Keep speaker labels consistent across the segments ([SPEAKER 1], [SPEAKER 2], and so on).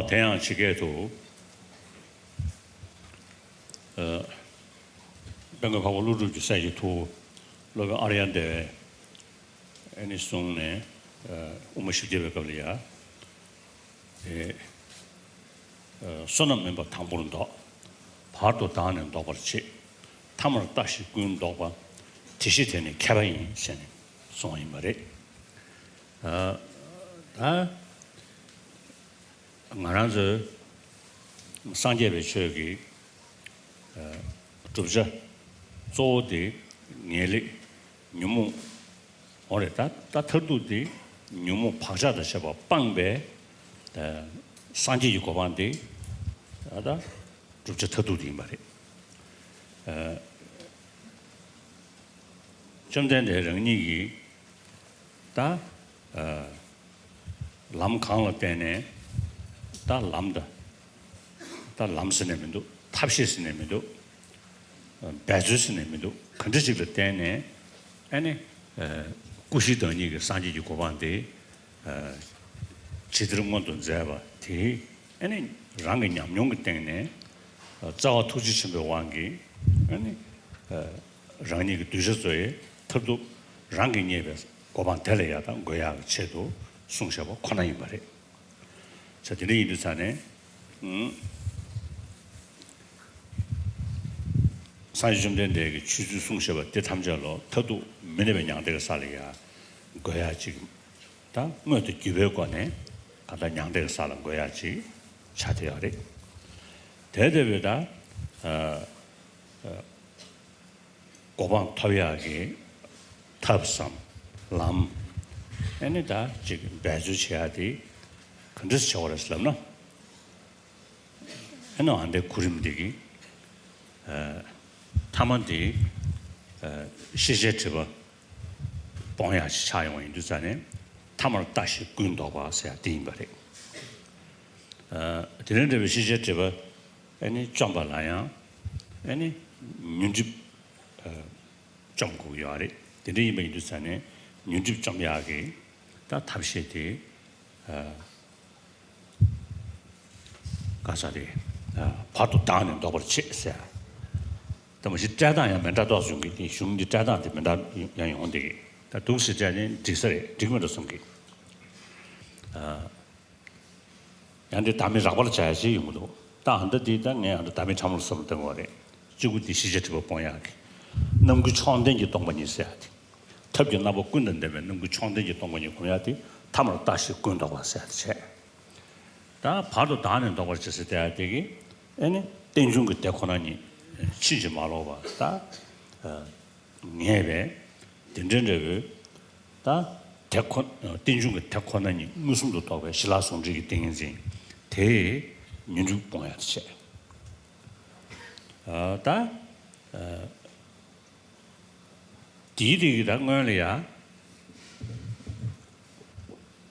[SPEAKER 1] 대양 지게도 bengahawa lulu ju sai to loga ariande eni sonne umashige kablia sonam member tambundo 바도 다는 더 버치 탐을 다시 군도가 지시되는 캐바인 신 송이 말에 말아서 상계의 저기 좀저 조디 내리 뉴무 오래다 다터두디 뉴무 파자다 셔봐 빵배 상계 유고반데 아다 좀저 터두디 말에 점된데 령니기 다 람강을 때네 다 람다 다 람스네면도 탑시스네면도 배주스네면도 컨디지를 때네 아니 구시더니 그 산지지 고반데 지드름 건돈 잡아 티 아니 랑이 냠용 그 때문에 자와 투지심의 왕기 아니 랑이 그 두셔서에 터도 랑이 예배서 고반 teleyada goya chedo sungshabo khonai mare chadine idusane 산지점된데 추주 숭셔버 대탐절로 터도 면에면 양대가 살이야 거야 지금 다 뭐도 기회관에 가다 양대가 살은 거야지 차대야래 대대배다 고방 토야기 탑삼 람 애니다 지금 배주치야디 근데서 저거랬을라나 애는 안돼 구름되기 타만디 시제트버 봉야시 차용인 두산에 타만 다시 군도가 세야 딩버리 드는데 시제트버 아니 점발라야 아니 윤집 점구야리 드리면 두산에 윤집 점야기 다 탑시티 가사리 파도 다는 더 버치세요 뭐시 자다야 맨다도 중기 중기 자다한테 맨다 양용되게 다 동시자는 디서에 지금도 숨기 양데 담에 잡을 자야지 용도 다 한데 뒤다 내한테 담에 참을 수 없던 거래 지구디 시제트고 보야게 넘고 총된지 동반이 있어야 돼 특히 나보 군는데면 넘고 총된지 동반이 보야 돼 담을 다시 군다고 왔어야 돼다 바로 다는 더 버쳤을 때야 되게 아니 땡중 그때 권한이 치지 말아봐. 다 예배 된전저그 다 대권 땡중의 대권하니 무슨도 또왜 신라송지기 땡인지 대 민족 봉야지. 다 디디랑 거야.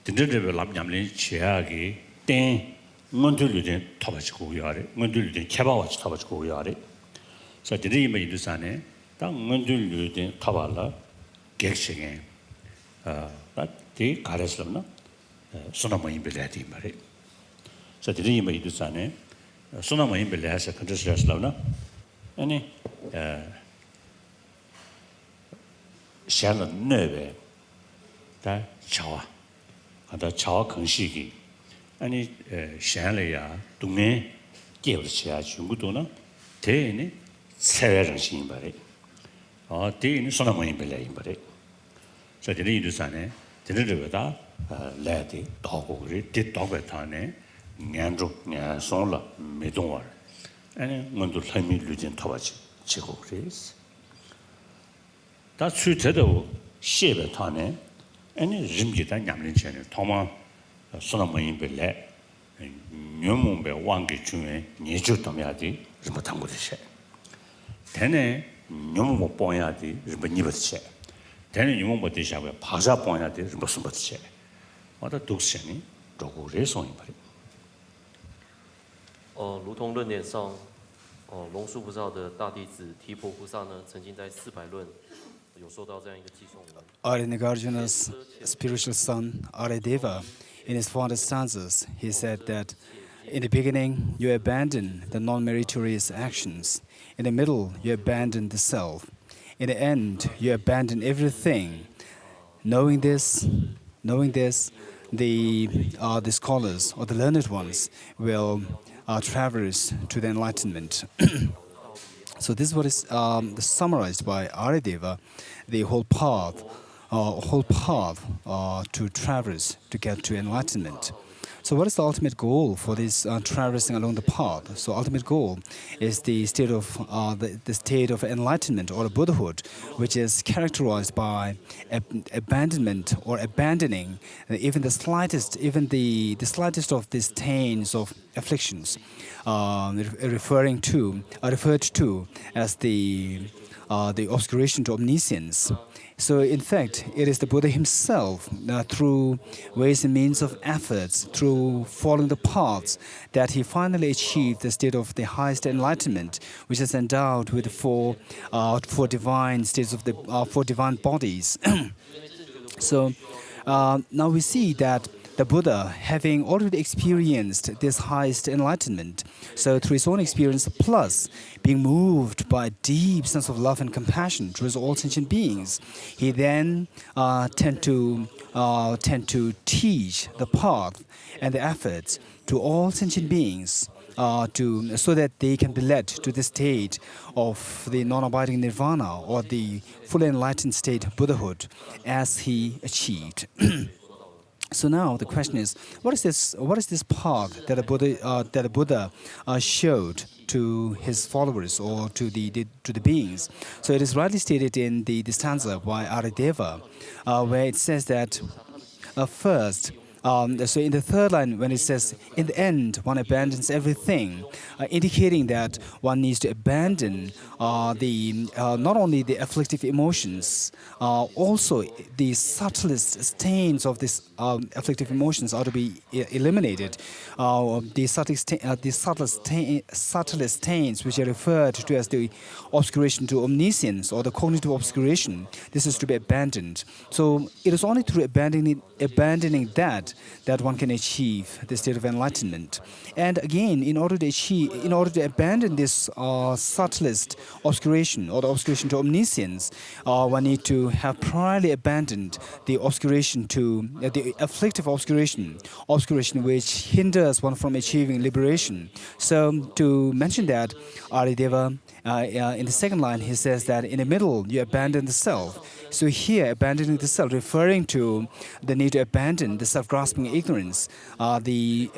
[SPEAKER 1] 된전저그 람냠린 지하기 땡 문들류된 타바지고 요아래. 문들류된 개바와치 타바지고 요아래. 자, 드리면 이두산에 딱 문들류된 타발라 객식에 딱 가르스름나 소나모인 빌레디 말이. 자, 드리면 이두산에 소나모인 빌레서 컨트롤스라나 아니 샤는 네베 다 차와 가다 차와 근시기 아니 샤래야 동네 깨우치야 중국도나 대네 세례정신이 말이 대인이 소나무인 빌레인 말이 자 드리 이두산에 드리르보다 레디 도고리 뒤도베타네 년조 년송라 메동월 아니 먼저 삶이 루진 타바지 지고 그래스 다 수제도 시베타네 아니 림지다 냠린체네 도마 소나무인 빌레 녀몽베 왕기 중에 예주도면야지 좀 당고듯이 대내 녀몽 못 보야지 좀 니버지 대내 녀몽 못 되시고요 바자 보야지 무슨 버지 어다 독신이 로고레 송이 말이
[SPEAKER 2] 如同论点上龙树菩萨的大弟子提婆菩萨呢曾经在400论有受到这样一个寄送文
[SPEAKER 3] Nagarjuna's spiritual son Aradeva, in his fondest stanzas, he said that In the beginning, you abandon the non-meritorious actions. In the middle, you abandon the self. In the end, you abandon everything. Knowing this, the scholars or the learned ones will traverse to the enlightenment. So this is what is summarized by Aryadeva, the whole path to traverse to get to enlightenment. So what is the ultimate goal for this traversing along the path? So ultimate goal is the state of the state of enlightenment or Buddhahood, which is characterized by abandonment or abandoning even the slightest of these stains of afflictions, referred to as the obscuration to omniscience. So, in fact, it is the Buddha himself, through ways and means of efforts, through following the paths, that he finally achieved the state of the highest enlightenment, which is endowed with four divine states of the four divine bodies. So now we see that the Buddha, having already experienced this highest enlightenment, so through his own experience plus being moved by a deep sense of love and compassion towards all sentient beings, he then tend to teach the path and the efforts to all sentient beings, so that they can be led to the state of the non-abiding nirvana or the fully enlightened state Buddhahood, as he achieved. So now the question is, what is this path that the Buddha showed to his followers or to the beings? So it is rightly stated in the stanza by Aryadeva, where it says that first. So in the third line, when it says, in the end, one abandons everything, indicating that one needs to abandon not only the afflictive emotions, also the subtlest stains of these afflictive emotions are to be eliminated. The subtlest stains, which are referred to as the obscuration to omniscience or the cognitive obscuration, this is to be abandoned. So it is only through abandoning that one can achieve the state of enlightenment. And again, in order to abandon this subtlest obscuration or the obscuration to omniscience, one need to have priorly abandoned the obscuration to the afflictive obscuration which hinders one from achieving liberation. So to mention that, Aryadeva, in the second line, he says that in the middle you abandon the self. So here, abandoning the self, referring to the need to abandon the self-grasping ignorance, the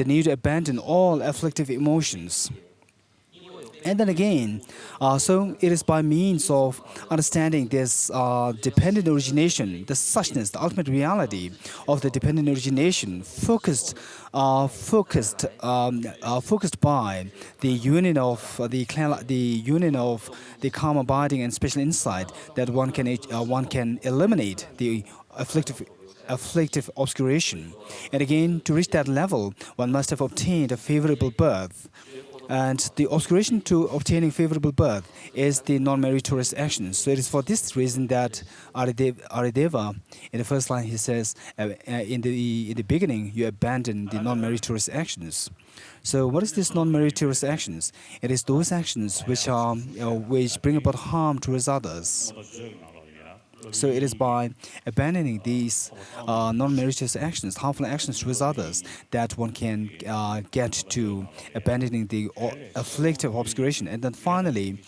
[SPEAKER 3] need to abandon all afflictive emotions. And then again, so it is by means of understanding this dependent origination, the suchness, the ultimate reality of the dependent origination, focused by the union of the calm abiding and special insight, that one can eliminate the afflictive obscuration. And again, to reach that level, one must have obtained a favorable birth. And the obscuration to obtaining favorable birth is the non-meritorious actions. So it is for this reason that Aryadeva, in the first line, he says, in the beginning, you abandon the non-meritorious actions. So what is this non-meritorious actions? It is those actions which bring about harm towards others. So it is by abandoning these non-meritorious actions, harmful actions towards others, that one can get to abandoning the afflictive obscuration, and then finally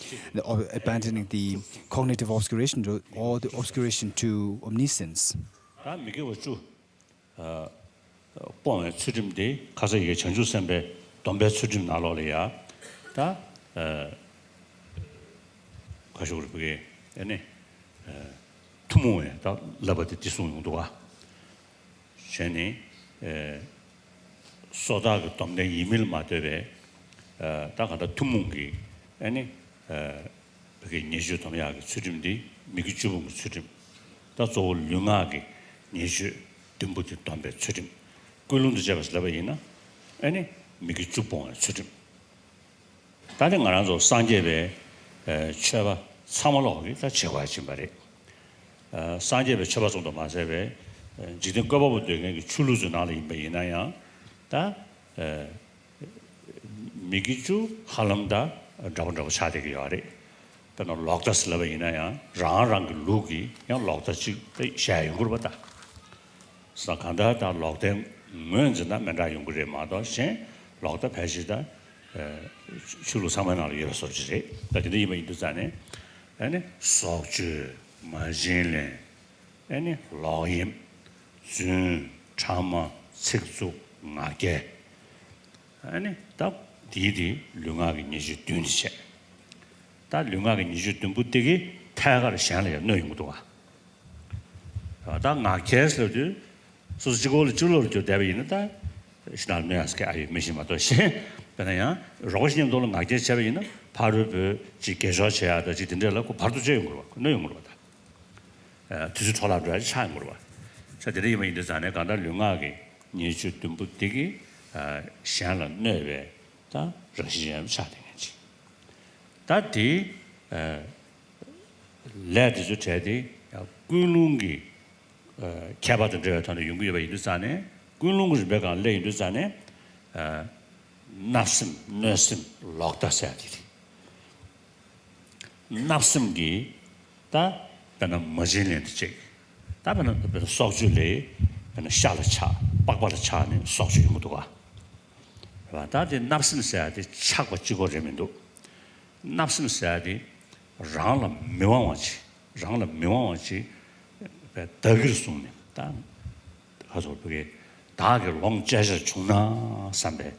[SPEAKER 3] abandoning the cognitive obscuration or the obscuration to omniscience.
[SPEAKER 1] 뽕에 추짐디 가서 이게 전주 선배 돈배 추짐 나로리야 다 가서 그게 얘네 투모에 다 라바디 디송용도가 셴이 소다가 돈내 이밀 마데베 다 가다 투몽기 아니 그게 니주 돈야 추짐디 미기 주봉 추짐 다 좋을 융하게 니주 듬부지 돈배 추짐 꿀lun도 잡아서 라바이나 아니 미기 주봉 추짐 다른 거라서 산제베 쳐봐 참을로기 다 제거하지 말이 산제베 쳐봐 정도 마세베 지든 거버부터 이게 출루즈 나리 이나야 다 미기주 할람다 잡은 차대기 요래 그러나 록다스라바 이나야 라랑 루기 양 록다치 샤용 거다 사칸다 다 록된 문제나 맨다 용거래 마도 신 록다 배시다 출루 사만을 이어서 주지 다들 이미 인도자네 아니 소주 마진레 아니 로임 준 참마 색소 나게 아니 딱 디디 룡하게 니지 дү니체 다 룡하게 니지 дү부되기 타가를 샹래 너용도 와 다 나케스도 소지고를 줄로 줘 대비는다 신할 메스게 아이 메시마도 시 그냥 로시님 돌은 나게 잡이는 바로 그 지게셔야 지 된다고 바로 저 용으로 너용으로 봐 뒤주 돌아도 아주 잘 물어 봐 저들이 뭐 인도 안에 간다 룡하게 니지 дү부되기 샹래 너베 다 러시아에 사대는지 다디 레드주 제디 군룽기 개발된 저한테 연구해 이르산에 군룽을 배가 레 이르산에 납심 너심 록다세디 납심기 다 나는 머진렌지 다는 그 소주레 그 샤르차 박바르차네 소주 무도가 다들 납심세야지 차고 지고 되면도 납심세야지 랑라 명왕하지 더글 숨네 다 가서 그게 다게 롱제서 중나 삼배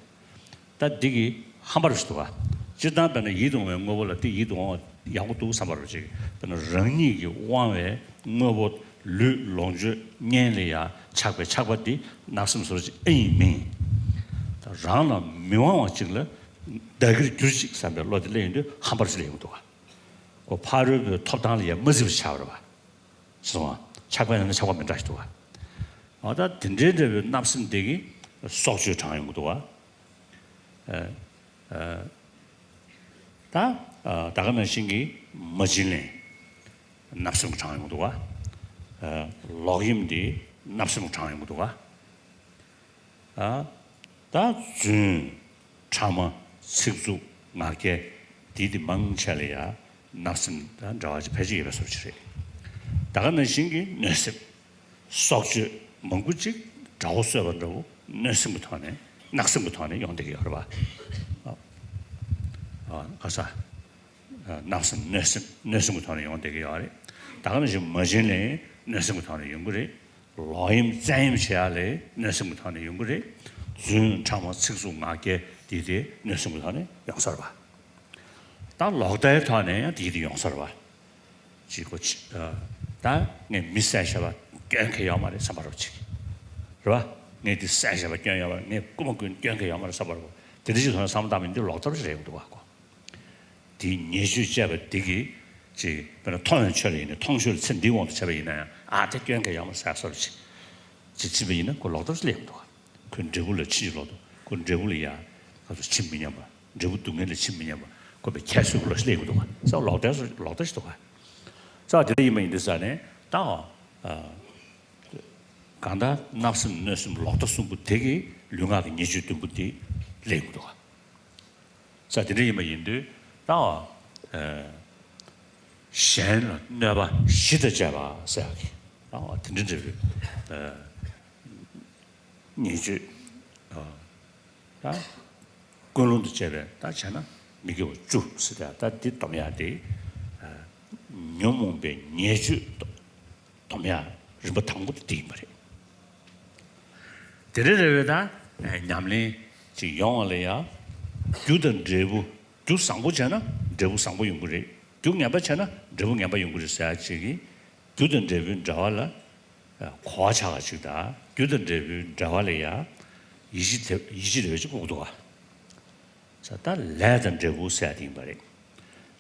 [SPEAKER 1] 다 되게 한바를 수도가 지단변에 이동에 뭐불러 뒤 이동 양도 삼바르지 근데 런이기 왕외 뭐보 르 롱주 년리야 차고디 납심소지 에이미 랑라 명왕하지를 더글 주식 삼배 로들레인데 한바를 내용도가 그 파르 톱당리에 무슨 차로 봐 그래서 차관에는 차관면 다시도 와 어다 든든데 납심되기 소주 장용도가 다가면 신기 머진래 납심 장용도가 로임디 납심 장용도가 다준 참아 식수 나게 디디 망찰이야 납심 다자지 배지에 소치래 다가는 신기 뇌습 속주 멍구지 자오스 번다고 뇌습부터 하네 낙심부터 하네 용되게 여러 봐 가서 낙심 뇌습부터 하네 용되게 여러 다가는 지금 머진래 뇌습부터 하네 용구리 로임 자임 샤래 뇌습부터 하네 용구리 준 참아 식수 나게 디디 뇌습부터 하네 용서 봐 다 록다에 타네 디디 용서 봐 지고 다네 미사샤바 깽케 야마레 사바로치 그봐 네 디사샤바 깽야바 네 꾸먹군 깽케 야마레 사바로 데리지 돈 삼다민데 록다르지 레고도 갖고 디 니슈샤바 디기 지 그런 통연 처리네 통실 선디원도 잡에 있나요 대 깽케 야마레 사서치 집에 있는 그 록다르지 레고도 그 저불로 치로도 그 저불이야 가서 친미냐마 저부동네를 친미냐마 그 계속으로 레고도 서 록다르지도 가 자, 드리면 인도산에 다 간다 납심 너심 록다숨부 되게 룡하게 니주든 부디 레고도가. 자, 드리면 인도 다 셴 너바 시드자바 사기. 든든들 니주 다 군론도 제베 다 잖아. 미게 주 쓰다 다 뒤dom야 돼. 묘몽배 예주 도미야 르버 당고도 뒤머리 데레레다 냠리 지 용어래야 주던 제부 주 상부잖아 제부 상부 연구래 주냐바잖아 제부 냐바 연구를 사치기 주던 제부 자와라 과차가 지다 주던 제부 자와래야 이시대 가지고 도가 자다 레던 제부 사딩 버리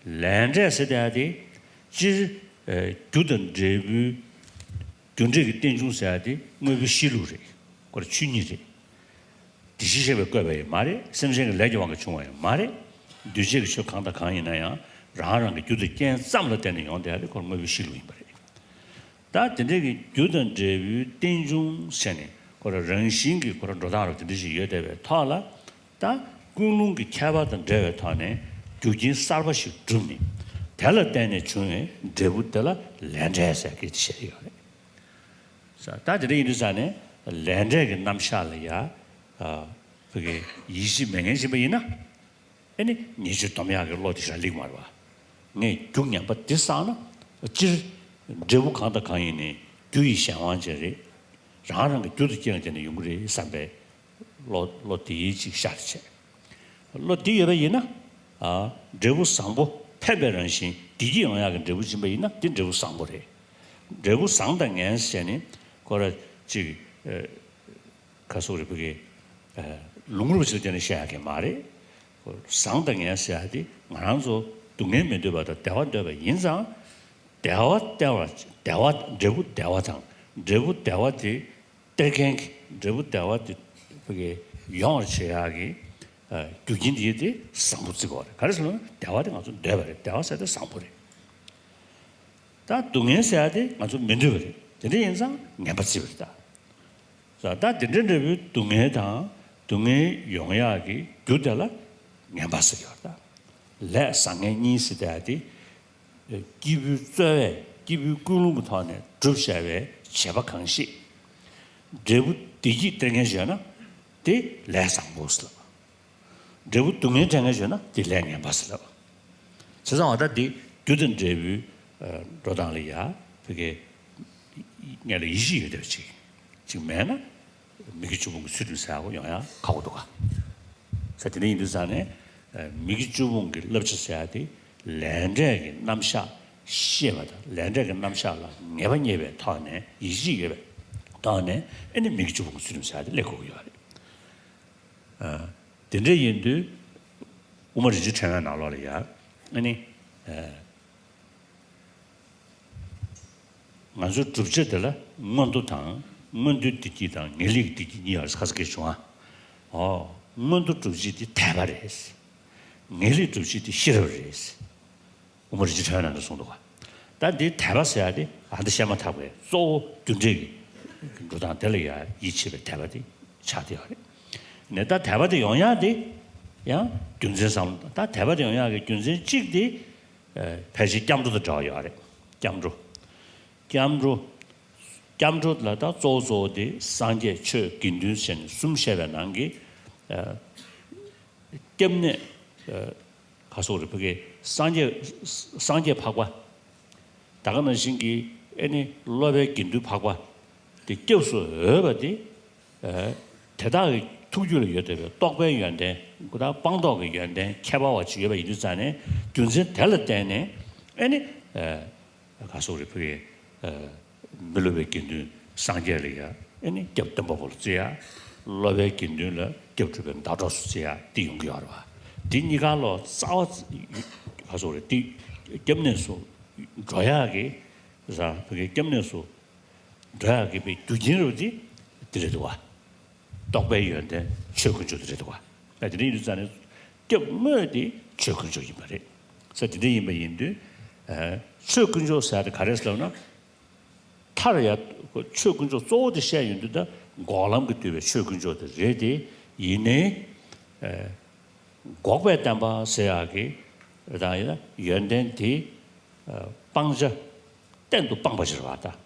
[SPEAKER 1] 랜제 세대야디 지 교든 제부 경제기 땡중사야디 뭐그 시루리 그걸 춘이지 디시셰베 거베 말이 생생을 내려와가 중요해요 말이 뒤지기 쇼 강다 강이나야 라랑 그 교도 깬 쌈을 때는 용대야디 그걸 뭐그 시루인 버리 다 된대기 교든 제부 땡중세네 그걸 런신기 그걸 로다로 되듯이 여대베 타라 다 군룽기 캬바던 데타네 규진 살바식 줌니 텔라데네 중에 데부텔라 랜제세 기치요 자 다들 이르자네 랜제게 남샤려야 그게 20명의 집이나 아니 니주 도미하게 로디샤 리마르와 네 중량 바 디사나 지 제부 칸다 칸이니 규이 상완제리 라는 게 규도 지역에 용구리 삼배 로디지 샤르체 로디여베이나 제부 상보 패배런신 디지 영향을 제부 집이나 딘 제부 상보래 제부 상당한 시에니 거라 지 가서 우리 그게 롱으로 칠 때는 시작하게 말해 상당한 시야디 만한서 동네 면도받아 대화되어 인상 대화 제부 대화장 제부 대화디 대갱 제부 대화디 그게 영어 시야기 규진디에 상부지고 그래서 대화된 아주 대화래 대화사도 상부래 다 동네 시야디 아주 면도버리 근데 인상 내받지버다 자, 다 된전레비 동해다 동해 용야기 교달라 냠바스기다. 레 상해 니스다디 기부저에 기부 꾸루부터네 접샤베 제박항시 제부 디지 땡해잖아. 데 레상보스라. 제부 동해 땡해잖아. 데 랭냠바스라. 세상하다 디 교든 제부 로당리야 그게 내가 이지에 되지. 지금 매나 미기주봉 수를 사고 영야 가고도가. 사실은 인도산에 미기주봉을 럽쳤어야 돼. 랜드에 남샤 시에마다 랜드에 남샤라 네번예배 타네 이지예배 타네 애니 미기주봉 수를 사야 돼. 레고요. 된제 인도 우머지 전화 나와라야. 아니 맞아 줍제들라 먼도당 먼저 뒤지다 내리 뒤지니야 사스게 좋아 먼저 줍지디 대바레스 내리 줍지디 싫어레스 우머지 전화는 송도가 단디 대바서야 돼 아드샤마 타고 쏘 준제기 그도다 될이야 이치베 대바디 차디야 내가 대바디 영야디 야 준제상 다 대바디 영야게 준제 찍디 배지 짬도도 줘야 돼 짬조라다 조조디 상제 최 긴dunsen 숨쉬어나는 때문에 가서 우리 그게 상제 파과 다가는 신기 애니 로베 긴두 파과 데 교수 어버디 대다의 투주를 여대로 똑배 연대 그다 방도의 연대 캐바와 지역에 이르잖아요 dunsen 될 때네 애니 가서 우리 그게 밀로베긴도 상제리야 아니 겹던 법을지야 로베긴도라 겹주변 다도스지야 디용기하라 디니가로 싸워 가서 우리 디 겹내서 줘야게 그래서 그게 겹내서 줘야게 비 두진으로지 들어와 똑배연데 최근조 들어와 나들이 이르잖아요 겹머디 최근조이 말이 그래서 디네 임베인데 최근조 사를 가르쳐서나 타르야 그 최근조 소드 시야인데 고람 그때 최근조도 레디 이내 고배 담바 세야기 그다음에 연된티 방저 땐도 방바지로 왔다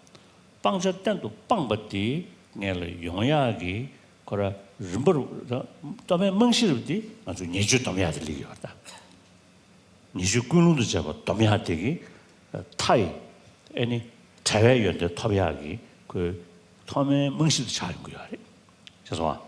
[SPEAKER 1] 방저 땐도 방바디 내를 용야기 그라 림버로 또면 멍시르디 아주 니주 도미야 들리기 왔다 니주 군루도 잡아 도미야 되기 타이 애니 자외연대 토비하기 그 톰의 멍시도 잘한 거야. 죄송아.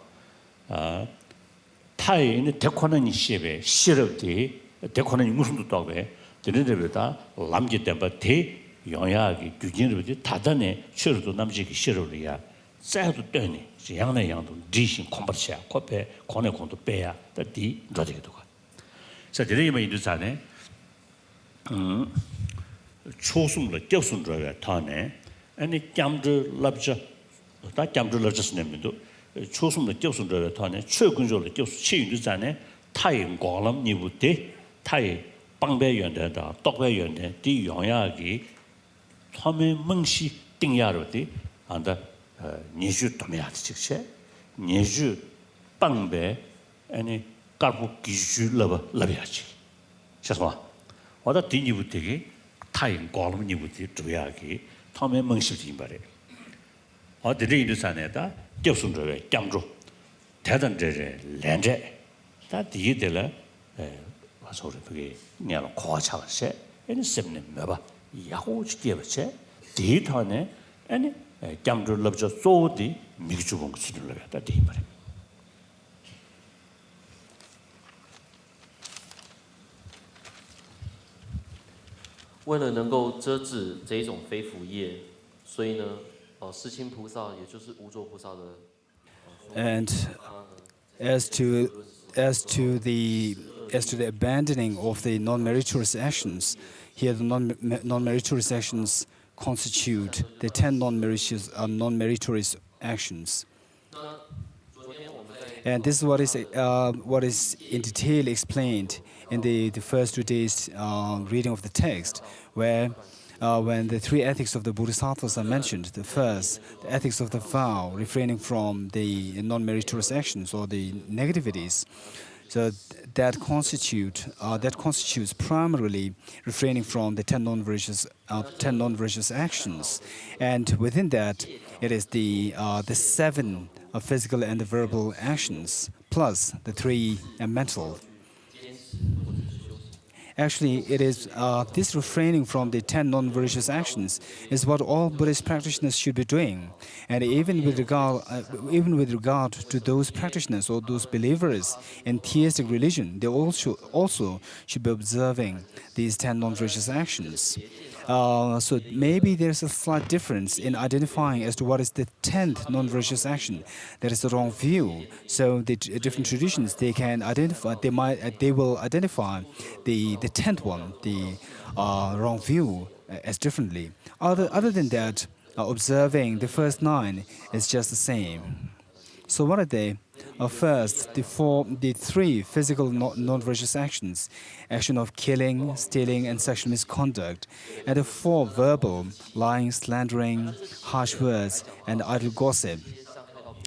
[SPEAKER 1] 타이는 대코는 시에 시럽디 대코는 무슨도 또왜 드는데보다 남지 때문에 대 영향이 규진으로지 다단에 쉬어도 남지기 싫어리야. 쌀도 떠니. 양내 양도 지신 콤버샤 코페 코네 콘도 빼야 더디 저기도 가. 자, 저희만 인도산에 초숨을 껴순저에 타네 아니 잠들 랍자 다 잠들 랍자스네면도 초숨을 껴순저에 타네 최근적으로 껴수 치인도산에 타인 고람 니부테 타이 방배연대다 똑배연대 디 영향이 처음에 멍시 띵야로디 안다 니주 도매하지 즉시 니주 방배 아니 깔고 기주 러봐야지. 죄송아. 와다 뒤니부터기 타인 과름니부터 주야기 타면 멍실지 말해. 어디를 인도산에다 접순저에 깜조 대단제제 렌제 다 뒤에들 와서 그게 그냥 과차세 애니 셈네 뭐봐 야호 주디에버체 데이터네 애니 깜조 럽저 소디 미주봉 수들러야 다 뒤말에
[SPEAKER 2] 为了能够遮止这一种非福业，所以呢，世亲菩萨也就是无作菩萨的，
[SPEAKER 3] And as to the abandoning of the non-meritorious actions, here the non-meritorious actions constitute the 10 non-meritorious actions. And this is what is in detail explained in the first 2 days reading of the text, where when the 3 ethics of the Bodhisattvas are mentioned, the first, the ethics of the vow, refraining from the non-meritorious actions or the negativities. So that constitutes primarily refraining from the 10 non-virtuous actions, and within that, it is the 7 physical and the verbal actions plus the 3 mental. Actually, it is this refraining from the 10 non-virtuous actions is what all Buddhist practitioners should be doing, and even with regard to those practitioners or those believers in theistic religion, they also should be observing these 10 non-virtuous actions. So maybe there's a slight difference in identifying as to what is the 10th non-virtuous action. That is the wrong view. So the different traditions, they will identify the 10th one, the wrong view, as differently. Other than that, observing the first 9 is just the same. So what are they? First, the 3 physical non-virtuous actions: action of killing, stealing, and sexual misconduct, and the 4 verbal: lying, slandering, harsh words, and idle gossip.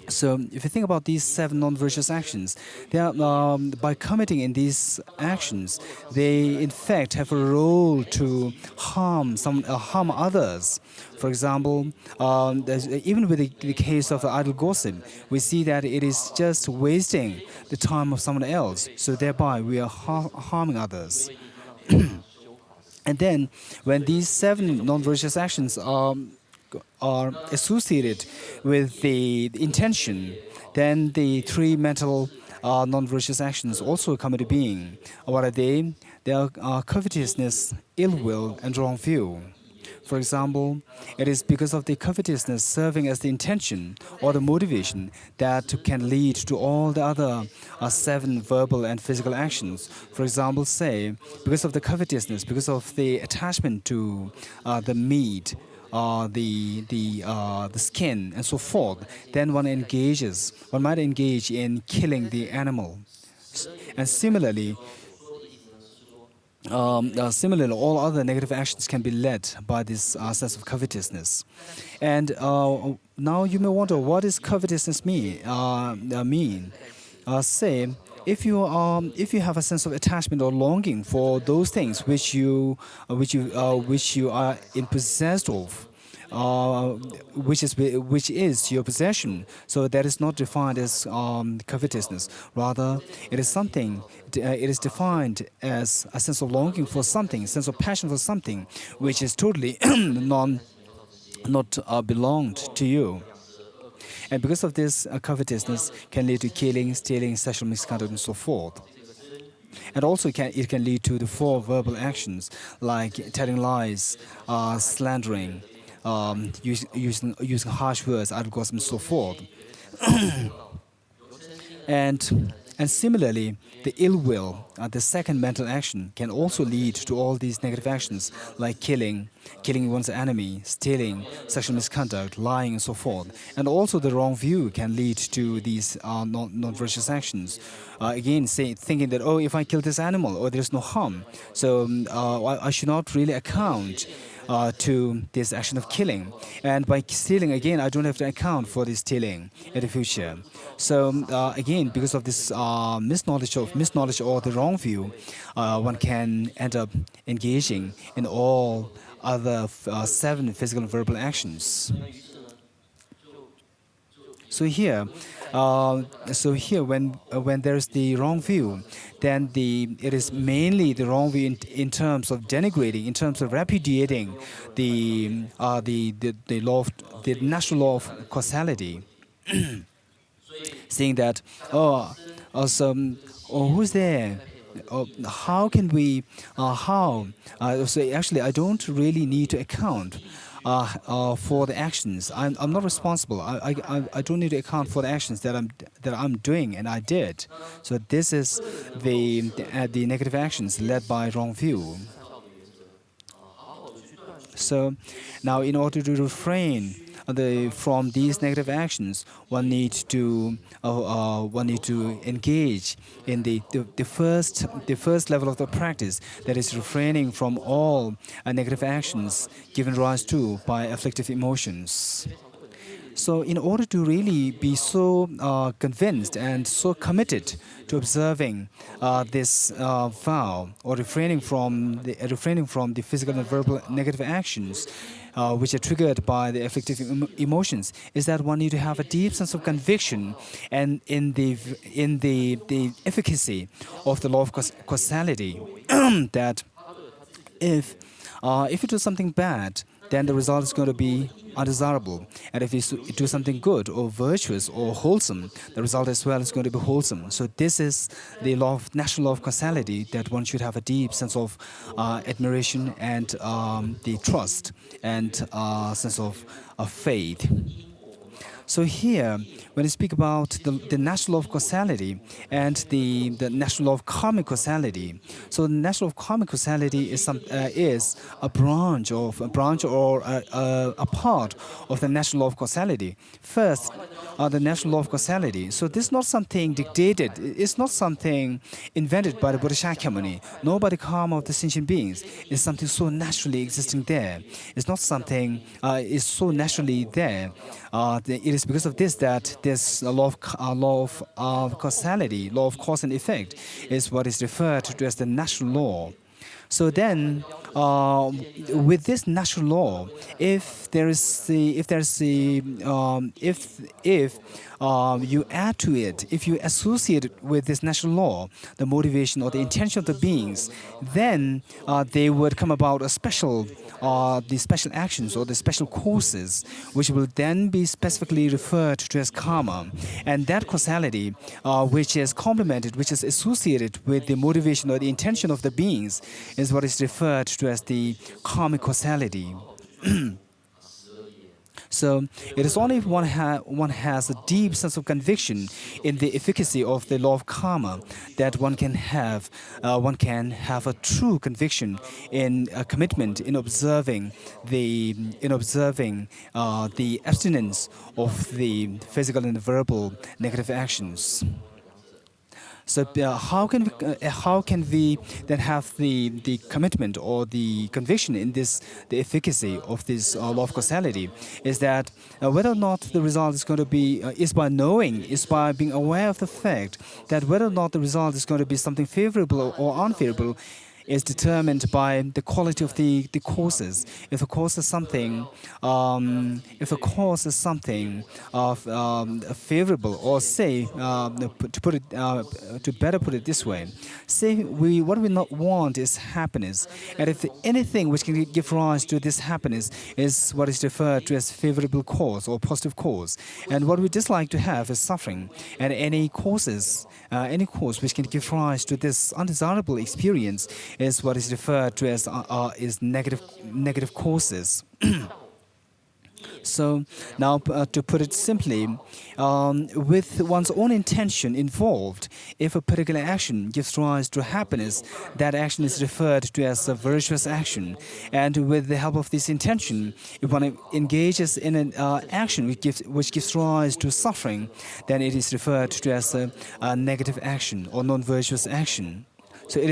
[SPEAKER 3] So, if you think about these 7 non-virtuous actions, they are, by committing in these actions, they in fact have a role to harm others. For example, even with the case of idle gossip, we see that it is just wasting the time of someone else. So thereby, we are harming others. And then, when these 7 non-virtuous actions are associated with the intention, then the 3 mental non-virtuous actions also come into being. What are they? They are covetousness, ill will, and wrong view. For example, it is because of the covetousness serving as the intention or the motivation that can lead to all the other 7 verbal and physical actions. For example, say, because of the covetousness, because of the attachment to the meat, the skin, and so forth, then one might engage in killing the animal. And similarly, all other negative actions can be led by this sense of covetousness. And now you may wonder, what does covetousness mean? Say, if you have a sense of attachment or longing for those things which you are in possessed of, which is your possession, so that is not defined as covetousness. Rather, it is something. It is defined as a sense of longing for something, sense of passion for something, which is totally not belonged to you. And because of this, covetousness can lead to killing, stealing, sexual misconduct, and so forth. And also it can lead to the 4 verbal actions, like telling lies, slandering, using harsh words, idle gossip, and so forth. And similarly, the ill will, the second mental action, can also lead to all these negative actions, like killing one's enemy, stealing, sexual misconduct, lying, and so forth. And also the wrong view can lead to these non-virtuous actions. Again, thinking that, oh, if I kill this animal, there's no harm, so I should not really account to this action of killing. And by stealing, again, I don't have to account for this stealing in the future. So again, because of this misknowledge or the wrong view, one can end up engaging in all other 7 physical and verbal actions. So here, when there's the wrong view, then it is mainly the wrong view in terms of denigrating, in terms of repudiating the law of, the natural law of causality, saying that who's there? How can we? So actually, I don't really need to account for the actions. I'm not responsible. I don't need to account for the actions that I'm doing and I did. So this is the negative actions led by wrong view. So now, in order to refrain from these negative actions, one needs to engage in the first level of the practice, that is refraining from all negative actions given rise to by afflictive emotions. So in order to really be so convinced and so committed to observing this vow, or refraining from the physical and verbal negative actions which are triggered by the afflictive emotions, is that one need to have a deep sense of conviction and in the efficacy of the law of causality that if you do something bad, then the result is going to be undesirable. And if you do something good or virtuous or wholesome, the result as well is going to be wholesome. So this is the natural law of causality, that one should have a deep sense of admiration and the trust and sense of faith. So here, when you speak about the natural law of causality and the natural law of karmic causality, so the natural law of karmic causality is a branch or a part of the natural law of causality. First, the natural law of causality. So this is not something dictated. It's not something invented by the Buddha Shakyamuni, nor by the karma of the sentient beings. It's something so naturally existing there. It's not something is so naturally there. It is because of this that this law of causality, law of cause and effect, is what is referred to as the natural law. So then, with this natural law, if you add to it, if you associate it with this natural law, the motivation or the intention of the beings, then they would come about the special actions or the special courses, which will then be specifically referred to as karma. And that causality, which is complemented, which is associated with the motivation or the intention of the beings, is what is referred to as the karmic causality. So it is only if one has a deep sense of conviction in the efficacy of the law of karma that one can have a true conviction in a commitment in observing the abstinence of the physical and verbal negative actions. So how can we then have the commitment or the conviction in the efficacy of this law of causality? Is that whether or not the result is going to be is by knowing, is by being aware of the fact that whether or not the result is going to be something favorable or unfavorable is determined by the quality of the courses. If a course is something, favorable, or say, to better put it this way, say what we not want is happiness, and if anything which can give rise to this happiness is what is referred to as favorable cause or positive cause, and what we dislike to have is suffering, and any cause which can give rise to this undesirable experience is what is referred to as negative causes. So now, to put it simply, with one's own intention involved, if a particular action gives rise to happiness, that action is referred to as a virtuous action. And with the help of this intention, if one engages in an action which gives rise to suffering, then it is referred to as a negative action or non-virtuous action. So it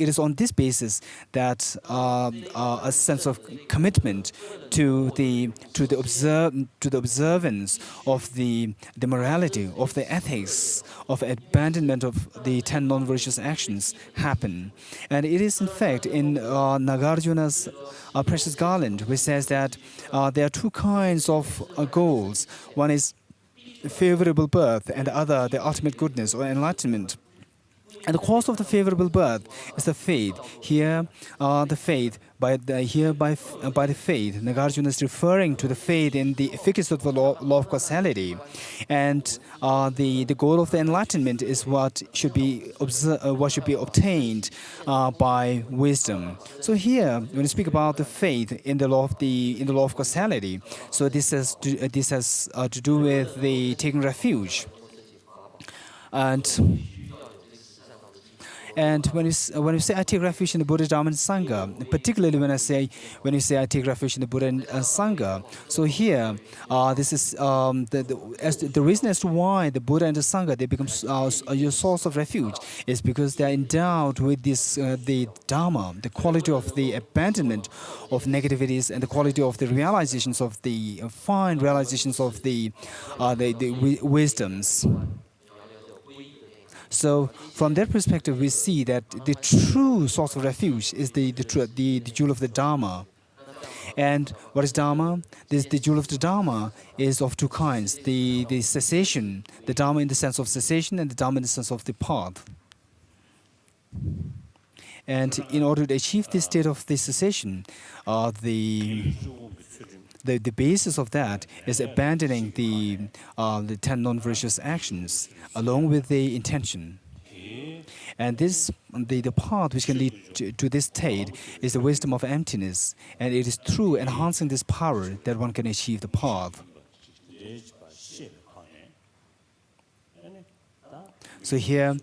[SPEAKER 3] is on this basis that a sense of commitment to the observance of the morality, of the ethics, of abandonment of the 10 non-virtuous actions happen. And it is in fact in Nagarjuna's precious garland, which says that there are two kinds of goals. One is favorable birth, and the other the ultimate goodness or enlightenment. And the cause of the favorable birth is the faith. Here, the faith by the faith, Nagarjuna is referring to the faith in the efficacy of the law of causality, and the goal of the enlightenment is what should be obtained by wisdom. So here, when you speak about the faith in the law of causality, so this has to do with the taking refuge, and when you say I take refuge in the Buddha, Dharma, and Sangha, particularly when you say I take refuge in the Buddha and Sangha, so here this is the reason as to why the Buddha and the Sangha they become your source of refuge is because they are endowed with this the Dharma, the quality of the abandonment of negativities and the quality of the realizations of the fine realizations of the wisdoms. So from that perspective, we see that the true source of refuge is the jewel of the Dharma. And what is Dharma? The jewel of the Dharma is of two kinds: the cessation, the Dharma in the sense of cessation, and the Dharma in the sense of the path. And in order to achieve this state of the cessation, the basis of that is abandoning the 10 non-virtuous actions along with the intention. And this, the path which can lead to this state is the wisdom of emptiness. And it is through enhancing this power that one can achieve the path. So here,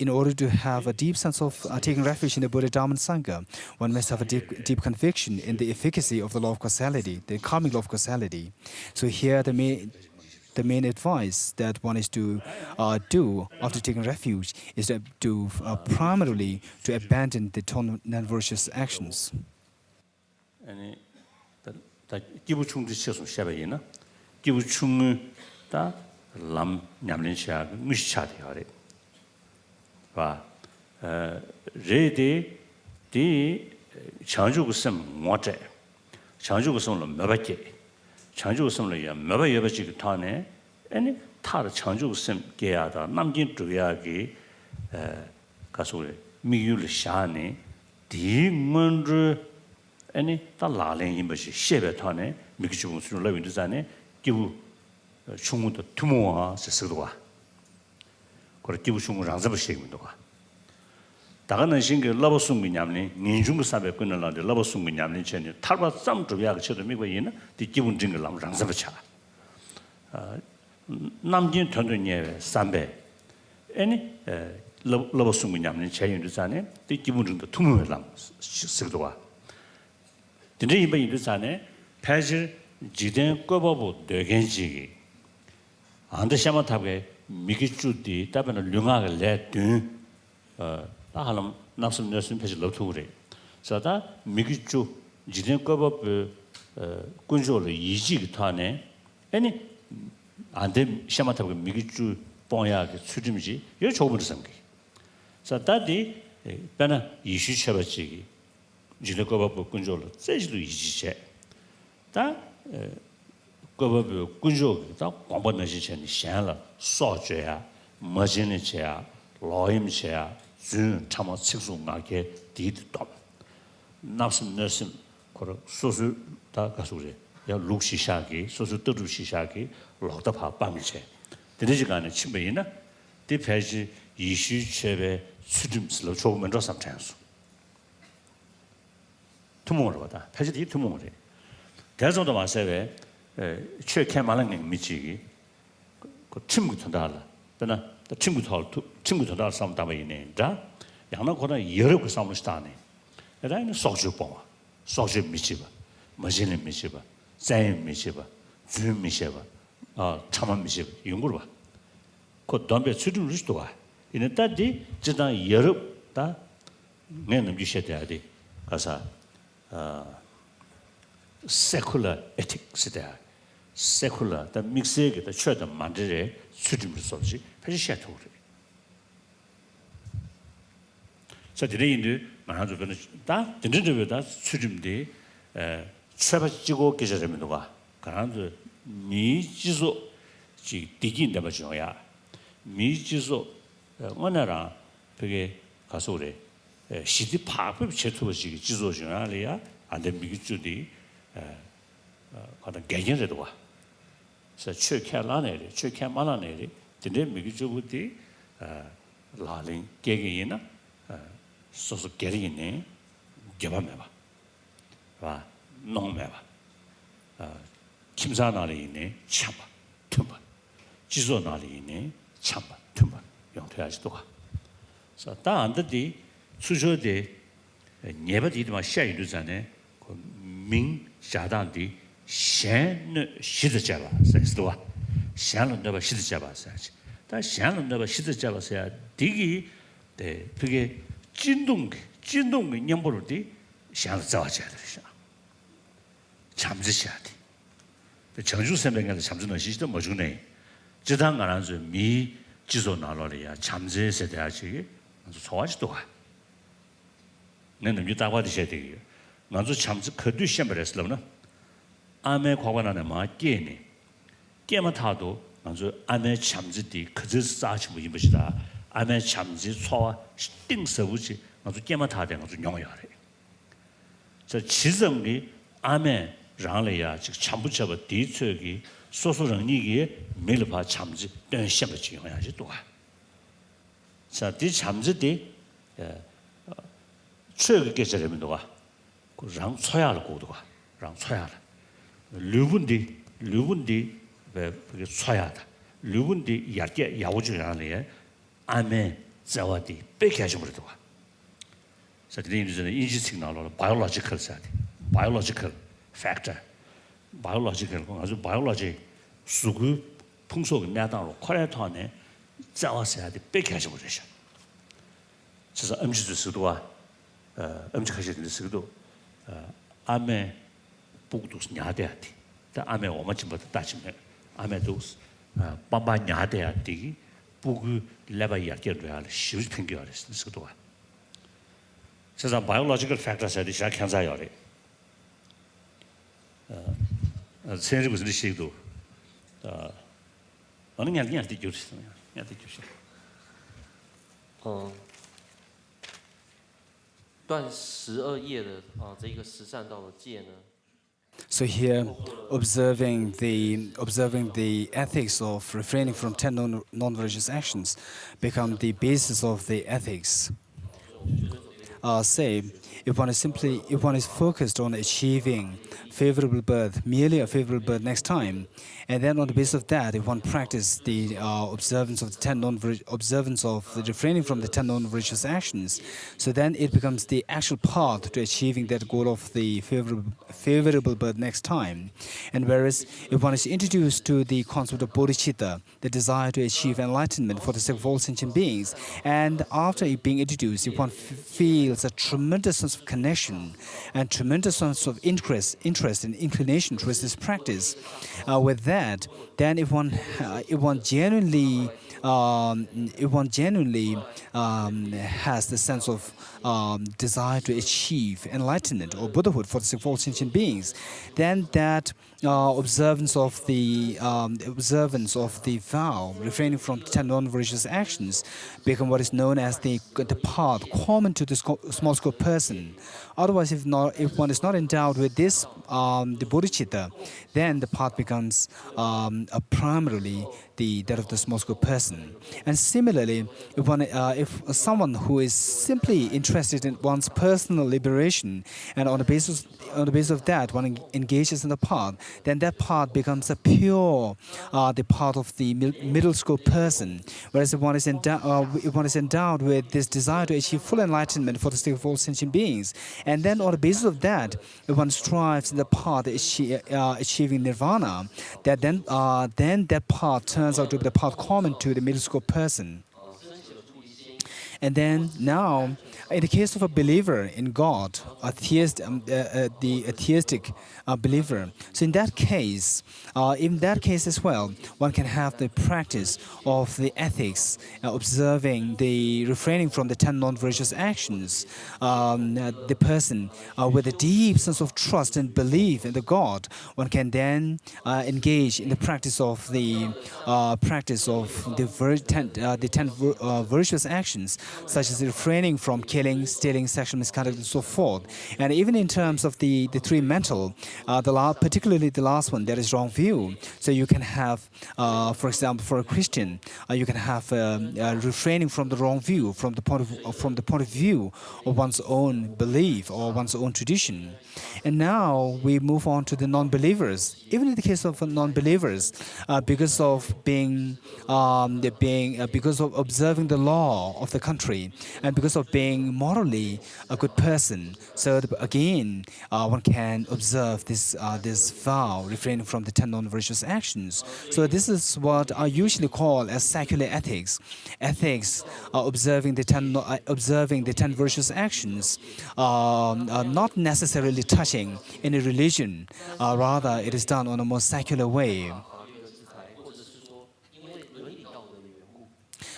[SPEAKER 3] in order to have a deep sense of taking refuge in the Buddha, Dharma, and Sangha, one must have a deep conviction in the efficacy of the law of causality, the karmic law of causality. So here, the main advice that one is to do after taking refuge is to primarily to abandon the non-virtuous actions.
[SPEAKER 1] 와 레데 디 창조고섬 뭐제 창조고섬로 몇바께 창조고섬로 야 몇바여바지 타네 아니 타르 창조고섬 게야다 남긴 주야기 가소레 미유르 샤네 디문르 아니 달라랭 임버시 셰베 타네 미기주문스로 라윈드자네 기부 충무도 투모와 스스로와 그렇게 우승을 항상 시행입니다. 다가는 신경 러버숭이 냠니 민중의 사회 끊는다는데 러버숭이 냠니 전에 탈바 쌈 주야가 쳐도 미고이나 디 기본적인 걸 항상 차. 남진 전도녀 삼배. 아니 러버숭이 냠니 제인도자네 디 기본적인 투문을 남 쓰도와. 근데 이번 인도자네 패질 지된 거버부 되겐지 안데샤마 탑게 미기주디 답변을 룡하게 내든 나하람 납습 내신 패지 러투그래. 자다 미기주 지된 거법 군조를 이지기 타네. 아니 안데 샤마타고 미기주 뽕야게 수dim지 여 조부를 섬기. 자다디 배나 이슈 쳐버지기 지된 거법 군조를 세지도 이지제. 다 거법 군조 다 광번나시 전에 샹라 소죄야 머진이야 로임이야 준 참아 식수나게 디드도 납심 너심 거로 소수 다 가수래 야 룩시샤기 소수 뜻루시샤기 로다파 빵이체 드리지간에 침배이나 디페지 이슈 체베 수dim스로 조금만 더 삼창수 투몽을 받아 패지디 투몽을 해 대정도 마세베 최케 말랑님 미치기 그 친구 전달라. 그러나 친구 전달 싸움 담아이네. 자, 양나 거다 여러 그 싸움을 스타네. 그다음에 소주 뽕아. 소주 미치바. 머신을 미치바. 자인 미치바. 준 미치바. 참만 미치바. 이런 걸 봐. 그 담배 수준을 주도 와. 이는 따디 지단 여럽다 내는 주셔야 돼. 가서 secular ethics 다. secular 다 믹스에 다 쳐다 만들에 수준을 쏘지. 패시야 도래. 자, 드레인도 만하도 그는 다 전전적으로 수준대 최바지고 계절면 누가 가난도 미지소 지 디긴데 맞죠야. 미지소 원나라 그게 가서 그래. 시디 파급 제토버지 지소중앙이야. 안돼 미기주디 가다 개견에도 와. 그래서 최캐라네, 최캐만하네. 근데 미기주부디 라린 개개이나 소소 개리네. 개밤해봐. 와, 농매봐. 김사나리네, 참봐, tum봐. 지소나리네, 참봐, tum봐. 용퇴하지도 가. 그래서 다 안들디 수저대 예바디만 샤이루잖아요. 민자단디 셴느 시드자바 세스도와 셴는다바 시드자바 사지. 다 셴는다바 시드자바서야 디기 네 그게 진동 냠보르디 셴을 잡아줘야 되죠. 잠지셔야 돼. 정주 선배가 잠주는 시도 뭐 주네. 지당 안 하죠. 미 지소 나로리야 잠지해야 돼야지. 아주 좋아지도 가. 내는 유다와 되셔야 돼요. 먼저 참지 그도 시험을했으려나 아메 과관안에 맞게네 깨만 타도 먼저 아메 참지디 그저 싸지 뭐 이것이다 아메 참지 소와 띵서부지 먼저 깨만 타대 먼저 용어야래 저 지정이 아메 랑래야 즉 참부처가 뒤쪽이 소소령이기에 매일파 참지 된 시험을 용어야지 또 자, 뒤 참지디 최고 계절에면 누가 랑 소야를 고도가 랑 소야를 류분디 왜 그게 소야다 류분디 약게 야오주라는 아메 자와디 빼게 하지 버려도 와. 자, 그래서 인지 시그널로 biological side biological factor biological 아주 biology 수구 풍속 내단으로 코레토네 자와서야 돼 빼게 하지 버려셔. 그래서 음식도 쓰도와 음식하실 때 쓰도 아메 북도스 냐대야디. 다 아메 오마침부터 따지면 아메도스 빠빠 냐대야디. 북 레바이야 겨야 쉬우 핑겨야 쓰도. 그래서 biological factors 에디 시작 현사요래. 세르 무슨 시도 어느 게 아니야 뒤주시네. 야 뒤주시.
[SPEAKER 2] 断12页的这个十善道的戒呢，
[SPEAKER 3] So here, observing the ethics of refraining from 10 non-religious actions become the basis of the ethics. Say, if one is focused on achieving favorable birth, merely a favorable birth next time, and then on the basis of that, if one practices the observance of the refraining from the 10 non-religious actions, so then it becomes the actual path to achieving that goal of the favorable birth next time. And whereas if one is introduced to the concept of bodhicitta, the desire to achieve enlightenment for the sake of all sentient beings, and after it being introduced, if one feels a tremendous sense of connection and tremendous sense of interest and inclination towards this practice, with that, then if one genuinely has the sense of desire to achieve enlightenment or Buddhahood for the sake of all sentient beings, then that observance of the vow, refraining from 10 non-religious actions, become what is known as the path common to the small scope person. Otherwise, if one is not endowed with this the bodhicitta, then the path becomes primarily that of the small scope person. And similarly, if someone who is simply interested in one's personal liberation, and on the basis of that one engages in the path, then that path becomes the path of the middle scope person. Whereas if one is endowed with this desire to achieve full enlightenment for the sake of all sentient beings, and then on the basis of that, if one strives in the path achieving nirvana, that then that path turns out to be the path common to the middle scope person. And then now, in the case of a believer in God, the atheistic believer, so in that case as well, one can have the practice of the ethics, observing the refraining from the 10 non-virtuous actions. The person with a deep sense of trust and belief in the God, one can then engage in the practice of the the 10 virtuous actions, such as refraining from killing, stealing, sexual misconduct, and so forth. And even in terms of the three mental, particularly the last one, that is wrong view. So you can have, for example, for a Christian, you can have refraining from the wrong view from the point of view of one's own belief or one's own tradition. And now we move on to the non-believers. Even in the case of non-believers, because of because of observing the law of the country and because of being morally a good person, so again, one can observe this vow, refraining from the 10 non-virtuous actions. So this is what I usually call as secular ethics. Ethics, observing the 10 virtuous actions, not necessarily touching any religion. Rather, it is done on a more secular way.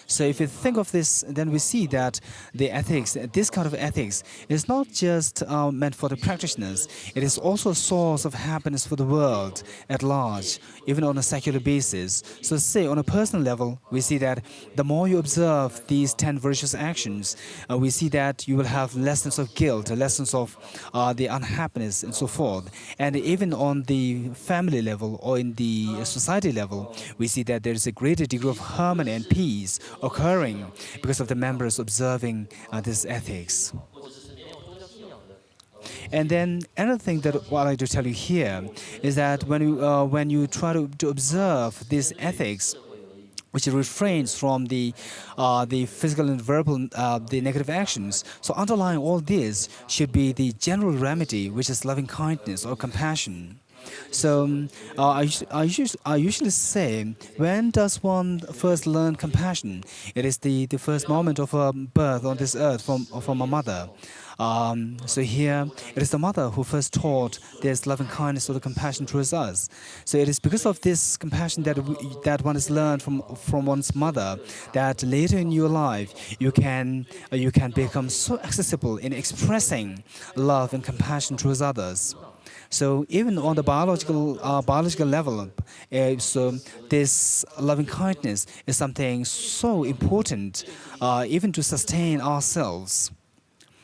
[SPEAKER 3] So if you think of this, then we see that the ethics, this kind of ethics, is not just meant for the practitioners. It is also a source of happiness for the world at large, even on a secular basis. So say on a personal level, we see that the more you observe these 10 virtuous actions, we see that you will have lessons of guilt, lessons of the unhappiness, and so forth. And even on the family level or in the society level, we see that there is a greater degree of harmony and peace occurring because of the members observing this ethics. And then another thing that what I like to tell you here is that when you try to observe these ethics, which refrains from the physical and verbal, the negative actions. So underlying all this should be the general remedy, which is loving kindness or compassion. So I usually say, when does one first learn compassion? It is the first moment of birth on this earth from a mother. So here, it is the mother who first taught this loving kindness or the compassion towards us. So it is because of this compassion that one has learned from one's mother that later in your life you can become so accessible in expressing love and compassion towards others. So even on the biological level, so this loving kindness is something so important, even to sustain ourselves.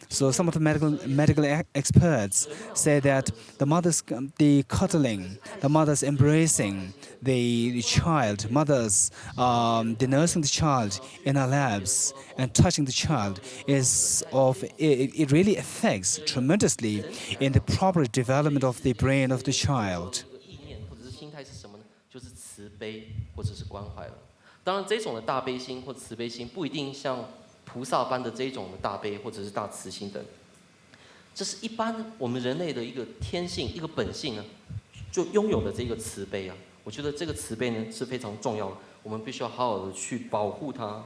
[SPEAKER 3] So some of the medical experts say that the cuddling, the mother's embracing the child, the nursing the child in our laps and touching the child it really affects tremendously in the proper development of the brain of the child.
[SPEAKER 2] 意念或者是心态是什么呢？就是慈悲或者是关怀了。当然，这种的大悲心或慈悲心不一定像菩萨般的这种的大悲或者是大慈心等，这是一般我们人类的一个天性、一个本性呢，就拥有的这个慈悲啊。我觉得这个慈悲呢是非常重要的，我们必须要好好的去保护它。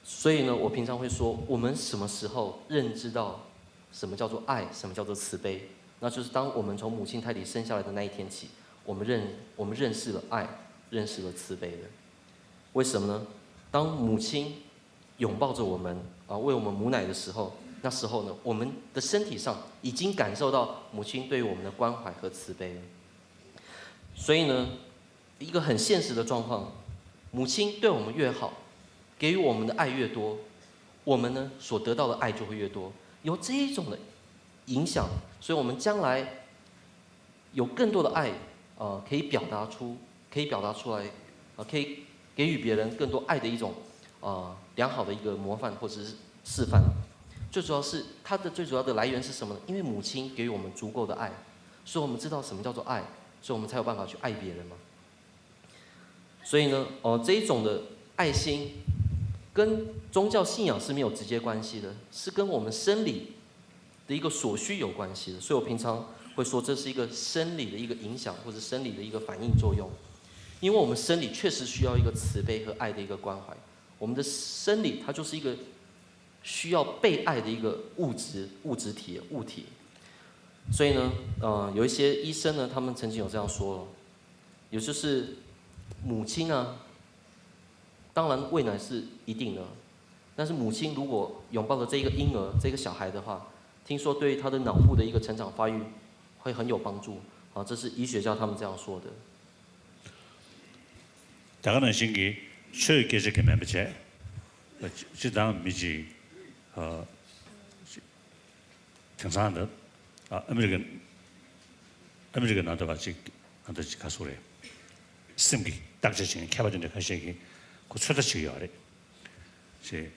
[SPEAKER 2] 所以呢，我平常会说，我们什么时候认知到什么叫做爱，什么叫做慈悲？那就是当我们从母亲胎里生下来的那一天起，我们认识了爱，认识了慈悲的。为什么呢？当母亲拥抱着我们喂我们母奶的时候，那时候呢，我们的身体上已经感受到母亲对于我们的关怀和慈悲了。所以呢，一个很现实的状况，母亲对我们越好，给予我们的爱越多，我们呢所得到的爱就会越多。有这一种的影响，所以我们将来有更多的爱可以表达出来可以给予别人更多爱的一种良好的一个模范或者是示范。最主要是它的最主要的来源是什么呢？因为母亲给予我们足够的爱，所以我们知道什么叫做爱，所以我们才有办法去爱别人嘛。所以呢，这一种的爱心跟宗教信仰是没有直接关系的，是跟我们生理的一个所需有关系的。所以我平常会说，这是一个生理的一个影响，或者生理的一个反应作用。因为我们生理确实需要一个慈悲和爱的一个关怀，我们的生理它就是一个需要被爱的一个物质体。所以呢，有一些医生呢，他们曾经有这样说，也就是母亲呢，当然喂奶是一定的，但是母亲如果拥抱了这个婴儿、这个小孩的话，听说对他的脑部的一个成长发育会很有帮助。这是医学家他们这样说的。
[SPEAKER 1] 大家能心给确给这个买不起，这当没几挺长的아메리칸 나도 같이 한다지 가소래 심기 딱지신 캐바든데 하시기 그 쳐다치기요래 제미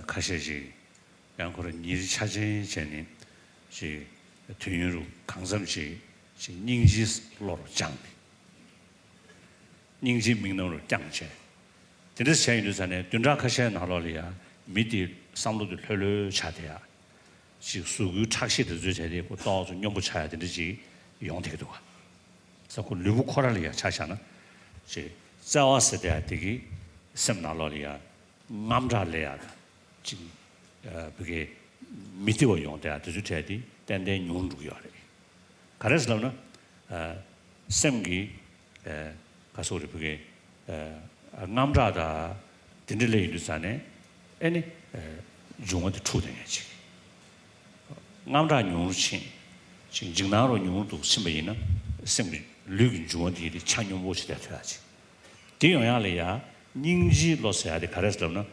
[SPEAKER 1] 가시지 양코는 일 찾은 전에 제 뒤로 강섬시 제 닝지로로 장비 닝지 민노로 장체 근데 세인도 전에 dun자 가셔야 나로리야 미디 상도도 혈로 차대야 지 수구 착시도 줘야 되고 또 용부 차야 되는지 용되기도 와. 그래서 그 루브 코랄이야 차샤나. 지 자와스 때 되기 셈나로리아 남자래야. 지 그게 미티고 용돼야 되죠 돼야지. 근데 용주요래. 그래서는 셈기 가서 우리 그게 남자다 딘들레 일산에 아니 용한테 초대해야지. 남자 용신 진정나로 용도 심의는 심리 류긴 중원들이 창용 모시다 돼야지. 대용야래야 닝지로서야 돼. 그래서는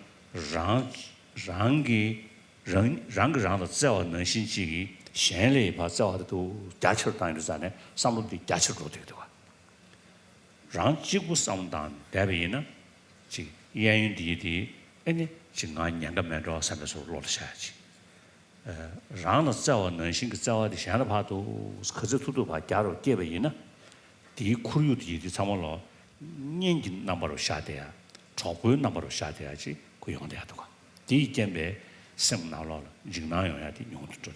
[SPEAKER 1] 랑의 자와 능신지기 현례 봐 자와도 대처를 당하잖아요. 상도도 대처로 되고. 랑 지구 상당 대비는 지 예인디디 아니 지난 년간만로 산에서 올라셔야지. 랑의 자와 능신의 자와의 현례 봐도 그저도 봐 자로 대비는 디 쿠류디 참말로 년긴 넘버로 샤대야. 초보의 넘버로 샤대야지. 그 용돼야 되고. 디 gembe sem나로 진나요야 디 용도 줘야.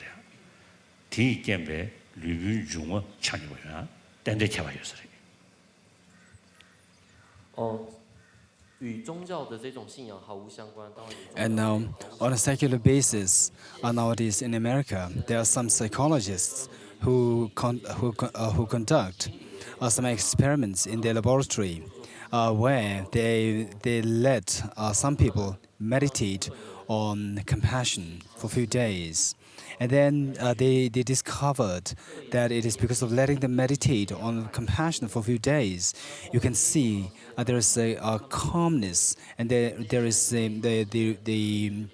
[SPEAKER 1] 디 gembe 류윤 중어 찬이고야. 땡데 쳐봐요서.
[SPEAKER 2] 与宗教的这种信仰毫无相关。当然
[SPEAKER 3] And now, on a secular basis, nowadays in America, there are some psychologists who conduct some experiments in their laboratory where they let some people meditate on compassion for a few days. And then they discovered that it is because of letting them meditate on compassion for a few days, you can see there is a calmness, and there is the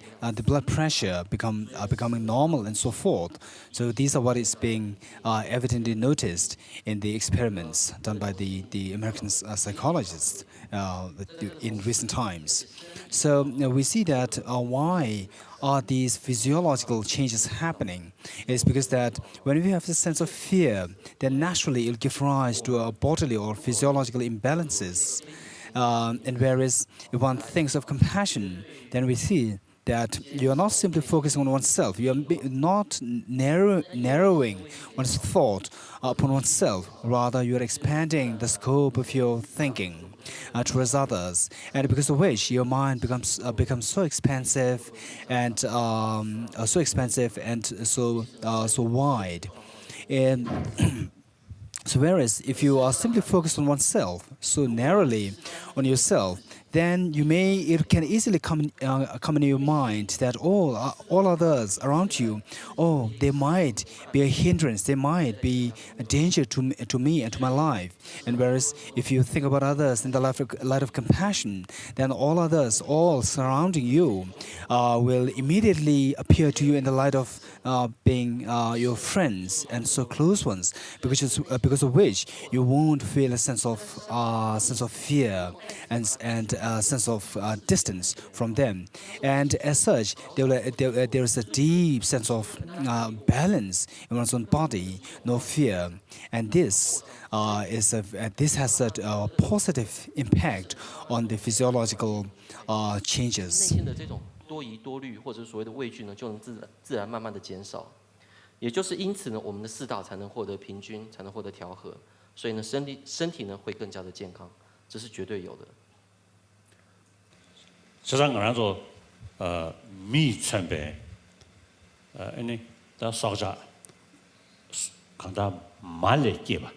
[SPEAKER 3] blood pressure becoming normal and so forth. So these are what is being evidently noticed in the experiments done by the American psychologists in recent times. So we see that why are these physiological changes happening? It's because that when we have this sense of fear, then naturally it will give rise to bodily or physiological imbalances. And whereas if one thinks of compassion, then we see that you are not simply focusing on oneself. You are not narrowing one's thought upon oneself. Rather, you are expanding the scope of your thinking towards others, and because of which your mind becomes so expansive and so wide. And so whereas if you are simply focused on oneself, so narrowly on yourself, then it can easily come in your mind that all others around you, they might be a hindrance, they might be a danger to me and to my life. And whereas if you think about others in the light of compassion, then all others, all surrounding you, will immediately appear to you in the light of being your friends and so close ones, because of which you won't feel a sense of fear and sense of distance from them. And as such, there is a deep sense of balance in one's own body, no fear. And this has a positive impact on the physiological
[SPEAKER 2] 内
[SPEAKER 3] changes.
[SPEAKER 2] 心的这种多疑多虑或者所谓的畏惧呢，就能自然慢慢的减少。也就是因此呢，我们的四大才能获得平均，才能获得调和。所以呢，身体呢会更加的健康，这是绝对有的。
[SPEAKER 1] 实际上俺说米川白呢到烧炸看他马来给吧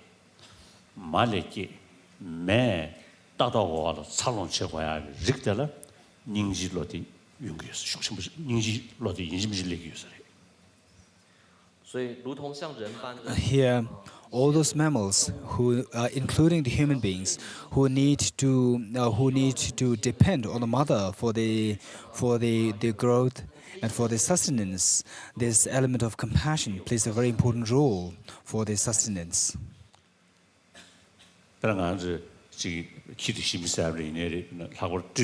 [SPEAKER 1] 马来给没达到我了插龙切回来热的了人机落地用个是小心不是人机落地人机不是那个是的
[SPEAKER 2] 所以如同像人般的
[SPEAKER 3] Here, all those mammals, who, including the human beings, who need to depend on the mother for the growth and for the sustenance, this element of compassion plays a very important role for the sustenance.
[SPEAKER 1] 当然是这去的西米塞里那里那他个住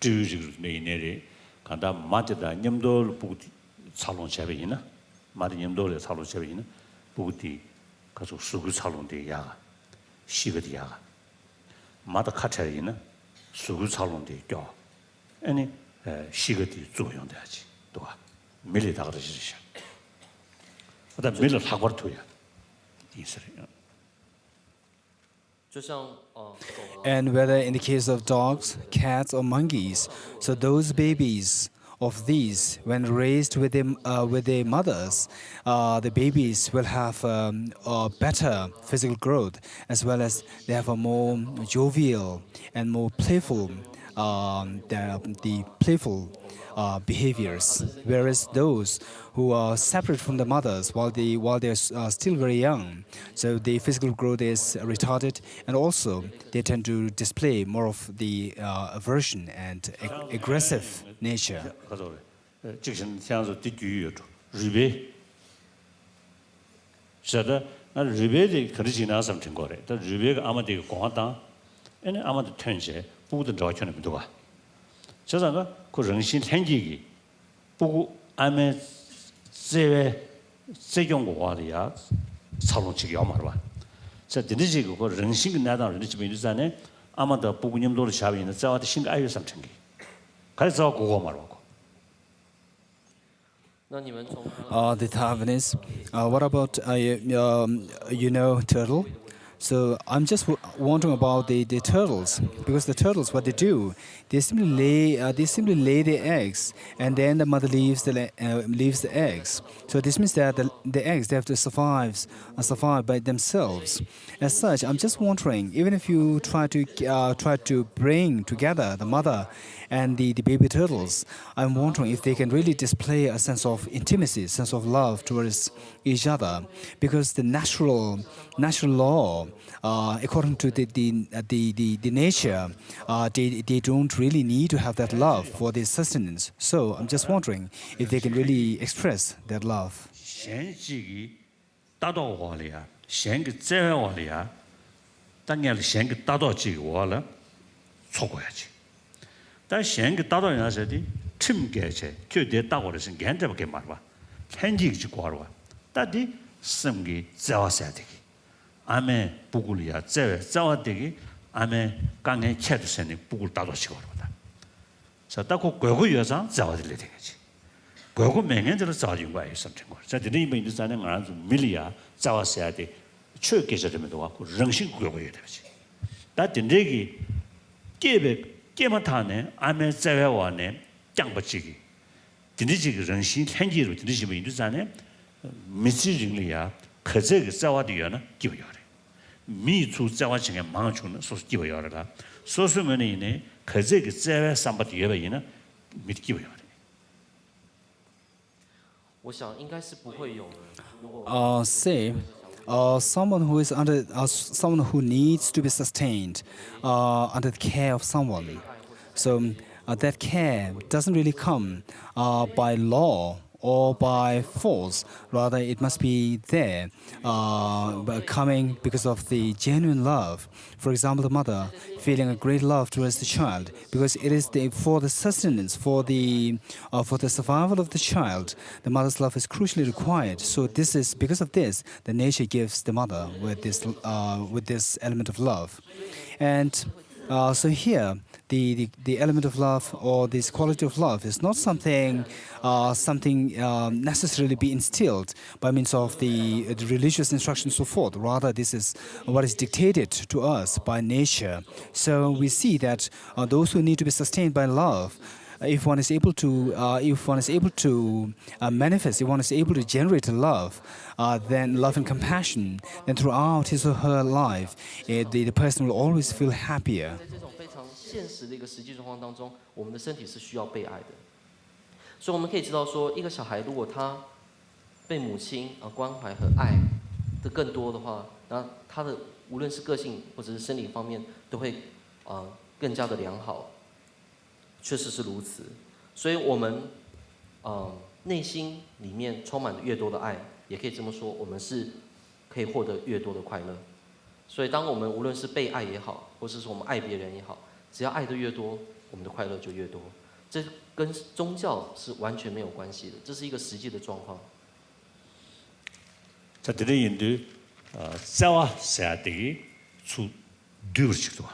[SPEAKER 1] 这个那里看他马的的你们都不插龙切边呢马的你们都来插龙切边呢不的可是数个插龙的呀西个的呀马的卡车里呢数个插龙的叫呢西个的作用的去对吧没里大个的是想但没了他个头呀意思的
[SPEAKER 2] 就像
[SPEAKER 3] And whether in the case of dogs, cats, or monkeys, so those babies of these, when raised with their mothers, the babies will have a better physical growth, as well as they have a more jovial and more playful, the playful behaviors. Whereas those who are separate from the mothers while they're still very young, so the physical growth is retarded, and also they tend to display more of the aversion and aggressive nature.
[SPEAKER 1] 这个像是地区有日本，是的，那日本的可能经常什么情况嘞？但日本个俺们这个广东，俺们的团结不能找全那么多啊。实际上个，可人心团结的，不过俺们这种话的呀，操弄起个嘛是吧？在真的这个个人心跟那当人的基本就是呢，俺们的不过你们多的下边呢，在我的性格爱有什么成绩？开始找国货嘛是吧？
[SPEAKER 2] 那你们从
[SPEAKER 3] The Taiwanese. What about turtle? So I'm just wondering about the turtles, because the turtles, what they do, they simply lay their eggs, and then the mother leaves the eggs. So this means that the eggs, they have to survive by themselves. As such, I'm just wondering, even if you try to bring together the mother and the baby turtles, I'm wondering if they can really display a sense of intimacy, sense of love towards each other, because the natural law, according to the nature, they don't really need to have that love for their sustenance. So I'm just wondering if they can really express that love.
[SPEAKER 1] 先这个达到话了呀，先个这话了呀，当然了，先个达到这个话了，错过下去。但先个达到人家说的，听改去，就得达过的是眼这么干嘛是吧？听这个就过了吧，但的什个这话啥的？ 俺们不顾了呀，这我这个俺们刚刚开的时候呢，不顾达到起过了的。说到过各个月上这我的来听去，各个每年这个早用过有什么情况？在这里面就在那俺是没了呀，这我啥的，确给这么多话，人性各个月的去。但真这个，这么他呢，俺们这话呢讲不起个，真的这个人性很介入，真的是么就在呢，没些人了呀，可这个这话的呀呢，就要。 米出在我前面忙出呢，说是机会要的啦。所以么呢？可这个在外上班的原因呢，没机会要的。
[SPEAKER 2] 我想应该是不会有的。如果
[SPEAKER 3] someone who is someone who needs to be sustained under the care of someone. So that care doesn't really come by law or by force. Rather, it must be there, coming because of the genuine love. For example, the mother feeling a great love towards the child, because it is for the sustenance, for the survival of the child. The mother's love is crucially required. So this is because of this, the nature gives the mother with this element of love, and. So here, the element of love or this quality of love is not something necessarily be instilled by means of the religious instruction and so forth. Rather, this is what is dictated to us by nature. So we see that those who need to be sustained by love, if one is able to manifest, if one is able to generate love, then love and compassion, then throughout his or her life, the person will always feel happier.
[SPEAKER 2] 在这种非常现实的一个实际状况当中，我们的身体是需要被爱的。所以我们可以知道说，一个小孩如果他被母亲关怀和爱的更多的话，那他的无论是个性或者是生理方面，都会更加的良好。确实是如此。所以我们内心里面充满了越多的爱，也可以这么说，我们是可以获得越多的快乐。所以当我们无论是被爱也好，或是说我们爱别人也好，只要爱的越多，我们的快乐就越多。这跟宗教是完全没有关系的，这是一个实际的状况。
[SPEAKER 1] 자, 드레인도 자와 사야되기 수 두르식도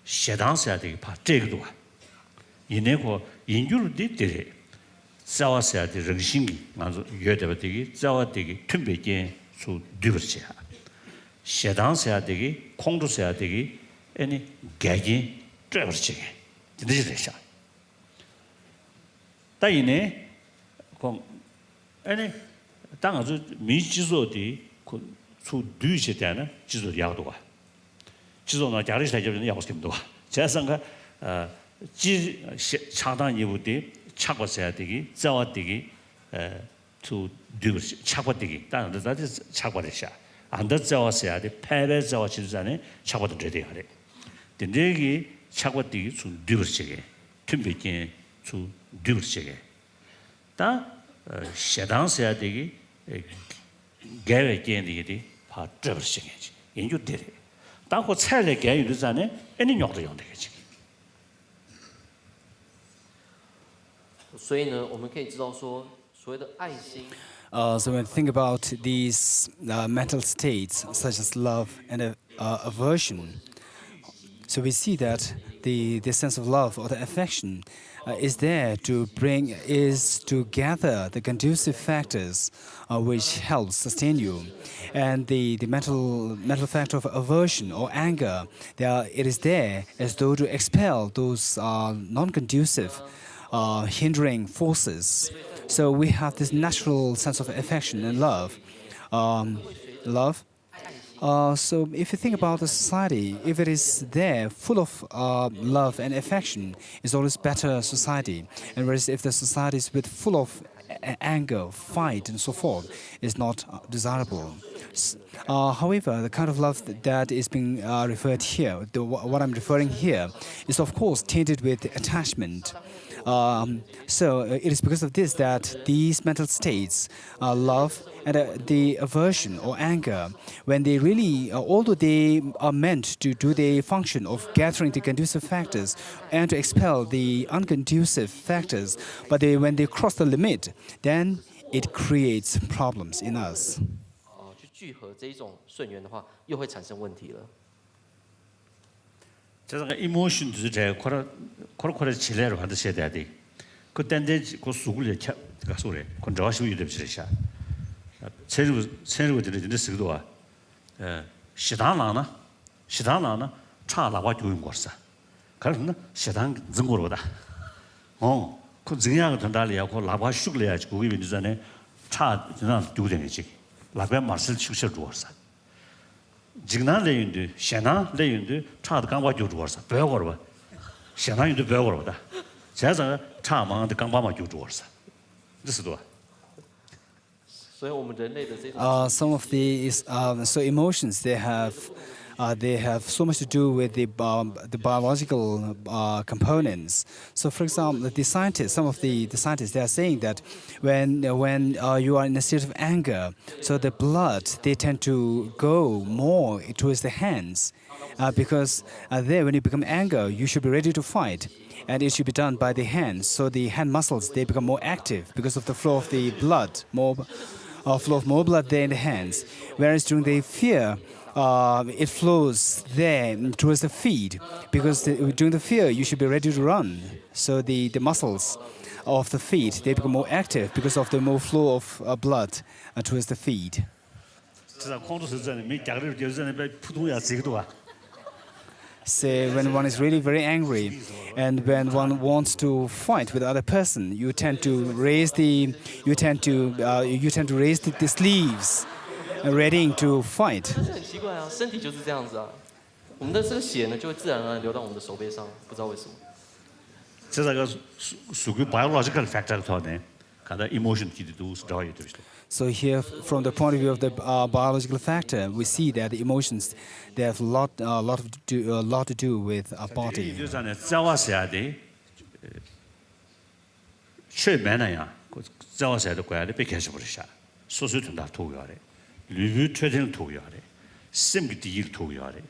[SPEAKER 1] 시당 사야되기 파 제거도 이내고 인주를 뒤들에 자와 사야되 정신이 아주 여대되기 자와되기 튼베게 수 두르시야 시당 사야되기 공도 사야되기 아니 개기 드르시게 드르시야 따이네 공 아니 당아주 미지소디 수 뒤시 때는 지소 약도 와 지소나 자리 사접는 약속입니다 제상가 지 상당 이부디 차고 써야 되기 자와 되기 수 뒤시 차고 되기 당도 다들 차고 되셔 안더 자와 써야 돼 패배 자와 지도자네 차고도 돼야 돼 근데기 차고 되기 수 뒤시게 틈비게 수 뒤시게 다 시당 써야 되기 개외 개인들이 봐 접으시겠지 인주들이 땅고 차례 개인들 전에 애니 용도 용되겠지
[SPEAKER 2] 所以呢，我们可以知道说，所谓的爱心。
[SPEAKER 3] So when we think about these mental states such as love and aversion, so we see that the sense of love or the affection is there to gather the conducive factors which help sustain you, and the mental factor of aversion or anger, it is there as though to expel those non-conducive hindering forces. So we have this natural sense of affection and love. So if you think about the society, if it is there full of love and affection, it's always better society. And whereas if the society is full of anger, fight, and so forth, is not desirable. However, the kind of love that is being referred here, what I'm referring here, is of course tainted with attachment. So it is because of this that these mental states, love and the aversion or anger, when they really, although they are meant to do the function of gathering the conducive factors and to expel the unconducive factors, but when they cross the limit, then it creates problems in us.
[SPEAKER 2] 去聚合这种顺缘的话，又会产生问题了。
[SPEAKER 1] 제가 이모션도 제 코로코로 지내로 하듯이 해야 돼. 그때인데 그 수굴에 가 소리. 그 저하시고 이랬지샤. 새로 들리는데 쓰기도 시단하나 차라고 조용 거사. 그러나 시단 증거로다. 그 증양을 전달이야. 그 라바 슈글해야지. 그게 이전에 차 지나 두고 되는지. 라바 마슬 슈셔 주었어. 지난 레인데 샤나 레인데 차도 강바 주주었어. 배워거라. 샤나인데 배워거라. 제가 차망한테 강바마 주주었어. 그래서도
[SPEAKER 2] 所以我们人类的这种
[SPEAKER 3] Some of these emotions they have so much to do with the biological components. So, for example, some of the scientists, they are saying that when you are in a state of anger, so the blood they tend to go more towards the hands, because there when you become angry, you should be ready to fight. And it should be done by the hands. So the hand muscles they become more active because of the flow of the blood, flow of more blood there in the hands. Whereas during the fear, it flows there towards the feet, because during the fear you should be ready to run. So the muscles of the feet they become more active because of the more flow of blood towards the feet. Say when one is really very angry, and when one wants to fight with other person, you tend to raise the sleeves, readying to fight.
[SPEAKER 2] 但是很奇怪啊，身体就是这样子啊，我们的这个血呢就会自然而然流到我们的手背上，不知道为什么。
[SPEAKER 1] 这个属于 biological factor 头呢，看到 emotion 提的都是这样的。
[SPEAKER 3] So here, from the point of view of the biological factor, we see that the emotions they have a lot to do with our body.
[SPEAKER 1] 就是呢，早晚下的，睡眠那样，早晚下的关的别开始不是下，所以从他投药的，吕布确定投药的，心个第一投药的，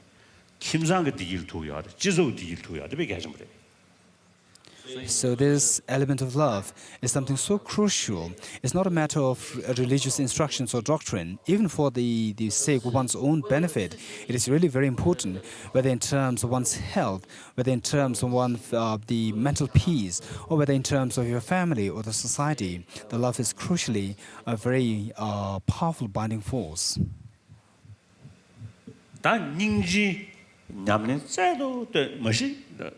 [SPEAKER 1] 心脏个第一投药的，肌肉第一投药的别开始不的。
[SPEAKER 3] So this element of love is something so crucial. It's not a matter of religious instructions or doctrine. Even for the sake of one's own benefit, it is really very important, whether in terms of one's health, whether in terms of the mental peace, or whether in terms of your family or the society. The love is crucially a very powerful binding force.
[SPEAKER 1] 但人际两面再多的没事的，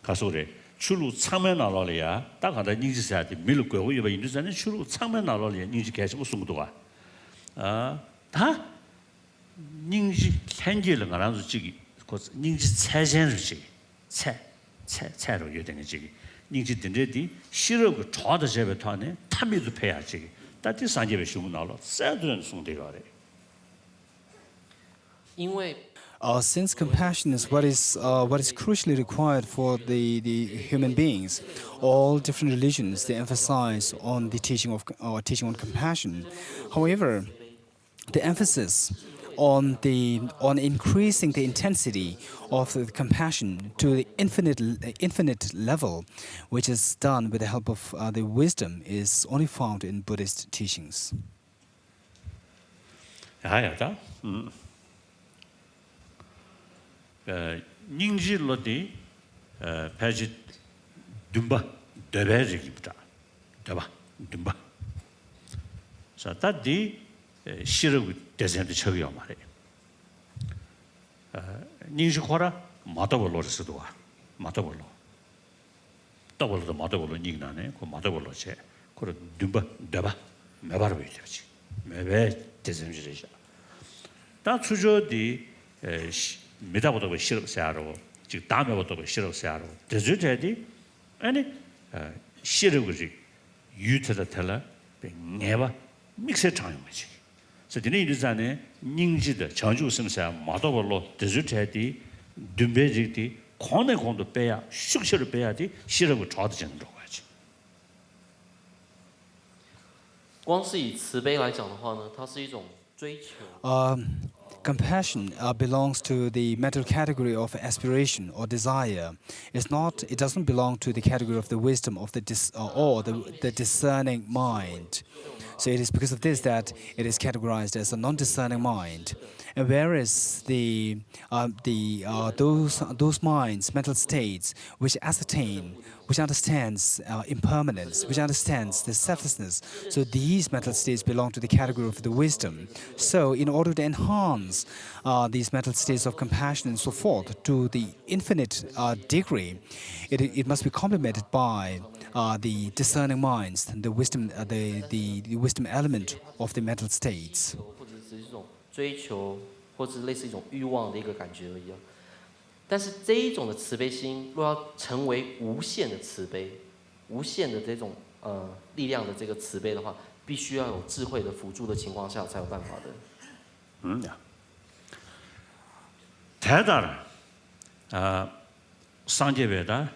[SPEAKER 1] 他说的。 出路长门拿了呀，大家的年纪下的没路过，我以为印度人的出路长门拿了呀，年纪开始我送多啊，他年纪很久了，俺那是这个，或者年纪才先是这个，才了有点个这个，年纪等着的，洗了个茶的这边他呢，他没有配下这个，但第三阶被送拿了，再多人送这个的，
[SPEAKER 2] 因为
[SPEAKER 3] Since compassion is what is crucially required for the human beings, all different religions they emphasize on the teaching on compassion. However, the emphasis on increasing the intensity of the compassion to the infinite level, which is done with the help of the wisdom, is only found in Buddhist teachings.
[SPEAKER 1] 呀的，人际落的，还是对吧？对吧？这个不咋，对吧？对吧？是他的，西热个第三的车个嘛的，人是话啦，马达沃罗是多啊，马达沃罗，到沃罗的马达沃罗人呢，可马达沃罗些，可能对吧？没办法为了去，没办第三是这些，但出着的，没得我都会写了下喽，就大没我都会写了下喽。这就这的，哎呢，写了个是语特的特了，被眼吧，没些常用的去。所以呢，就是讲呢，人际的长久生产马到我了，这就这的，准备这的，看的看都白呀，熟悉的白呀的，写了个差的真着去。
[SPEAKER 2] 光是以慈悲来讲的话呢，它是一种追求。
[SPEAKER 3] Compassion belongs to the mental category of aspiration or desire. It doesn't belong to the category of the wisdom of the discerning mind. So it is because of this that it is categorized as a non-discerning mind. And whereas those minds, mental states, which understands impermanence, which understands the selflessness, so these mental states belong to the category of the wisdom. So in order to enhance these mental states of compassion and so forth to the infinite degree, it must be complemented by the discerning minds, the wisdom element of the mental states.
[SPEAKER 2] 或者是一种追求，或者是类似一种欲望的一个感觉而已啊。但是这一种的慈悲心，若要成为无限的慈悲、无限的这种力量的这个慈悲的话，必须要有智慧的辅助的情况下才有办法的。
[SPEAKER 1] 太大了，上阶位的，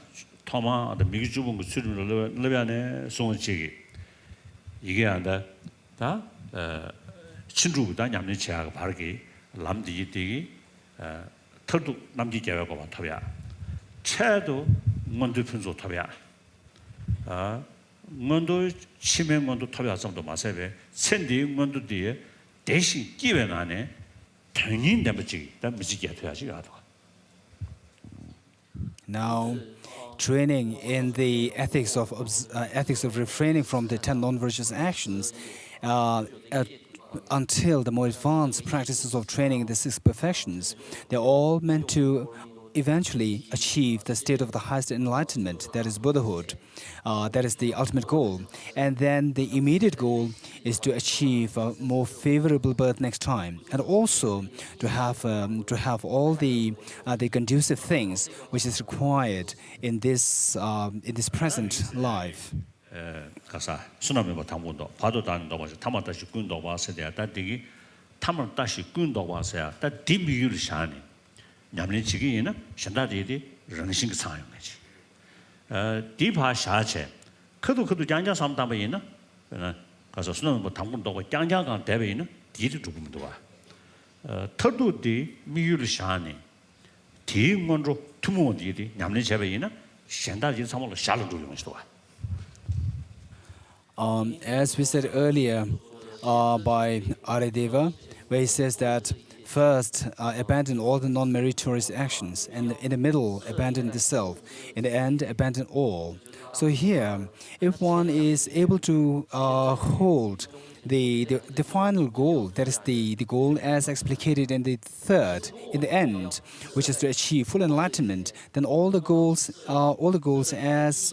[SPEAKER 1] 他们的每个主播个出入那边呢，送这个，一个样的，친구 다 냠는 지하가 바르게 남디 되기 털도 남디 개가 봐 탑이야 채도 먼저 편소 탑이야 먼저 치매 먼저 탑이야 좀더 마세베 센디 먼저 뒤에 대신 기회 안에 당연히 내버지 담지게 돼야지 가도
[SPEAKER 3] Now, training in the ethics of refraining from the 10 non-virtuous actions until the more advanced practices of training in the 6 perfections, they're all meant to eventually achieve the state of the highest enlightenment, that is Buddhahood. That is the ultimate goal. And then the immediate goal is to achieve a more favorable birth next time, and also to have all the conducive things which is required in this present life.
[SPEAKER 1] 가사 수남에 뭐 당분도 봐도 다는도 뭐 타마 다시 군도 와서야 다디기 타마 다시 군도 와서야 다 디미유를 샤니 냠니 지기는 신다디디 런싱 상용이지 디파 샤체 그도 장장 삼담이나 가서 수남에 뭐 당분도 장장강 대베이는 디리 조금도 와 터도디 미유를 샤니 디먼로 투모디디 냠니 제베이나 신다디 삼으로 샤를 조용시도 와
[SPEAKER 3] As we said earlier by Arideva, where he says that first abandon all the non-meritorious actions, and in the middle abandon the self, in the end abandon all. So here, if one is able to hold the final goal, that is the goal as explicated in the third, in the end, which is to achieve full enlightenment, then all the goals as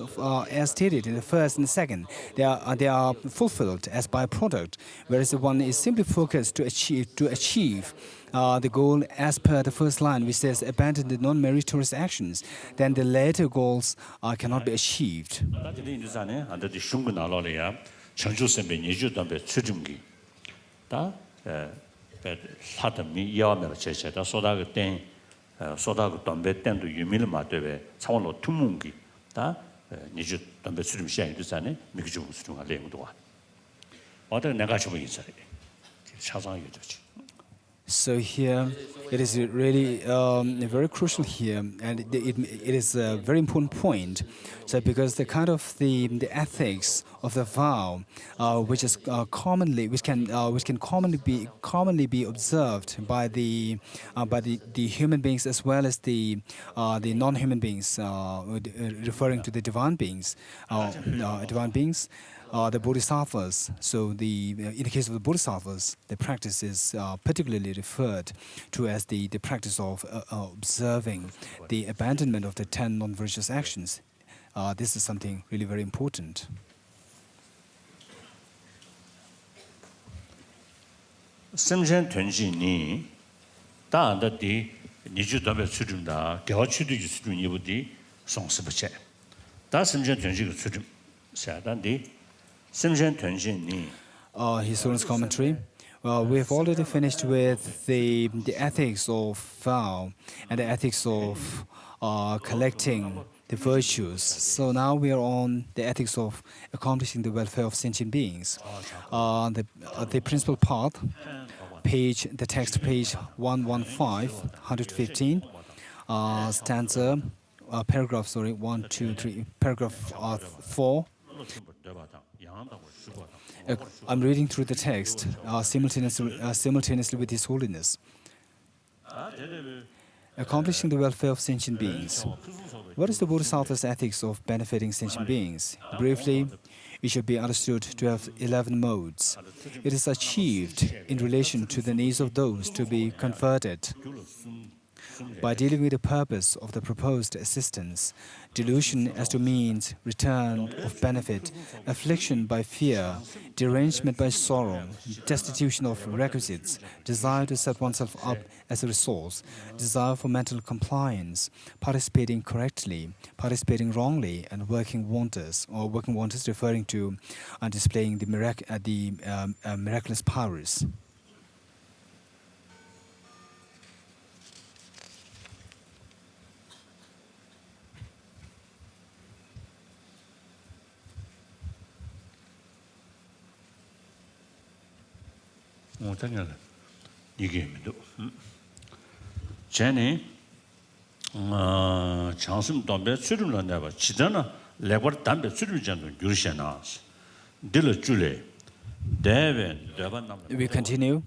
[SPEAKER 3] stated in the first and the second, they are fulfilled as byproduct. Whereas the one is simply focused to achieve the goal as per the first line, which says abandon the non-meritorious actions, then the later goals cannot be achieved.
[SPEAKER 1] 전주선배 예주단배 추중기 다 사람이 야매로 제시다 소다가 땡 소다가 단배 땡도 유미를 맞대베 차원로 투문기 다 예주 단배 추중 시행이 되잖아요 미국주 수중할 내용도 와 어떤 내가 좀 있어요 차상 요소지
[SPEAKER 3] So here, it is really very crucial here, and it is a very important point. So because the kind of the ethics of the vow, which can commonly be observed by the human beings as well as the non-human beings, referring to the divine beings, the bodhisattvas. So in the case of the bodhisattvas, the practice is particularly referred to as the practice of observing the abandonment of the 10 non-virtuous actions. This is something really very important.
[SPEAKER 1] 심전 전진이 다한다디 니주도베 수준다 겨추디 수준 이부디 송스부체 다 심전 전진의 수준 사단디
[SPEAKER 3] His student's commentary. Well, we have already finished with the ethics of vow and the ethics of collecting the virtues. So now we are on the ethics of accomplishing the welfare of sentient beings. The principal path, the text page 115, stanza, paragraph 1, 2, 3, paragraph 4. I'm reading through the text simultaneously with His Holiness. Accomplishing the welfare of sentient beings. What is the Bodhisattva's ethics of benefiting sentient beings? Briefly, it should be understood to have 11 modes. It is achieved in relation to the needs of those to be converted. By dealing with the purpose of the proposed assistance, delusion as to means, return of benefit, affliction by fear, derangement by sorrow, destitution of requisites, desire to set oneself up as a resource, desire for mental compliance, participating correctly, participating wrongly, and working wonders, referring to displaying the miraculous powers.
[SPEAKER 1] 당연히 이게입니다. 쟤네 장심 담배 수준을 내봐. 지다나 레버 담배 수준을 유르셔나. 딜을 줄래.
[SPEAKER 3] We continue.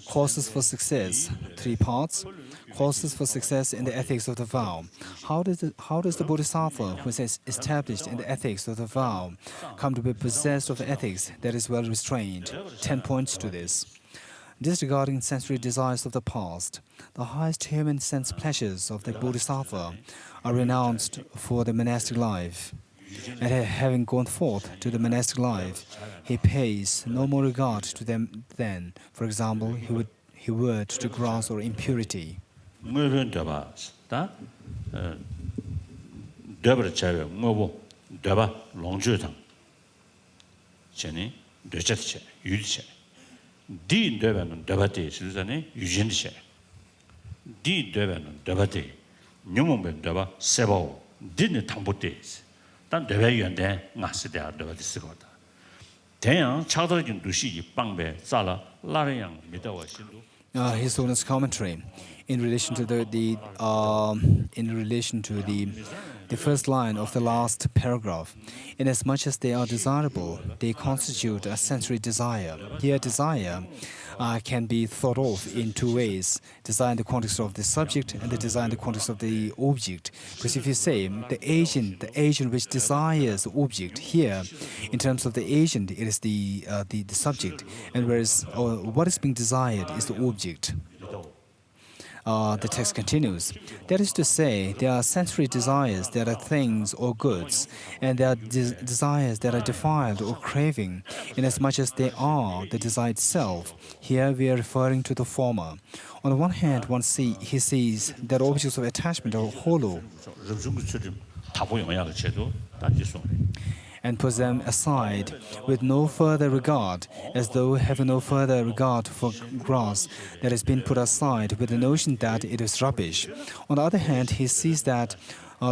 [SPEAKER 3] Courses for success, 3 parts. Courses for success in the ethics of the vow. How does the Bodhisattva, who is established in the ethics of the vow, come to be possessed of ethics that is well restrained? 10 points to this. Disregarding sensory desires of the past, the highest human sense pleasures of the Bodhisattva are renounced for the monastic life. And having gone forth to the monastic life, he pays no more regard to them than, for example, he would to grass or impurity.
[SPEAKER 1] 뭐는 되봐. 다 되버 차요. 뭐고 되봐 롱주당. 전에 되쳤지. 유지. 디 되면은 되바데 실전에 유진지. 디 되면은 되바데 녀몽ben 되봐 세바오. 디는 당보데. 단 되배연데 나스대야 되바데 쓰거다. 대양 차도진 도시 방배 싸라 라량 믿어와 신도
[SPEAKER 3] His Holiness commentary in relation to the first line of the last paragraph. Inasmuch as they are desirable, they constitute a sensory desire. Here, desire can be thought of in two ways: desire in the context of the subject and the desire in the context of the object. Because if you say the agent which desires the object, here, in terms of the agent, it is the subject, and whereas what is being desired is the object. The text continues. That is to say, there are sensory desires that are things or goods, and there are desires that are defiled or craving, inasmuch as they are the desire itself. Here we are referring to the former. On the one hand, he sees that objects of attachment are hollow and puts them aside with no further regard, as though having no further regard for grass that has been put aside with the notion that it is rubbish. On the other hand, he sees that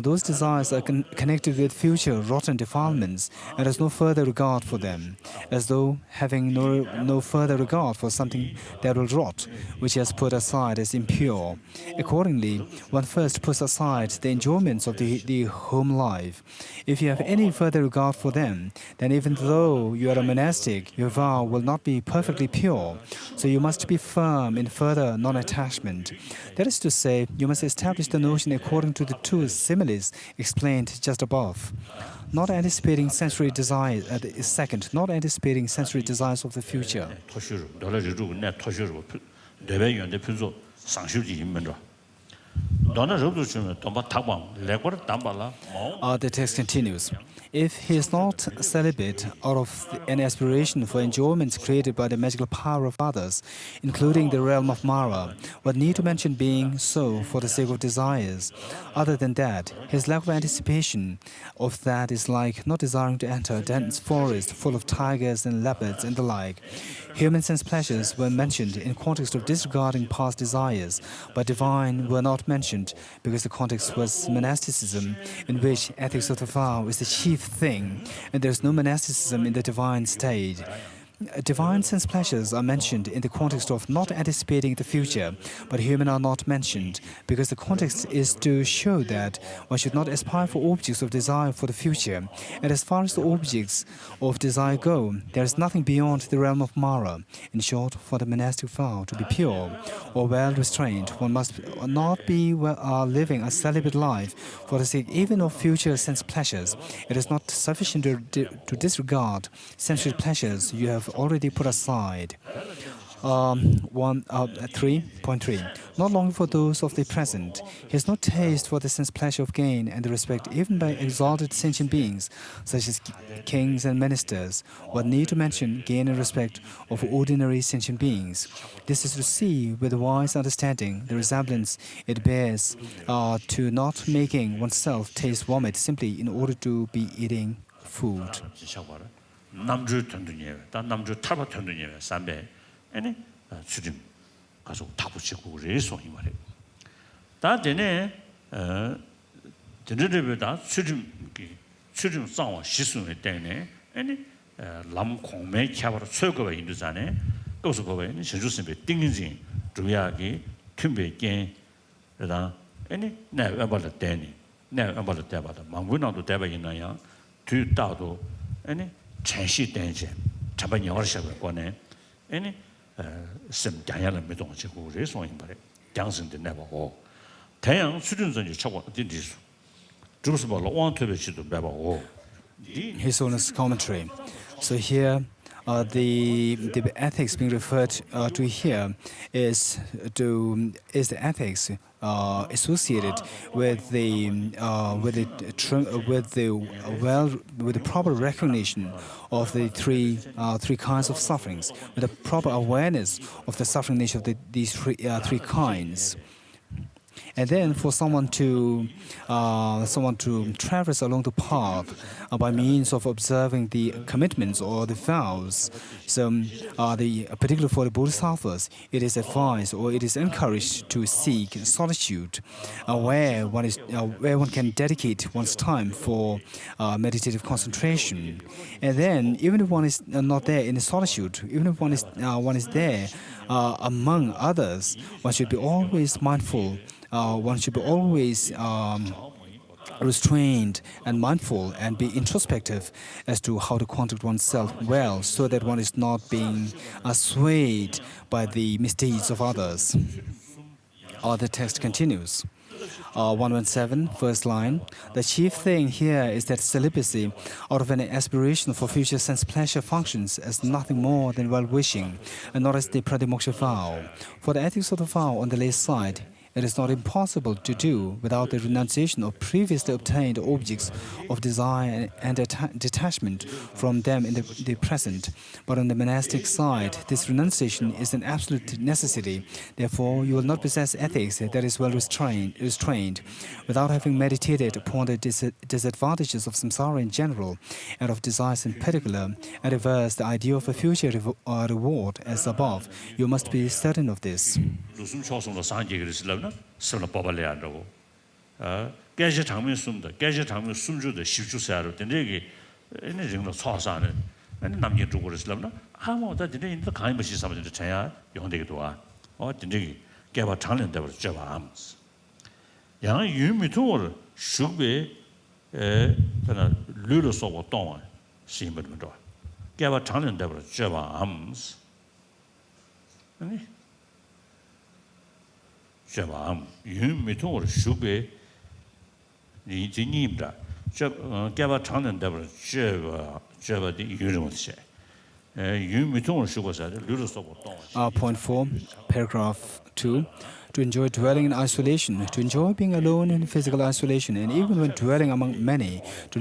[SPEAKER 3] those desires are connected with future rotten defilements and has no further regard for them, as though having no further regard for something that will rot, which he has put aside as impure. Accordingly, one first puts aside the enjoyments of the home life. If you have any further regard for them, then even though you are a monastic, your vow will not be perfectly pure. So you must be firm in further non-attachment. That is to say, you must establish the notion according to the two similes explained just above. Not anticipating sensory desires, second, not anticipating sensory desires of the future. The text continues. If he is not celibate out of an aspiration for enjoyments created by the magical power of others, including the realm of Mara, what need to mention being so for the sake of desires? Other than that, his lack of anticipation of that is like not desiring to enter a dense forest full of tigers and leopards and the like. Human sense pleasures were mentioned in context of disregarding past desires, but divine were not mentioned because the context was monasticism, in which ethics of the vow is the chief thing, and there is no monasticism in the divine state. Divine sense pleasures are mentioned in the context of not anticipating the future, but human are not mentioned, because the context is to show that one should not aspire for objects of desire for the future. And as far as the objects of desire go, there is nothing beyond the realm of Mara. In short, for the monastic vow to be pure or well restrained, one must not be living a celibate life for the sake even of future sense pleasures. It is not sufficient to disregard sensory pleasures you have already put aside. 3.3. Not longing for those of the present. He has no taste for the sense pleasure of gain and the respect even by exalted sentient beings, such as kings and ministers. What need to mention gain and respect of ordinary sentient beings? This is to see with wise understanding the resemblance it bears to not making oneself taste vomit simply in order to be eating food.
[SPEAKER 1] 남주 던두니에 다 남주 타바 던두니에 삼배 아니 수림 가서 다 붙이고 그래서 이 말이에요. 다 전에 전에보다 수림 상황 시스템에 때문에 아니 남공매 캬바로 최고가 인도잖아요. 그것을 보면 신주선배 띵인진 주야기 튠베게 그다음 아니 내 외발을 때니 내 외발을 때마다 망군나도 대바 있나요? 뒤따도 아니 전시 된지 잡아 영어를 시작했거네. 아니 심 장야를 메동지고 그래서 이 말에 장선데 내보고 태양 수준선지 차고 어디서 주스벌로 원투베시도 배보고
[SPEAKER 3] His Holiness commentary. So here the ethics being referred to here is the ethics associated with the proper recognition of the three kinds of sufferings, with a proper awareness of the suffering nature of these three kinds. And then for someone to traverse along the path by means of observing the commitments or the vows. So, particularly for the bodhisattvas, it is advised or it is encouraged to seek solitude, where one can dedicate one's time for meditative concentration. And then, even if one is not there in solitude, even if one is there among others, one should be always mindful. One should be always restrained and mindful and be introspective as to how to conduct oneself well, so that one is not being swayed by the misdeeds of others. The text continues. 117, first line. The chief thing here is that celibacy, out of an aspiration for future sense pleasure, functions as nothing more than well-wishing, and not as the pratimoksha vow. For the ethics of the vow on the lay side, it is not impossible to do without the renunciation of previously obtained objects of desire and detachment from them in the present. But on the monastic side, this renunciation is an absolute necessity. Therefore, you will not possess ethics that is well restrained without having meditated upon the disadvantages of samsara in general and of desires in particular, and reverse the idea of a future reward as above. You must be certain of this.
[SPEAKER 1] 스나 뽑아내 안다고 깨지 장면 숨다 깨지 장면 숨주도 십주사로 된데기 얘네 정도 소화사는 아니 남녀 쪽으로 쓰려나 아무도 되네 인도 가이 뭐시 사람들 자야 용되기도 와 된데기 깨봐 장년 되버 줘봐 양 유미토를 수배 그나 르르 쏘고 동 심부터 깨봐 장년 되버 줘봐 아니 제방 유미통을 수배 이진입니다. 저 개발 장년 되버 제바디 유르모시. 유미통을 수고서 르르서고 동.
[SPEAKER 3] Point 4, paragraph 2. To enjoy dwelling in isolation, to enjoy being alone in physical isolation, and even when dwelling among many, to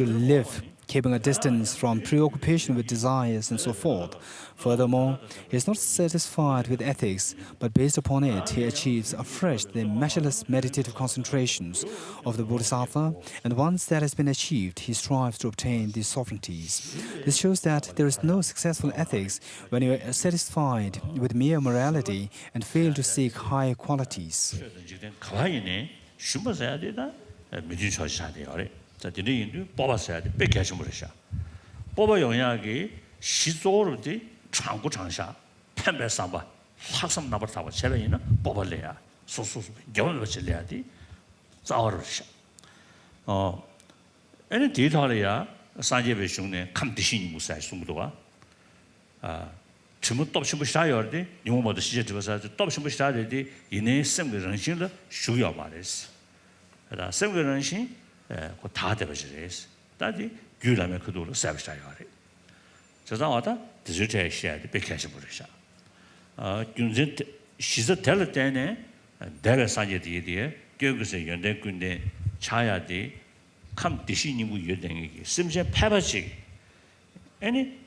[SPEAKER 3] live keeping a distance from preoccupation with desires and so forth. Furthermore, he is not satisfied with ethics, but based upon it, he achieves afresh the measureless meditative concentrations of the Bodhisattva, and once that has been achieved, he strives to obtain these sovereignties. This shows that there is no successful ethics when you are satisfied with mere morality and fail to seek higher qualities.
[SPEAKER 1] 자, 뒤에 뽑았어야 돼. 뺏겨서 버렸어. 뽑아 영향이 시조로지 창고 장사 판매 상바 학습 나버 사고 제배이나 뽑을래야. 소소소 경험을 실려야 돼. 자어르셔. 애는 디테일이야. 산제베 중에 감디신 무사히 숨도가 전부 덮심을 시작해야 돼. 용어도 시제 들어서 덮심을 시작해야 돼. 이내 생의 정신을需要 말했어. 그다 생의 정신 다 되버지레스. 다디 규라면 그도로 서비스하여 해. 저자와다 디지털 시야에 백해서 버리셔. 균진 시저 될 때네 대외 산제디에 교육에서 연대군데 차야디 감 디시니무 여댕이 심지어 패버지 아니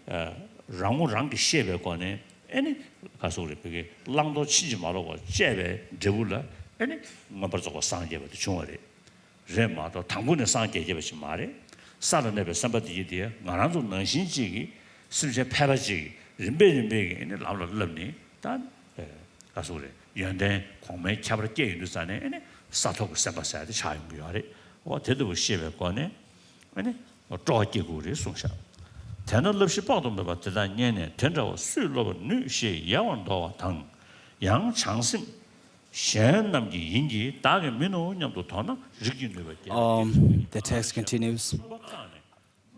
[SPEAKER 1] 랑우랑게 셰베 거네 아니 가서 우리 그게 랑도 치지 말고 제베 저불라 아니 뭐 벌써 산제부터 중얼이 레마도 당분의 상계제버시 말에 사는데 선바디디에 나랑도 능신지기 실제 패바지 림베림베게 라로 럽니 단 가서 그래 연대 공매 잡을 게 있는 산에 사토고 선바사야 차용이야래 대도 시베 거네 아니 쪼기고리 송샤 대는 럽시 빠도면 받다 년에 된다고 수로고 누시 야원도 당 양창심
[SPEAKER 3] The text continues.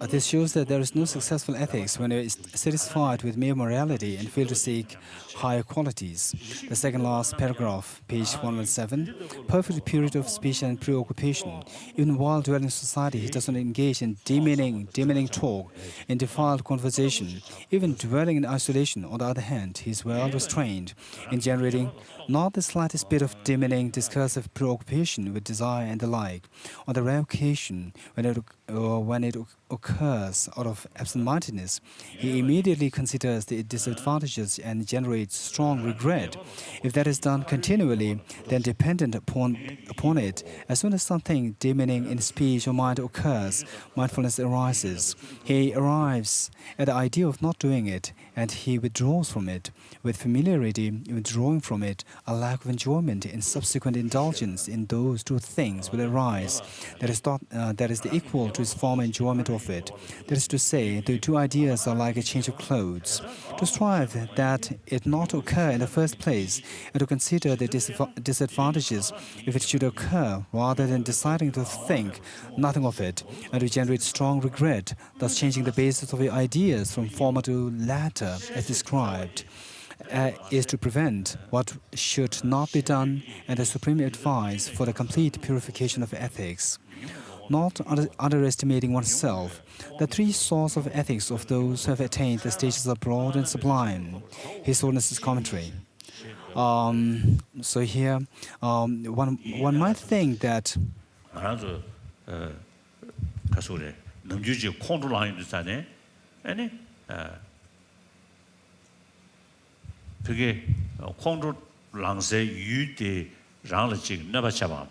[SPEAKER 3] This shows that there is no successful ethics when it is satisfied with mere morality and fail to seek higher qualities. The second last paragraph, page 117, perfect purity of speech and preoccupation. Even while dwelling in society, he does not engage in demeaning talk, in defiled conversation. Even dwelling in isolation, on the other hand, he is well restrained in generating not the slightest bit of demeaning discursive preoccupation with desire and the like. On the rare occasion when it occurs out of absent-mindedness, he immediately considers the disadvantages and generates strong regret. If that is done continually, then dependent upon it, as soon as something demeaning in speech or mind occurs, mindfulness arises. He arrives at the idea of not doing it, and he withdraws from it. With familiarity, withdrawing from it, a lack of enjoyment in subsequent indulgence in those two things will arise. That is the equal to his former enjoyment of it. That is to say, the two ideas are like a change of clothes. To strive that it not occur in the first place, and to consider the disadvantages if it should occur, rather than deciding to think nothing of it, and to generate strong regret, thus changing the basis of your ideas from former to latter, as described, is to prevent what should not be done and the supreme advice for the complete purification of ethics. Not underestimating oneself. The three sources of ethics of those who have attained the stages are broad and sublime. His Holiness's commentary. So here, one might think that
[SPEAKER 1] 그게 콩도 랑세 유대 랑을 지금 나바차밤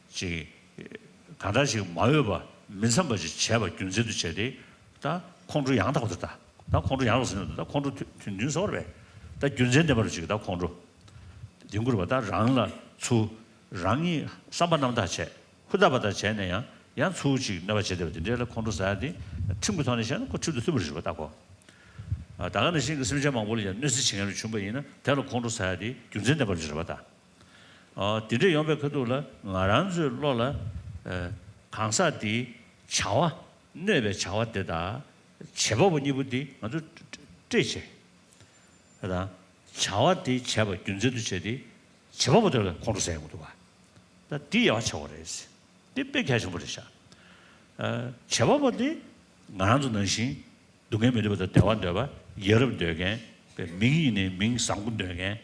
[SPEAKER 1] 지 가다시 마여봐 민선버지 제바 균제도 제대 다 콩도 양다고 됐다 다 콩도 양으로 쓰는다 콩도 균준서래 다 균제인데 버리지 다 콩도 연구를 받다 랑라 수 랑이 삼반남다 제 후다바다 제네야 양 수지 나바제대로 된데 콩도 사야지 친구도 하는 그 주도 쓰버리지 못하고 다가는 신경 쓰자만 모르냐. 뉴스 신경을 충분히는 대로 공부 사야 돼. 균전돼 버리지 봐다. 디제 연배 그도라 나란즈 로라 강사디 차와 내배 차와되다. 제법은 이부디 아주这些. 그다 차와디 제법 균전도 제디 제법보다 공부 사야 것도 봐. 나 뒤에 차오래지. 뒤백이 하셔 버리셔. 제법보디 나란즈 능신 누가 메르버다 대완되봐. 여러분들에게 민인의 민상군들에게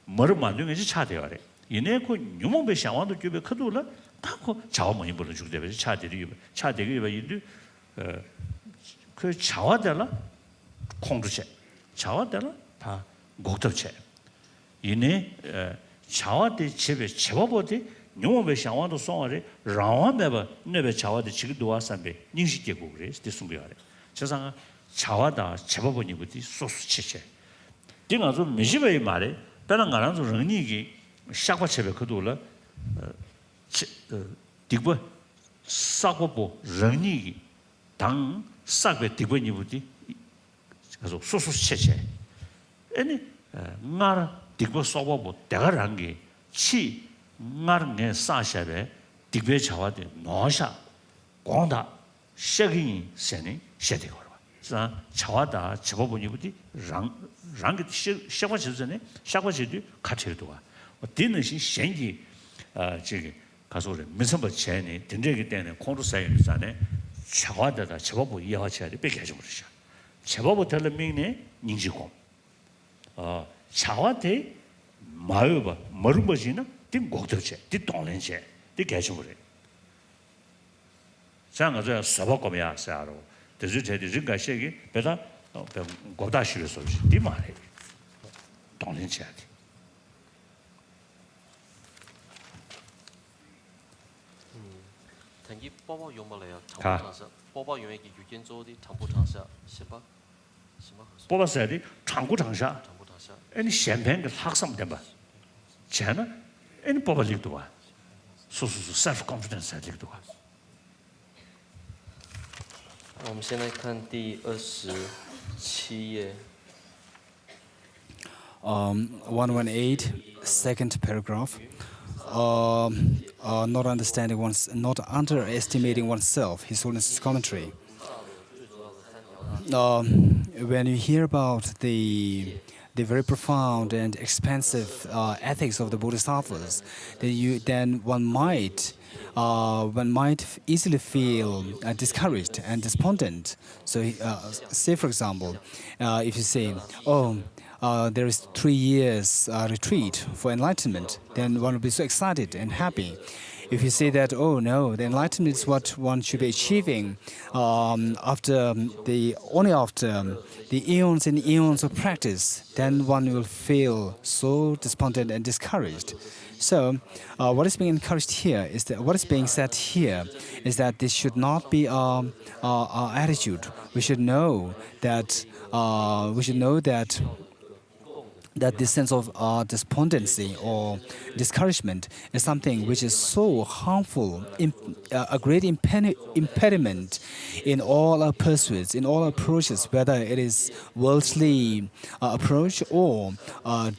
[SPEAKER 1] 뭐를 만들는지 차대요래. 이내 그 유목배 상황도 주변에 커도라 다고 자원문이 벌어 주게 되면 차대리 이들 그 자와들라 공주체 자와들라 다 곡덕체 이내 자와대 집에 제법어디 유목배 상황도 송아래 라완배바 내배 자와대 지금도 와산배 닝식계고 그래. 됐음거야래. 세상은 자와다 제법원이 부디 소수치체. 내가 좀 미시베이 말에 배는 가는 좀 런이기 샤과체베 그도라 디고 사고보 런이기 당 사베 디고니 부디 그래서 소수치체. 아니 나라 디고 사고보 대가란게 치 나르네 사샤베 디고 자와데 노샤 공다 셰긴 세네 셰데고 자, 차와다 제법은이부디 랑게 시작하시전에 시작하시도 같이 도와. 어디는 신기 저기 가서래 민선버 제네 된적이 때문에 콘도 사이는잖아요. 차와다다 제법은 이해하셔야 돼. 뺏게 해줘 버리셔. 제법은 들으면네 닝지고. 차와대 마여봐. 머rum버지는 띵 곡덕체, 띵 동len체, 띵 개셔버려. 장가저 서버거면 사로. 대주 제대人家写기 배다 고다시를 소지 디마래 동len체야 돼.
[SPEAKER 2] 당기 뽑아 용말래요. 장부장사. 뽑아 용액이 유견조디 장부장사. 시바.
[SPEAKER 1] 뽑았어야 돼. 장구장사.
[SPEAKER 2] 장부장사.
[SPEAKER 1] 아니 샴페인 그 학생 돼 봐. 쟤는 아니 뽑아지기도 와. 소소소 self confidence 하기도 와.
[SPEAKER 2] 我们现在看第27页。
[SPEAKER 3] 118, second paragraph. Not underestimating oneself. His Holiness's commentary. when you hear about the very profound and expansive ethics of the Bodhisattvas, then one might easily feel discouraged and despondent. So, say for example, if you say, "Oh, there is 3 years retreat for enlightenment," then one will be so excited and happy. If you say that, "Oh no, the enlightenment is what one should be achieving only after the eons and eons of practice," then one will feel so despondent and discouraged. So, what is being encouraged here is that what is being said here is that this should not be our attitude. We should know that that this sense of despondency or discouragement is something which is so harmful, a great impediment in all our pursuits, in all our approaches, whether it is worldly approach or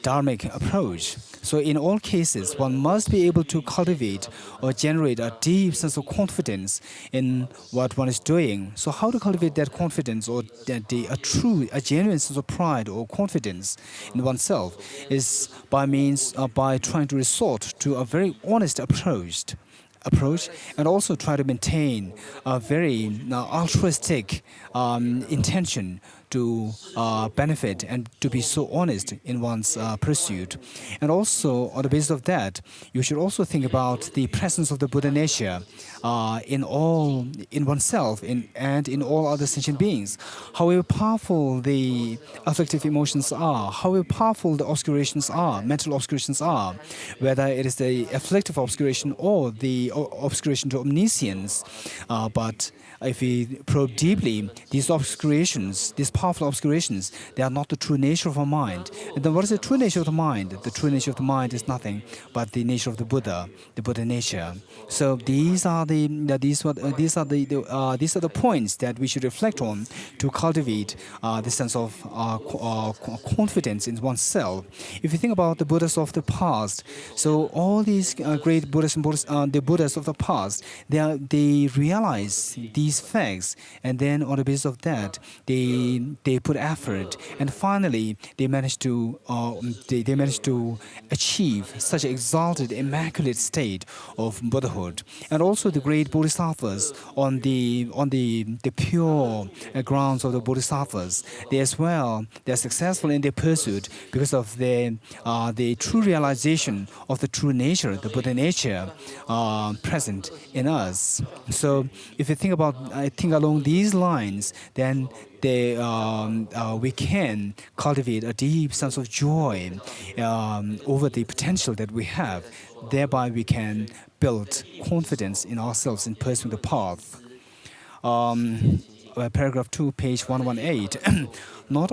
[SPEAKER 3] dharmic approach. So in all cases, one must be able to cultivate or generate a deep sense of confidence in what one is doing. So how to cultivate that confidence or a genuine sense of pride or confidence in oneself is by trying to resort to a very honest approach and also try to maintain a very altruistic intention to benefit and to be so honest in one's pursuit. And also, on the basis of that, you should also think about the presence of the Buddha nature in oneself and in all other sentient beings. However powerful the affective emotions are, however powerful the obscurations are, mental obscurations are, whether it is the afflictive obscuration or the obscuration to omniscience, but if we probe deeply, these powerful obscurations, they are not the true nature of our mind. And then what is the true nature of the mind? The true nature of the mind is nothing but the nature of the Buddha nature. So these are the points that we should reflect on to cultivate the sense of confidence in oneself. If you think about the Buddhas of the past, so all these great Buddhas and the Buddhas of the past, they realize these facts, and then on the basis of that, they put effort, and finally they managed to achieve such an exalted, immaculate state of Buddhahood. And also the great Bodhisattvas on the pure grounds of the Bodhisattvas, they are successful in their pursuit because of the true realization of the true nature, the Buddha nature, present in us. So if you think along these lines, then we can cultivate a deep sense of joy over the potential that we have. Thereby, we can build confidence in ourselves in pursuing the path. Paragraph 2, page 118. Not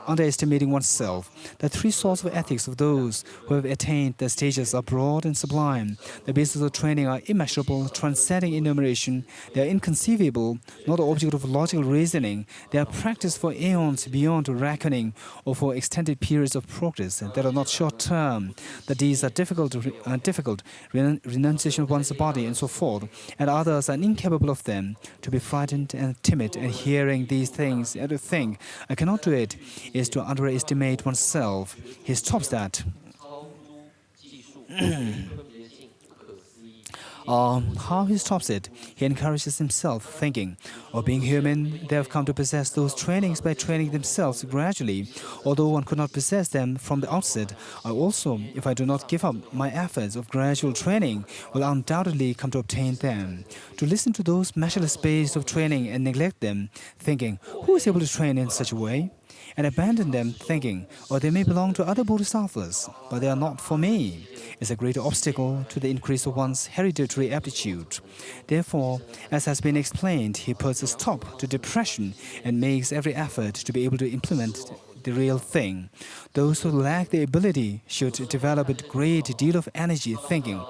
[SPEAKER 3] underestimating oneself. The three sorts of ethics of those who have attained the stages are broad and sublime. The basis of training are immeasurable, transcending enumeration. They are inconceivable, not the object of logical reasoning. They are practiced for aeons beyond reckoning or for extended periods of progress that are not short-term. That these are difficult, renunciation of one's body and so forth, and others are incapable of them. To be frightened and timid and hearing these things and to think, "I cannot do it," is to underestimate oneself. He stops that. How he stops it? He encourages himself, thinking, being human, they have come to possess those trainings by training themselves gradually. Although one could not possess them from the outset, I also, if I do not give up my efforts of gradual training, will undoubtedly come to obtain them. To listen to those measureless bays of training and neglect them, thinking, who is able to train in such a way? And abandon them, thinking, they may belong to other bodhisattvas, but they are not for me, is a great obstacle to the increase of one's hereditary aptitude. Therefore, as has been explained, he puts a stop to depression and makes every effort to be able to implement the real thing. Those who lack the ability should develop a great deal of energy, thinking,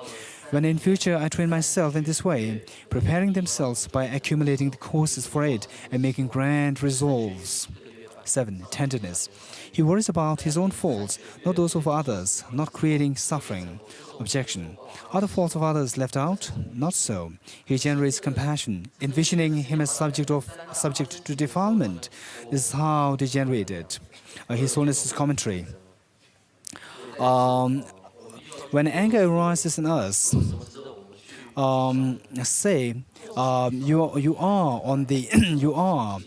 [SPEAKER 3] when in future I train myself in this way, preparing themselves by accumulating the courses for it and making grand resolves. 7. Tenderness. He worries about his own faults, not those of others, not creating suffering. Objection. Are the faults of others left out? Not so. He generates compassion, envisioning him as subject to defilement. This is how they generate it. His Holiness's commentary. When anger arises in us, say you are on the you are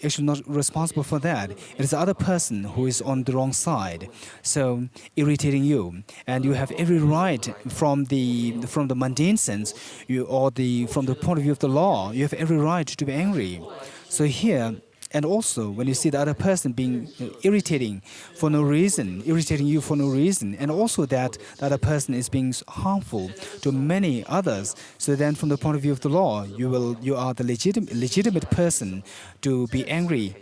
[SPEAKER 3] actually not responsible for that. It is the other person who is on the wrong side, so irritating you, and you have every right from the mundane sense, from the point of view of the law, you have every right to be angry. So here. And also, when you see the other person being irritating you for no reason, and also that the other person is being harmful to many others, so then from the point of view of the law, you are the legitimate person to be angry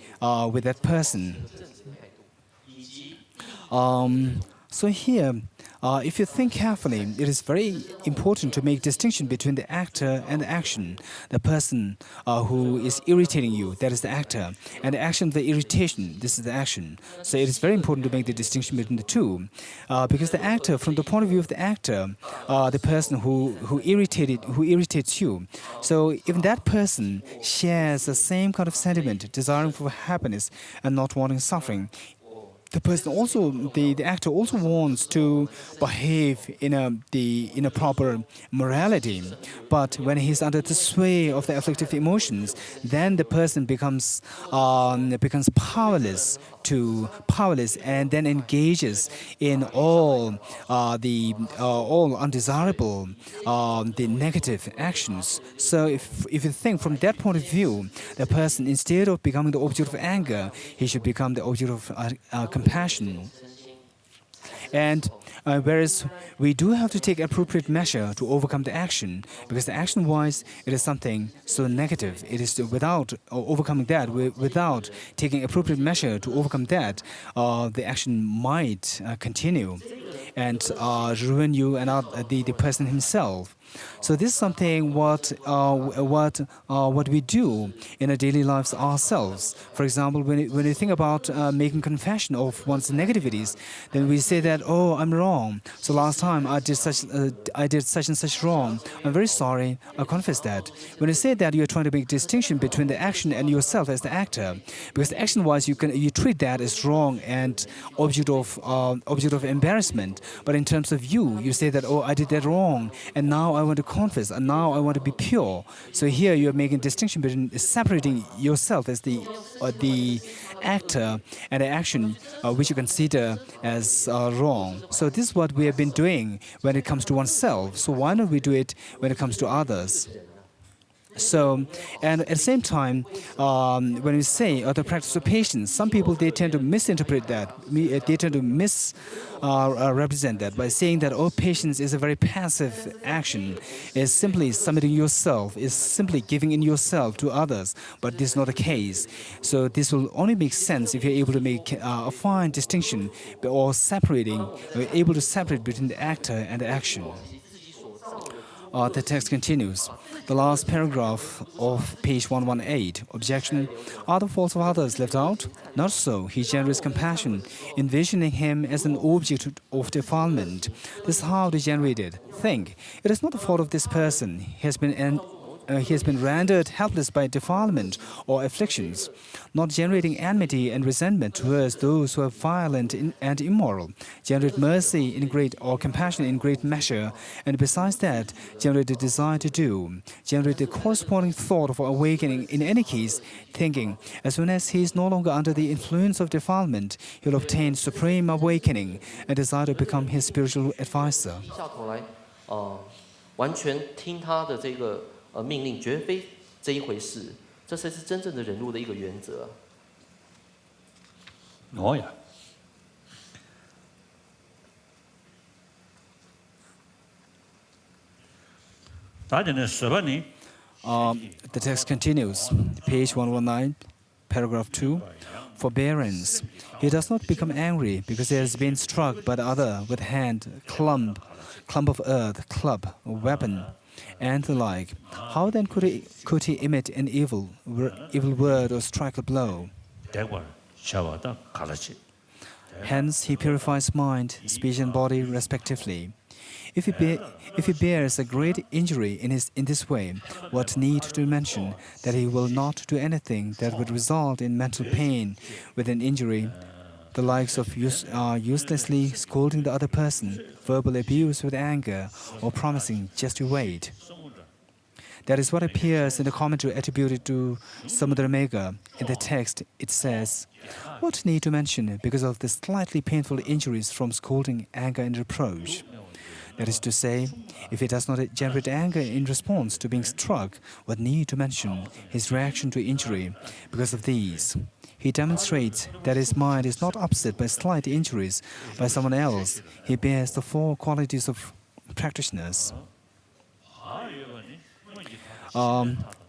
[SPEAKER 3] with that person. So here, if you think carefully, it is very important to make distinction between the actor and the action. The person who is irritating you, that is the actor, and the action, the irritation, this is the action. So it is very important to make the distinction between the two, because the actor, from the point of view of the actor, the person who irritates you. So if that person shares the same kind of sentiment, desiring for happiness and not wanting suffering, the person also, the actor also wants to behave in a proper morality, but when he's under the sway of the afflictive emotions, then the person becomes powerless and then engages in all undesirable, the negative actions. So if you think from that point of view, the person, instead of becoming the object of anger, he should become the object of compassion. And whereas we do have to take appropriate measure to overcome the action, because the action-wise, it is something so negative. It is without overcoming that, without taking appropriate measure to overcome that, the action might continue and ruin you and the person himself. So this is something what we do in our daily lives ourselves. For example, when you think about making confession of one's negativities, then we say that, oh, I'm wrong. So last time I did such and such wrong. I'm very sorry. I confess that. When you say that, you're trying to make distinction between the action and yourself as the actor, because action-wise you treat that as wrong and object of embarrassment. But in terms of you say that, oh, I did that wrong, and now I want to confess, and now I want to be pure. So here you're making distinction between separating yourself as the actor and the action which you consider as wrong. So this is what we have been doing when it comes to oneself. So why not we do it when it comes to others? So, and at the same time, when we say the practice of patience, some people, they tend to misinterpret that. They tend to represent that by saying that, oh, patience is a very passive action, is simply submitting yourself, is simply giving in yourself to others. But this is not the case. So this will only make sense if you're able to make a fine distinction or able to separate between the actor and the action. The text continues. The last paragraph of page 118. Objection. Are the faults of others left out? Not so. He generates compassion, envisioning him as an object of defilement. This is how they generated. Think. It is not the fault of this person. He has been rendered helpless by defilement or afflictions, not generating enmity and resentment towards those who are violent and immoral. Generate mercy in great or compassion in great measure, and besides that, generate the desire to do. Generate the corresponding thought of awakening in any case, thinking, as soon as he is no longer under the influence of defilement, he will obtain supreme awakening and desire to become his spiritual advisor.
[SPEAKER 2] 下头来，完全听他的这个命令，绝非这一回事，这才是真正的忍辱的一个原则。
[SPEAKER 1] 哦呀，大家呢是吧呢？
[SPEAKER 3] The text continues, page 119, paragraph 2. Forbearance. He does not become angry because he has been struck by the other with hand, clump of earth, club, weapon, and the like. How then could he emit an evil word or strike a blow?
[SPEAKER 1] 대과 샤와다 가라치
[SPEAKER 3] Hence, he purifies mind, speech, and body respectively. If he bears a great injury in this way, what need to mention that he will not do anything that would result in mental pain with an injury, the likes of uselessly scolding the other person, verbal abuse with anger, or promising just to wait. That is what appears in the commentary attributed to Samudra Megha. In the text, it says, "What need to mention because of the slightly painful injuries from scolding, anger, and reproach?" That is to say, if he does not generate anger in response to being struck, what need to mention his reaction to injury because of these? He demonstrates that his mind is not upset by slight injuries by someone else. He bears the four qualities of practitioners.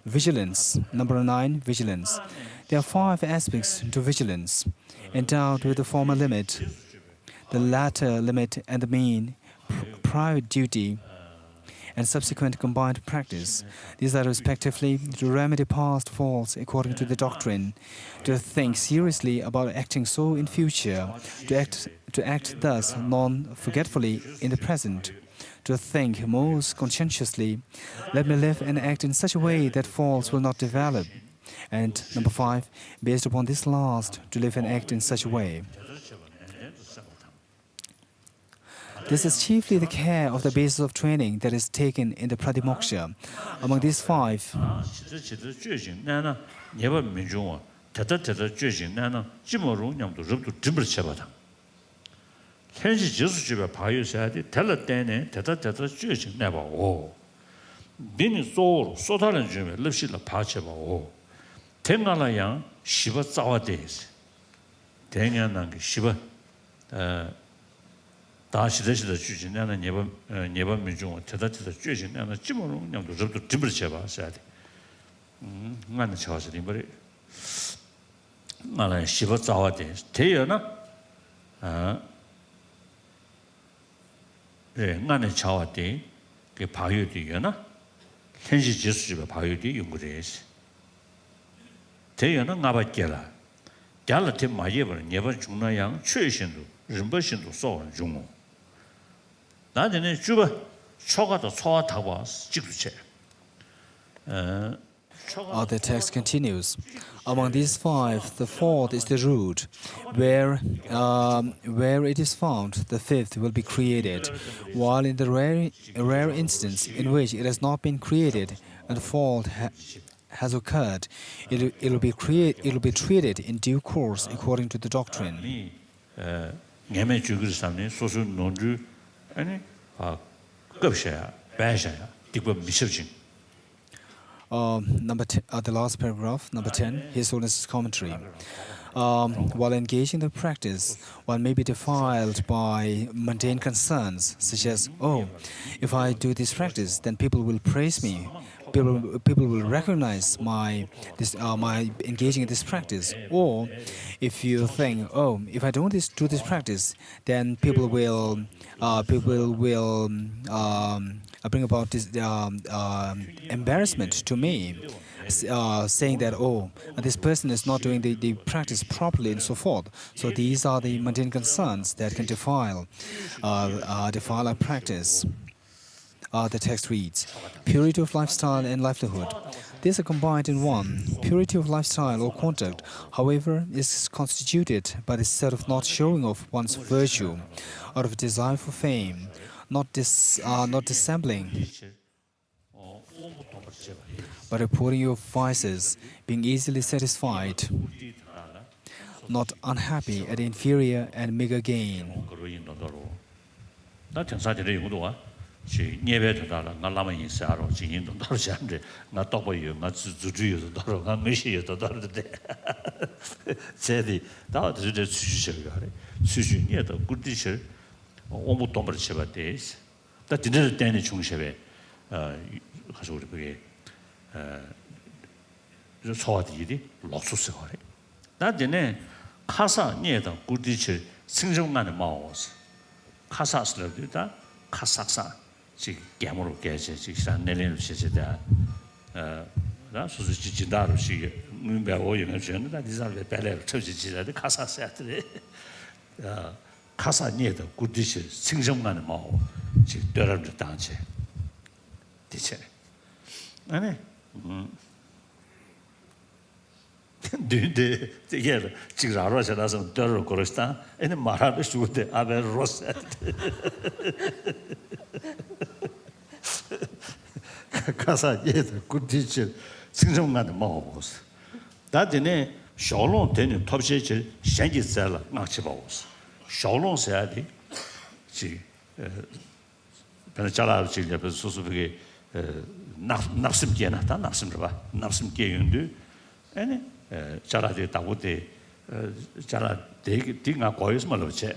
[SPEAKER 3] Vigilance. Number 9, vigilance. There are 5 aspects to vigilance, endowed with the former limit, the latter limit, and the mean, prior duty, and subsequent combined practice. These are respectively to remedy past faults according to the doctrine, to think seriously about acting so in future, to act thus non-forgetfully in the present, to think most conscientiously, let me live and act in such a way that faults will not develop. And number 5, based upon this last, to live and act in such a way. This is chiefly the care of the basis of training that is taken in the Pratimoksha. Among these 5,
[SPEAKER 1] 현시 지수집에 바이오셔야 돼. 텔러 때네 대다 주의식 내봐. 오. 민이 쏘로 쏘다는 중에 럽실라 파쳐봐. 오. 대가라양 시바 싸워대스. 대ኛ난 게 시바 다시대시다 주지 나는 예번 민중 대다 주의식 나는 지모로 냥도 접도 dim을 쳐봐. 써야 돼. 나는 저와서 이번에 나는 시바 싸워대스. 대여나 나는 차와대 그 바이오디여나 현시 지수집에 바이오디 연구돼서 대여는 나밖에라 달라테 마예버는 예번 중나양 최신도 림버신도 소원 중고 나한테는 주바 초가도 초와 타고 찍수체
[SPEAKER 3] the text continues. Among these 5, the 4th is the root. Where it is found, the 5th will be created. While in the rare instance in which it has not been created and fault has occurred, it will be treated in due course according to the doctrine. The last paragraph, number 10, His Holiness's commentary. While engaging in the practice, one may be defiled by mundane concerns, such as, "Oh, if I do this practice, then people will praise me. People will recognize my engaging in this practice." Or, if you think, "Oh, if I don't do this practice, then people will bring about this embarrassment to me, saying that, oh, this person is not doing the practice properly," and so forth. So these are the mundane concerns that can defile our practice. The text reads, purity of lifestyle and livelihood. These are combined in one. Purity of lifestyle or conduct, however, is constituted by the set of not showing off one's virtue out of desire for fame, not dissembling, but reporting your vices, being easily satisfied, not unhappy at inferior and meager gain.
[SPEAKER 1] 지 예배도다라 나라만 인사로 진인도 다르지않데 나 떡보여 나 주주여도 다르고 나 메시여도 다르데 제디 다도 주제 수주셔가 그래 수주니에도 굿디셔 오무 돈벌 쳐봤대 다 진짜 때는 중심에 가서 우리 그게 저 소화들이 럭수스 그래 나전에 카사 니에도 굿디셔 승정만의 마오스 카사스르다 카삭사 지 깨물어 깨지 지산 내리는 시세다 나 수수지 진다로 시明白我应该说，那你上来白来抽起起来的卡萨啥的，卡萨捏的估计是轻松感的毛，就对了就当起，的确，呢，对对，这个了，这个啥了？现在是对了，过了啥？那马上就说的，阿边罗啥的，卡萨捏的估计是轻松感的毛不是。但是呢，小龙等于特别是先进在了，俺去把我是小龙是啥的，这本来加拿大这里不是说这个纳什么节呢？当纳什么是吧？纳什么节用的，呢加拿大大部的加拿大的俺高有什么路线？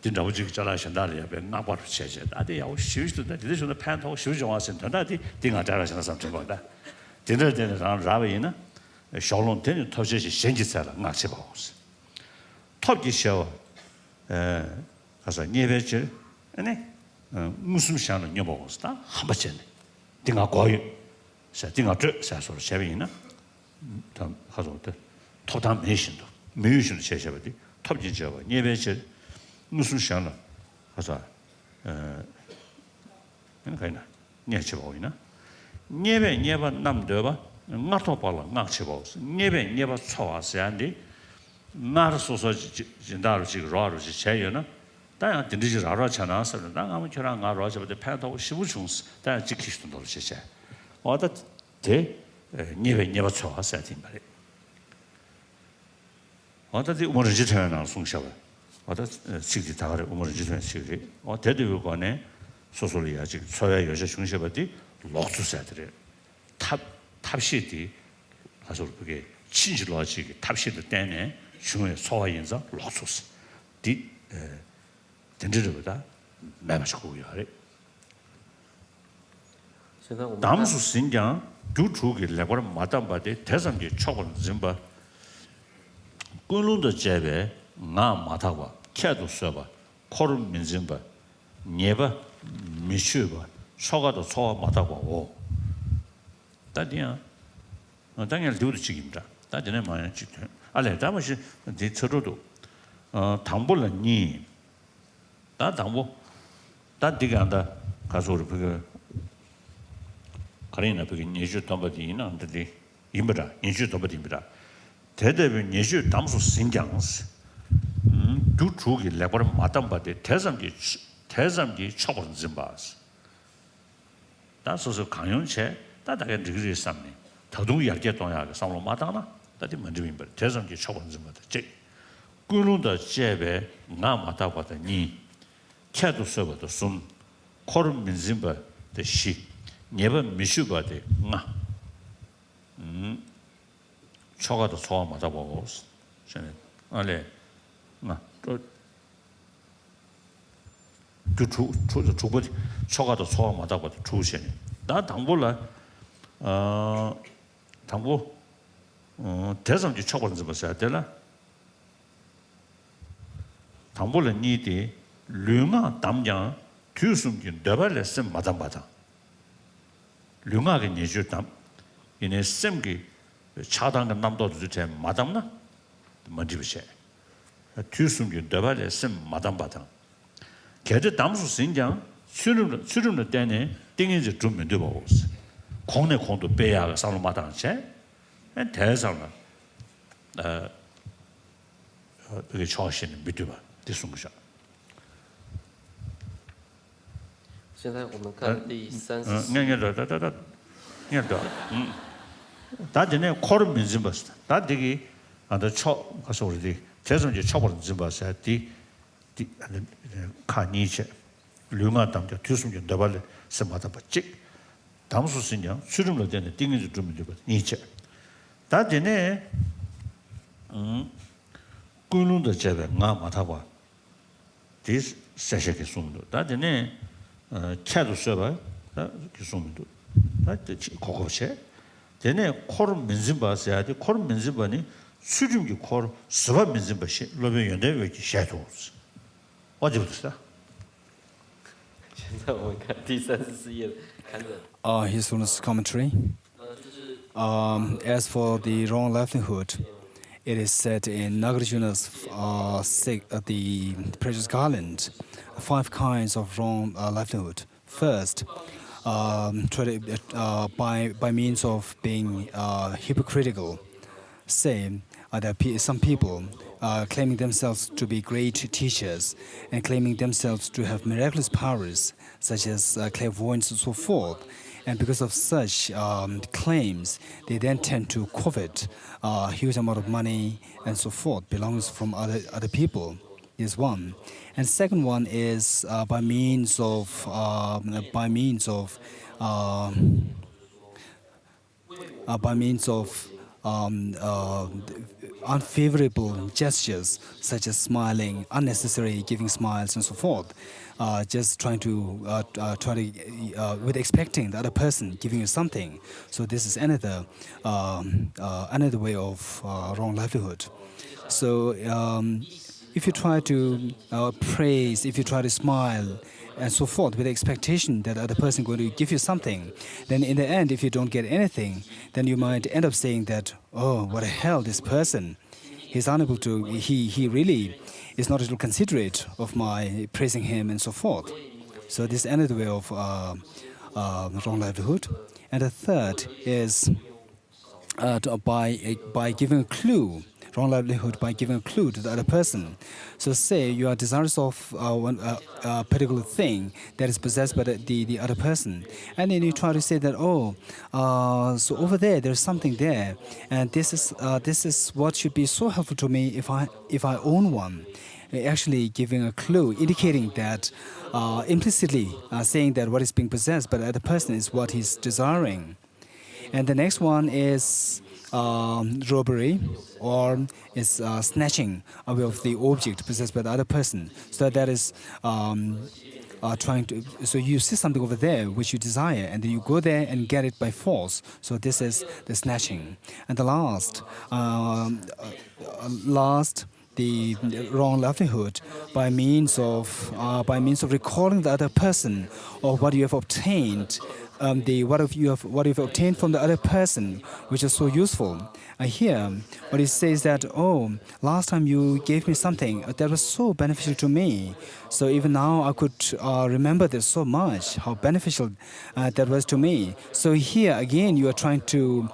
[SPEAKER 1] 顶着我这个加拿大现在里边俺把切切，那得要我休息的，就是说那盘头休息完身，那得顶俺加拿大现在什么情况的？顶着让啥玩意呢？小龙等于特别是先进在了，俺去把我是，特别小，他说你别去，我什么想了你把我是，但还不见的，顶俺高有，是顶俺这，是说啥玩意呢？他说的，头当没行的，没有行的切切不的，特别小吧，你别去，我什么想了，他说，那可以呢，你去把我呢，你把那么多吧。俺头把了，俺吃饱是，你把炒啊这样的，俺的说现在这个肉是吃有呢，当然顶着就肉吃那是了，但俺们去让俺肉吃不得盘头15穷死，当然这吃多了些些，我的对，你把炒啊这样挺白的，我的这我们日常那送小的，我的这个大概的我们日常这个，我对对有关呢，说了呀，这个炒呀有些熊小的老出色的，他写的，他说这个亲戚老几个，他写的单呢，熊也炒完颜色老出色，的等着这个的，慢慢是可以的。
[SPEAKER 2] 现在我们
[SPEAKER 1] 当初新疆就出个那个马当巴的，台上的炒过人吧，滚龙的这边俺马他吧，看都说吧，考虑民众吧，你吧，没去吧，炒个都炒马他吧哦。但这样，当然留的这个么子，但这呢嘛样去看，啊来，咱们是这车主都，唐不了你，但唐不，但这个样的，他说的这个，可能呢这个年纪多不低呢，这里，因不着，年纪多不低不着，他这边年纪当初新疆是，就出去来过来马当巴的，台上的超过人吧是，但说是抗用车。但大概这个人上面，头东也见东亚个上了马当了，大家蛮就明白，台上就超过什么的这，滚龙的这边俺马当话的你，看都说不的送，考虑民众吧的西，你把没修吧的超过的超马当话我是，现在，嘞，这就出不的，超过的超马当话的出现的，但当不了。당부 대선지 초과는 좀 써야 되나? 당부는 니디 류마 담장 뒤숨긴 대발레스 마담마다 류마게 니주 담 이네 sem기 차단의 남도도 주체 마담나 먼저 보세 뒤숨긴 대발레스 마담마다 걔들 담수 신장 수름의 때에 띵인지 좀 면도 보고서 국내 공도 빼야 살로 마당체 대상은 이게 초신의 믿어봐 뒤숭구셔
[SPEAKER 2] 现在我们看第30。
[SPEAKER 1] 다전에 코르 민지 봤어. 다 되게 안다 초 가서 우리 대선지 초벌은 좀 봤어. 디 카니체 류마 담자 뒤숨지 더발레 세마다 받지. 담수 신경 수름로 되는 띵이 좀 줘. 니체. 다전에 꾸는데 제가 나 맡아봐. 디 세세게 숨도. 다전에 차도 써봐. 그 숨도. 다 고고체. 되네 코르 민진바스야 돼 코르 민진바니 수중기 코르 스바 민진바시 로베 연대 왜 샤도스 어디부터
[SPEAKER 2] 现在我们看第34页，看着。
[SPEAKER 3] His Holiness commentary.
[SPEAKER 2] 就是
[SPEAKER 3] As for the wrong livelihood, it is said in Nagarjuna's the Precious Garland, 5 kinds of wrong livelihood. First, by means of being hypocritical. Say, there are some people claiming themselves to be great teachers and claiming themselves to have miraculous powers, such as clairvoyance and so forth. And because of such claims, they then tend to covet a huge amount of money and so forth, belongs from other people. Is one, and second one is by means of uh, by means of uh, by means of unfavorable gestures, such as smiling, unnecessary giving smiles, and so forth. Just trying to with expecting the other person giving you something. So this is another way of wrong livelihood. So if you try to praise, if you try to smile, and so forth, with the expectation that the other person is going to give you something, then in the end, if you don't get anything, then you might end up saying that, oh, what the hell, this person, he's unable to, he really is not at all considerate of my praising him and so forth. So this is another way of wrong livelihood. And the third is by giving a clue, wrong livelihood by giving a clue to the other person. So say you are desirous of one particular thing that is possessed by the other person, and then you try to say that, oh, so over there's something there, and this is what should be so helpful to me if I own one. Actually giving a clue, indicating that implicitly saying that what is being possessed by the other person is what he's desiring. And the next one is robbery, or is snatching away of the object possessed by the other person. So that is trying to. So you see something over there which you desire, and then you go there and get it by force. So this is the snatching. And the last, the wrong livelihood by means of recalling the other person or what you have obtained, what you've obtained from the other person, which is so useful. Here, what it says that, oh, last time you gave me something that was so beneficial to me. So even now I could remember this so much, how beneficial that was to me. So here again, you are trying to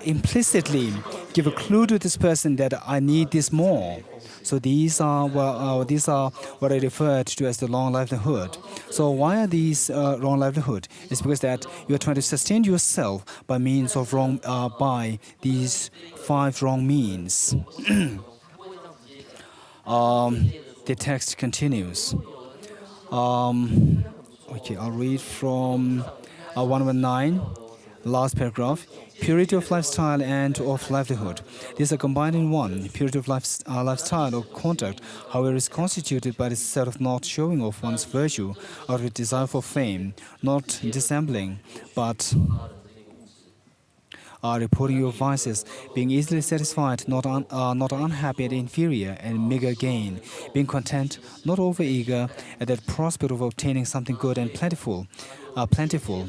[SPEAKER 3] implicitly give a clue to this person that I need this more. So these are what I referred to as the wrong livelihood. So why are these wrong livelihood? It's because that you are trying to sustain yourself by means of by these 5 wrong means. The text continues. Okay, I'll read from 119. Last paragraph, purity of lifestyle and of livelihood. These are combined in one. Purity of lifestyle or conduct, however, is constituted by the set of not showing off one's virtue out of a desire for fame, not dissembling, but reporting your vices, being easily satisfied, not unhappy and inferior, and meager gain, being content, not over-eager at that prospect of obtaining something good and plentiful,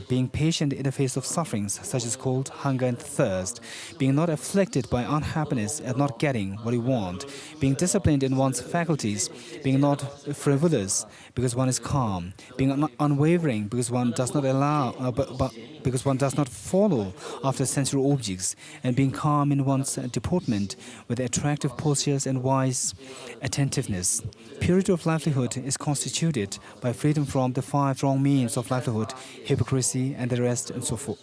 [SPEAKER 3] being patient in the face of sufferings such as cold, hunger, and thirst, being not afflicted by unhappiness at not getting what you want, being disciplined in one's faculties, being not frivolous because one is calm, being unwavering because one does not because one does not follow after sensual objects, and being calm in one's deportment with attractive postures and wise attentiveness. Purity of livelihood is constituted by freedom from the 5 wrong means of livelihood, hypocrisy, and the rest, and so forth.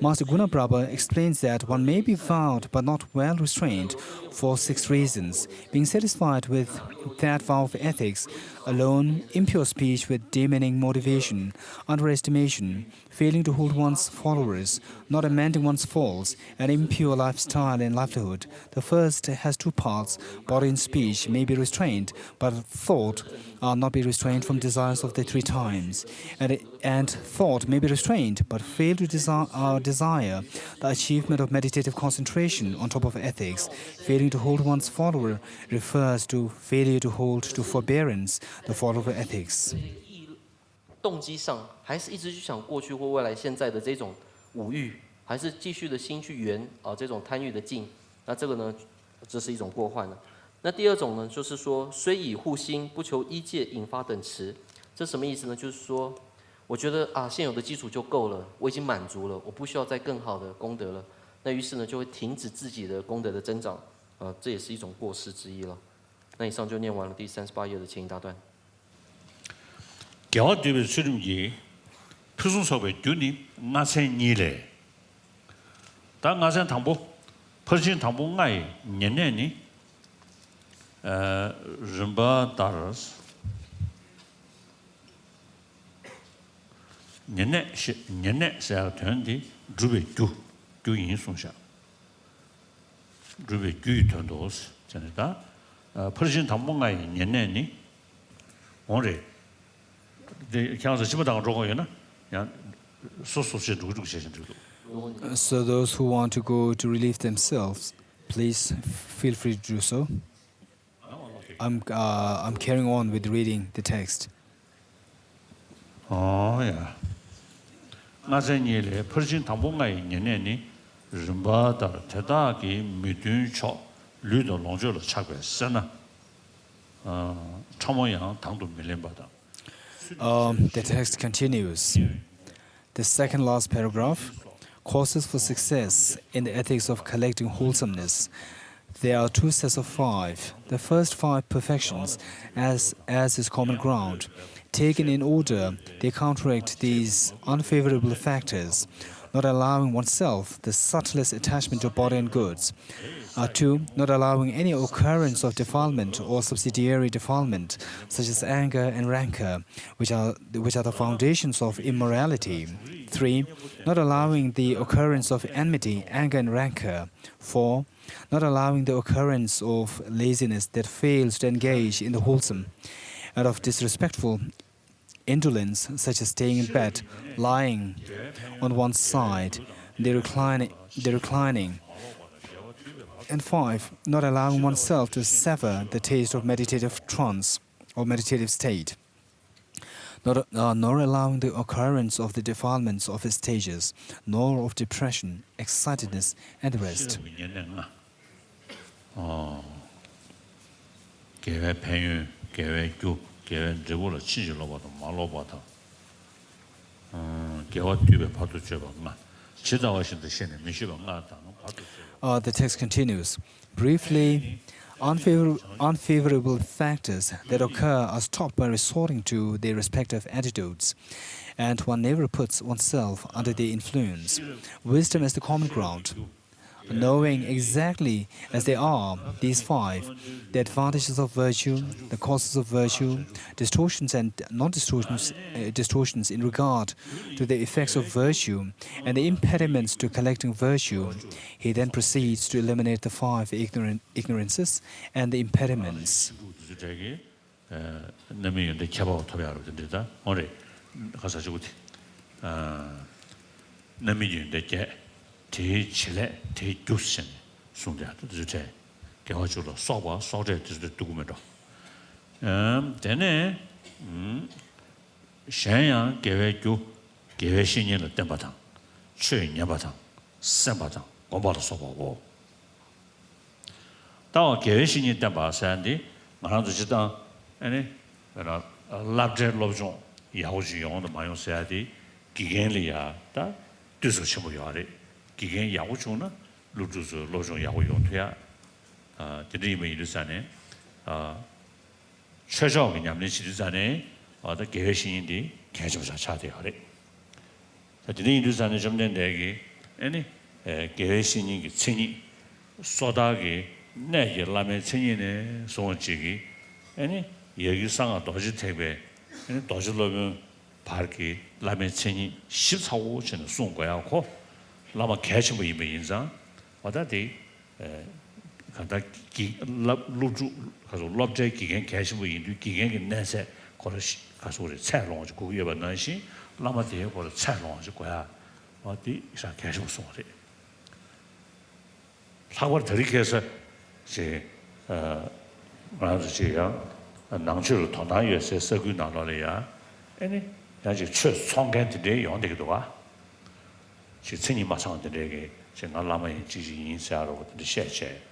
[SPEAKER 3] Master Gunaprabha explains that one may be vowed but not well restrained for 6 reasons: being satisfied with that vow of ethics alone, impure speech with demeaning motivation, underestimation, failing to hold one's followers, not amending one's faults, and impure lifestyle and livelihood. The first has 2 parts. Body and speech may be restrained, but thought not be restrained from desires of the 3 times. And thought may be restrained, but fail to desire the achievement of meditative concentration on top of ethics. Failing to hold one's follower refers to failure to hold to forbearance the follower ethics.
[SPEAKER 2] 动机上，还是一直去想过去或未来现在的这种五欲，还还是继续的心去圆这种贪欲的境？那这个呢，这是一种过患了。那第二种呢，就是说虽以护心，不求依戒引发等持。这什么意思呢？就是说，我觉得现有的基础就够了，我已经满足了，我不需要再更好的功德了。那于是呢，就会停止自己的功德的增长，这也是一种过失之一了。那以上就念完了第38页的前一大段。
[SPEAKER 1] 教对不是什么嘢？普通社会就你俺生你嘞，但俺生唐波，普通唐波爱年年呢，人把大人是。年内是要团体准备就引送下，准备就团多是真的的。普通唐不爱年内呢，我这像是基本上中国人呢，像说是这个些这个。
[SPEAKER 3] So those who want to go to relieve themselves, please feel free to do so. I'm carrying on with reading the text.
[SPEAKER 1] Oh yeah. 俺在年里，普通唐不爱年年呢，人把的太大给每顿吃，绿的龙角了差个是呢，长毛羊糖都没连把的。
[SPEAKER 3] The text continues. The second last paragraph, causes for success in the ethics of collecting wholesomeness. There are two sets of 5. The first 5 perfections, as is common ground. Taken in order, they counteract these unfavorable factors, not allowing oneself the subtlest attachment to body and goods. 2. Not allowing any occurrence of defilement or subsidiary defilement, such as anger and rancor, which are the foundations of immorality. 3. Not allowing the occurrence of enmity, anger, and rancor. 4. Not allowing the occurrence of laziness that fails to engage in the wholesome, and of disrespectful indolence, such as staying in bed, lying on one's side, the reclining. And 5. Not allowing oneself to sever the taste of meditative trance or meditative state. Nor allowing the occurrence of the defilements of his stages, nor of depression, excitedness, and the rest.
[SPEAKER 1] 给外朋友，给外酒，给外这个了，七十老巴头，马老巴头，给我对外跑出去吧嘛，其他我现在没学吧，俺当跑出去。
[SPEAKER 3] The text continues. Briefly, unfavorable factors that occur are stopped by resorting to their respective antidotes, and one never puts oneself under their influence. Wisdom is the common ground. Knowing exactly as they are, these 5, the advantages of virtue, the causes of virtue, distortions and non-distortions distortions in regard to the effects of virtue, and the impediments to collecting virtue, he then proceeds to eliminate the 5 ignorances and the impediments.
[SPEAKER 1] 대 칠레 대 교신 송자 그제 개화주로 쏴봐 쏴제 뜻을 두고면도 되네 샹양 계획교 계획신년을 땜바당 최년바당 삼바당 공부도 쏴보고 또 계획신년 땜바산디 말아도 지다 아니 그러나 랍제 롭종 야우지용도 많이 써야지 기겐리야 다 뜻을 쳐보여야지 기겐 야구 중은 루주스 로종 야구 용토야 저들이 뭐 이르산에 최저 그냥는 시르산에 어떤 계획신인데 계획조사 차대하래 저들이 이르산에 좀 된대기 아니 계획신이 친이 쏟아기 내게 라면 친이네 소원지기 아니 여기 상아 도시 택배 아니 도시로면 밝기 라면 친이 14호천을 쏜 거야 고 라마 개시 뭐 이메 인상 와다디 간다 기 루주 가서 럽제 기겐 개시 뭐 인도 기겐게 내세 거르시 가서 우리 차롱 그 예반 난시 라마디 거르 차롱 거야 어디 사 개시 소리 사고 들이켜서 제 말하지야 낭주를 더 나여서 서구 나라래야 아니 아직 최 총간들이 연대기도 와 지 천이 마찬가지되게 제가 라마의 지지 인사로 셰셰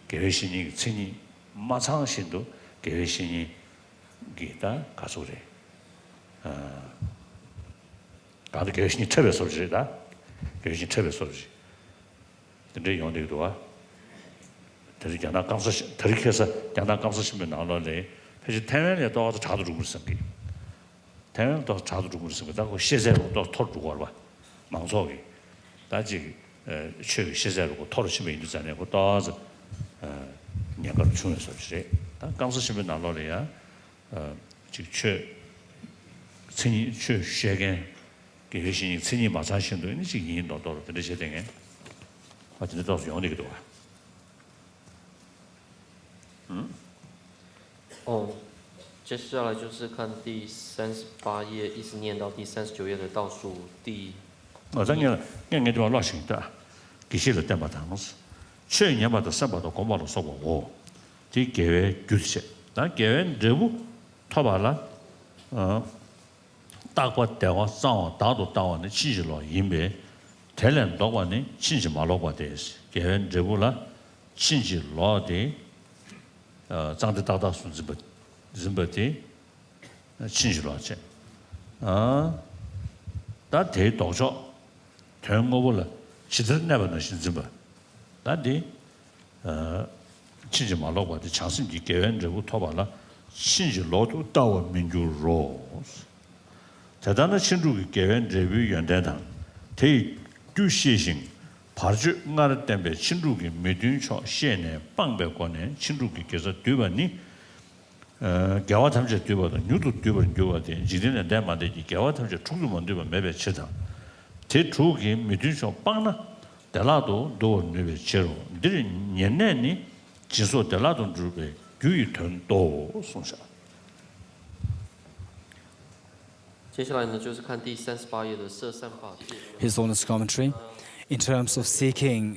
[SPEAKER 1] 계획신이 천이 마찬가지도 계획신이 기타 가소래 가도 계획신이 처배 소리다 계획신 처배 소리지 근데 연대도 와 들이 장난 감사 들이켜서 장난 감사시면 나눠래 사실 태면에 또 자주 죽을 생기 태면 또 자주 죽을 생기 그 시세로 또 토르고 봐 망속이 다지 최 시세로 토르시면 있잖아요 또 내가 중요해서 그래 다 감사시면 나눠래야 지금 최 천이 최 쉐게 계획신이 천이 마찬가지도 있는 지금 또 들으셔야 되게 아직 또 연대도 와
[SPEAKER 2] 接下来就是看第38页，一直念到第39页的倒数第。
[SPEAKER 1] 작년에 좀 올라왔습니다. 기시를 때마다 하면서 최년마다 삼바도 공부로 써보고 이 계획 규칙, 나 계획 내부 토발라 다과 대화 싸워 다도 다와는 지지로 인배 대련 도관이 진지 말로가 돼서 계획 내부라 진지로 돼 장대 다다 순지부 진버티 진지로 하지 다 대도저 대응업을 시들 내버는 신지부 나디 진지 말로가 돼 장신지 계획 내부 토발라 신지로도 다와 민주로 대단한 신주의 계획 내부 연대당 대 규시신 바르주 나라 때문에 신주의 메든초 시에네 방백권에 신주께서 되버니 개와 탐지 되버도 뉴도 되버는 교와데 지리는 대만데 개와 탐지 충분만 되면 매배 치다 대 주기 메든초 빵나 달라도 도 매배 치로 들 년내니 지소 달라도 주베 규이 돈도 송사
[SPEAKER 2] 接下来呢，就是看第38页的摄善法界。
[SPEAKER 3] His honest commentary. In terms of seeking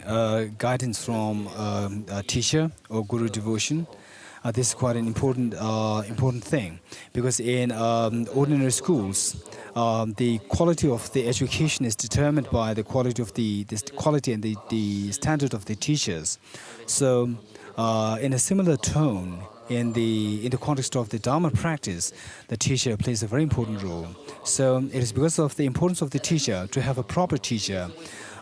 [SPEAKER 3] guidance from a teacher or guru devotion, this is quite an important thing, because in ordinary schools, the quality of the education is determined by the quality of the quality and the standard of the teachers. So, in a similar tone, in the context of the Dharma practice, the teacher plays a very important role. So it is because of the importance of the teacher to have a proper teacher.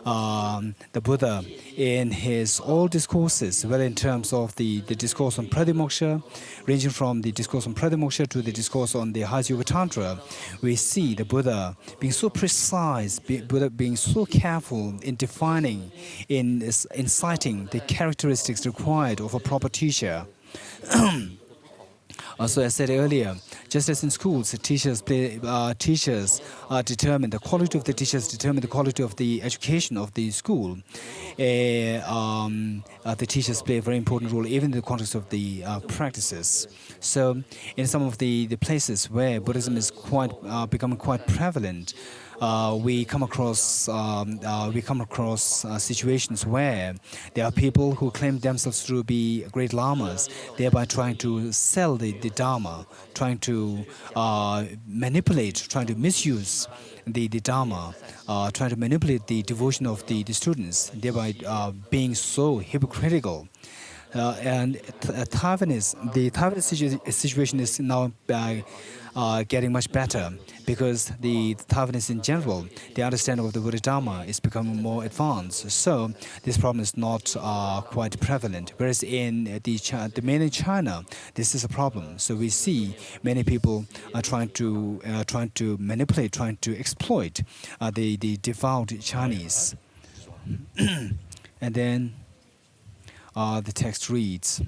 [SPEAKER 3] The Buddha, in his all discourses, whether in terms of the discourse on Pradimoksha, ranging from the discourse on Pradimoksha to the discourse on the Hatha Yoga Tantra, we see the Buddha being so precise, Buddha being so careful in defining, in inciting the characteristics required of a proper teacher. So I said earlier, just as in schools, teachers determine the quality of the teachers, determine the quality of the education of the school. The teachers play a very important role, even in the context of the practices. So, in some of the places where Buddhism is becoming quite prevalent, we come across situations where there are people who claim themselves to be great lamas, thereby trying to sell the Dharma, trying to manipulate, trying to misuse the Dharma, trying to manipulate the devotion of the students, thereby being so hypocritical. And the Taiwanese situation is now getting much better, because the Taiwanese in general, the understanding of the Buddha Dharma is becoming more advanced. So this problem is not quite prevalent. Whereas in the mainland China, this is a problem. So we see many people are trying to manipulate, trying to exploit the devout Chinese. And then the text reads.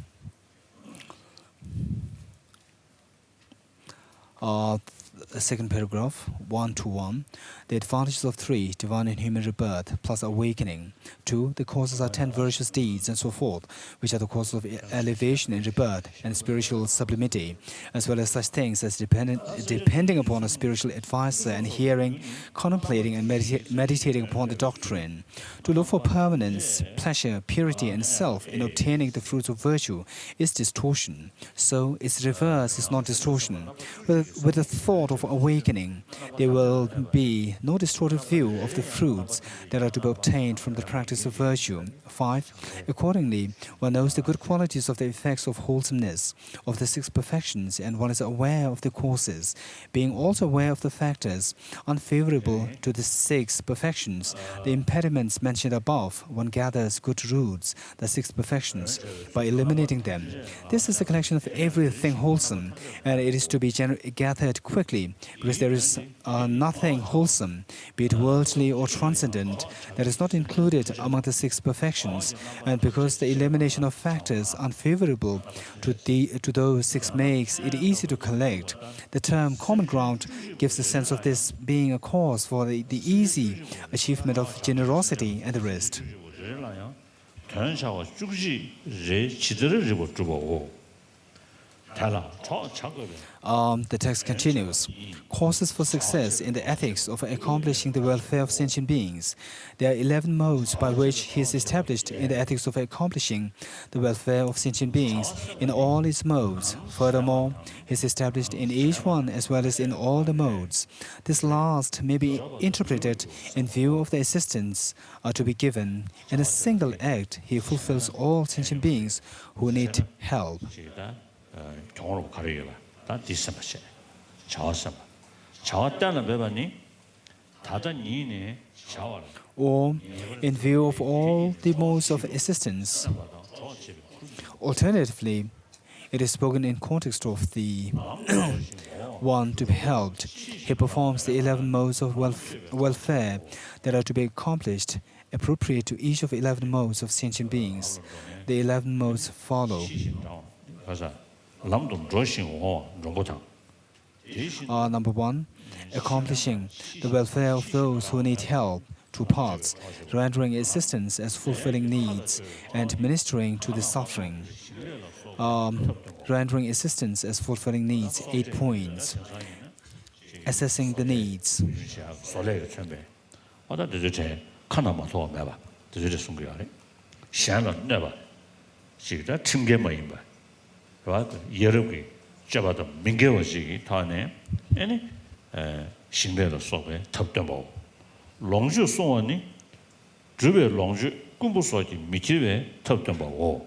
[SPEAKER 3] The second paragraph, 1-1, the advantages of 3, divine and human rebirth, plus awakening. 2, the causes are 10 virtuous deeds, and so forth, which are the causes of elevation and rebirth and spiritual sublimity, as well as such things as depending upon a spiritual advisor and hearing, contemplating and meditating upon the doctrine. To look for permanence, pleasure, purity, and self in obtaining the fruits of virtue is distortion. So its reverse is not distortion. With the thought of of awakening, there will be no distorted view of the fruits that are to be obtained from the practice of virtue. 5. Accordingly, one knows the good qualities of the effects of wholesomeness, of the 6 perfections, and one is aware of the causes, being also aware of the factors unfavorable to the 6 perfections, the impediments mentioned above. One gathers good roots, the 6 perfections, by eliminating them. This is the collection of everything wholesome, and it is to be gathered quickly, because there is nothing wholesome, be it worldly or transcendent, that is not included among the 6 perfections, and because the elimination of factors unfavorable to those 6 makes it easy to collect. The term common ground gives a sense of this being a cause for the easy achievement of generosity and the rest. The text continues. Causes for success in the ethics of accomplishing the welfare of sentient beings. There are 11 modes by which he is established in the ethics of accomplishing the welfare of sentient beings in all its modes. Furthermore, he is established in each one as well as in all the modes. This last may be interpreted in view of the assistance to be given. In a single act, he fulfills all sentient beings who need help.
[SPEAKER 1] 경으로 가려봐. 다 디스마시. 자와서. 자왔다는 배반이 다른 이인의 자와를.
[SPEAKER 3] Or in view of all the modes of assistance. Alternatively, it is spoken in context of the one to be helped. He performs the 11 modes of welfare that are to be accomplished, appropriate to each of 11 modes of sentient beings. The 11 modes follow.
[SPEAKER 1] Number
[SPEAKER 3] 1, accomplishing the welfare of those who need help. 2 parts, rendering assistance as fulfilling needs and ministering to the suffering. Rendering assistance as fulfilling needs, 8 points. Assessing the needs.
[SPEAKER 1] 여러분이 잡아도 민개워지기 다네 아니 신뢰를 속에 탑점하고 롱주 소원이 주베 롱주 공부소지 미치베 탑점하고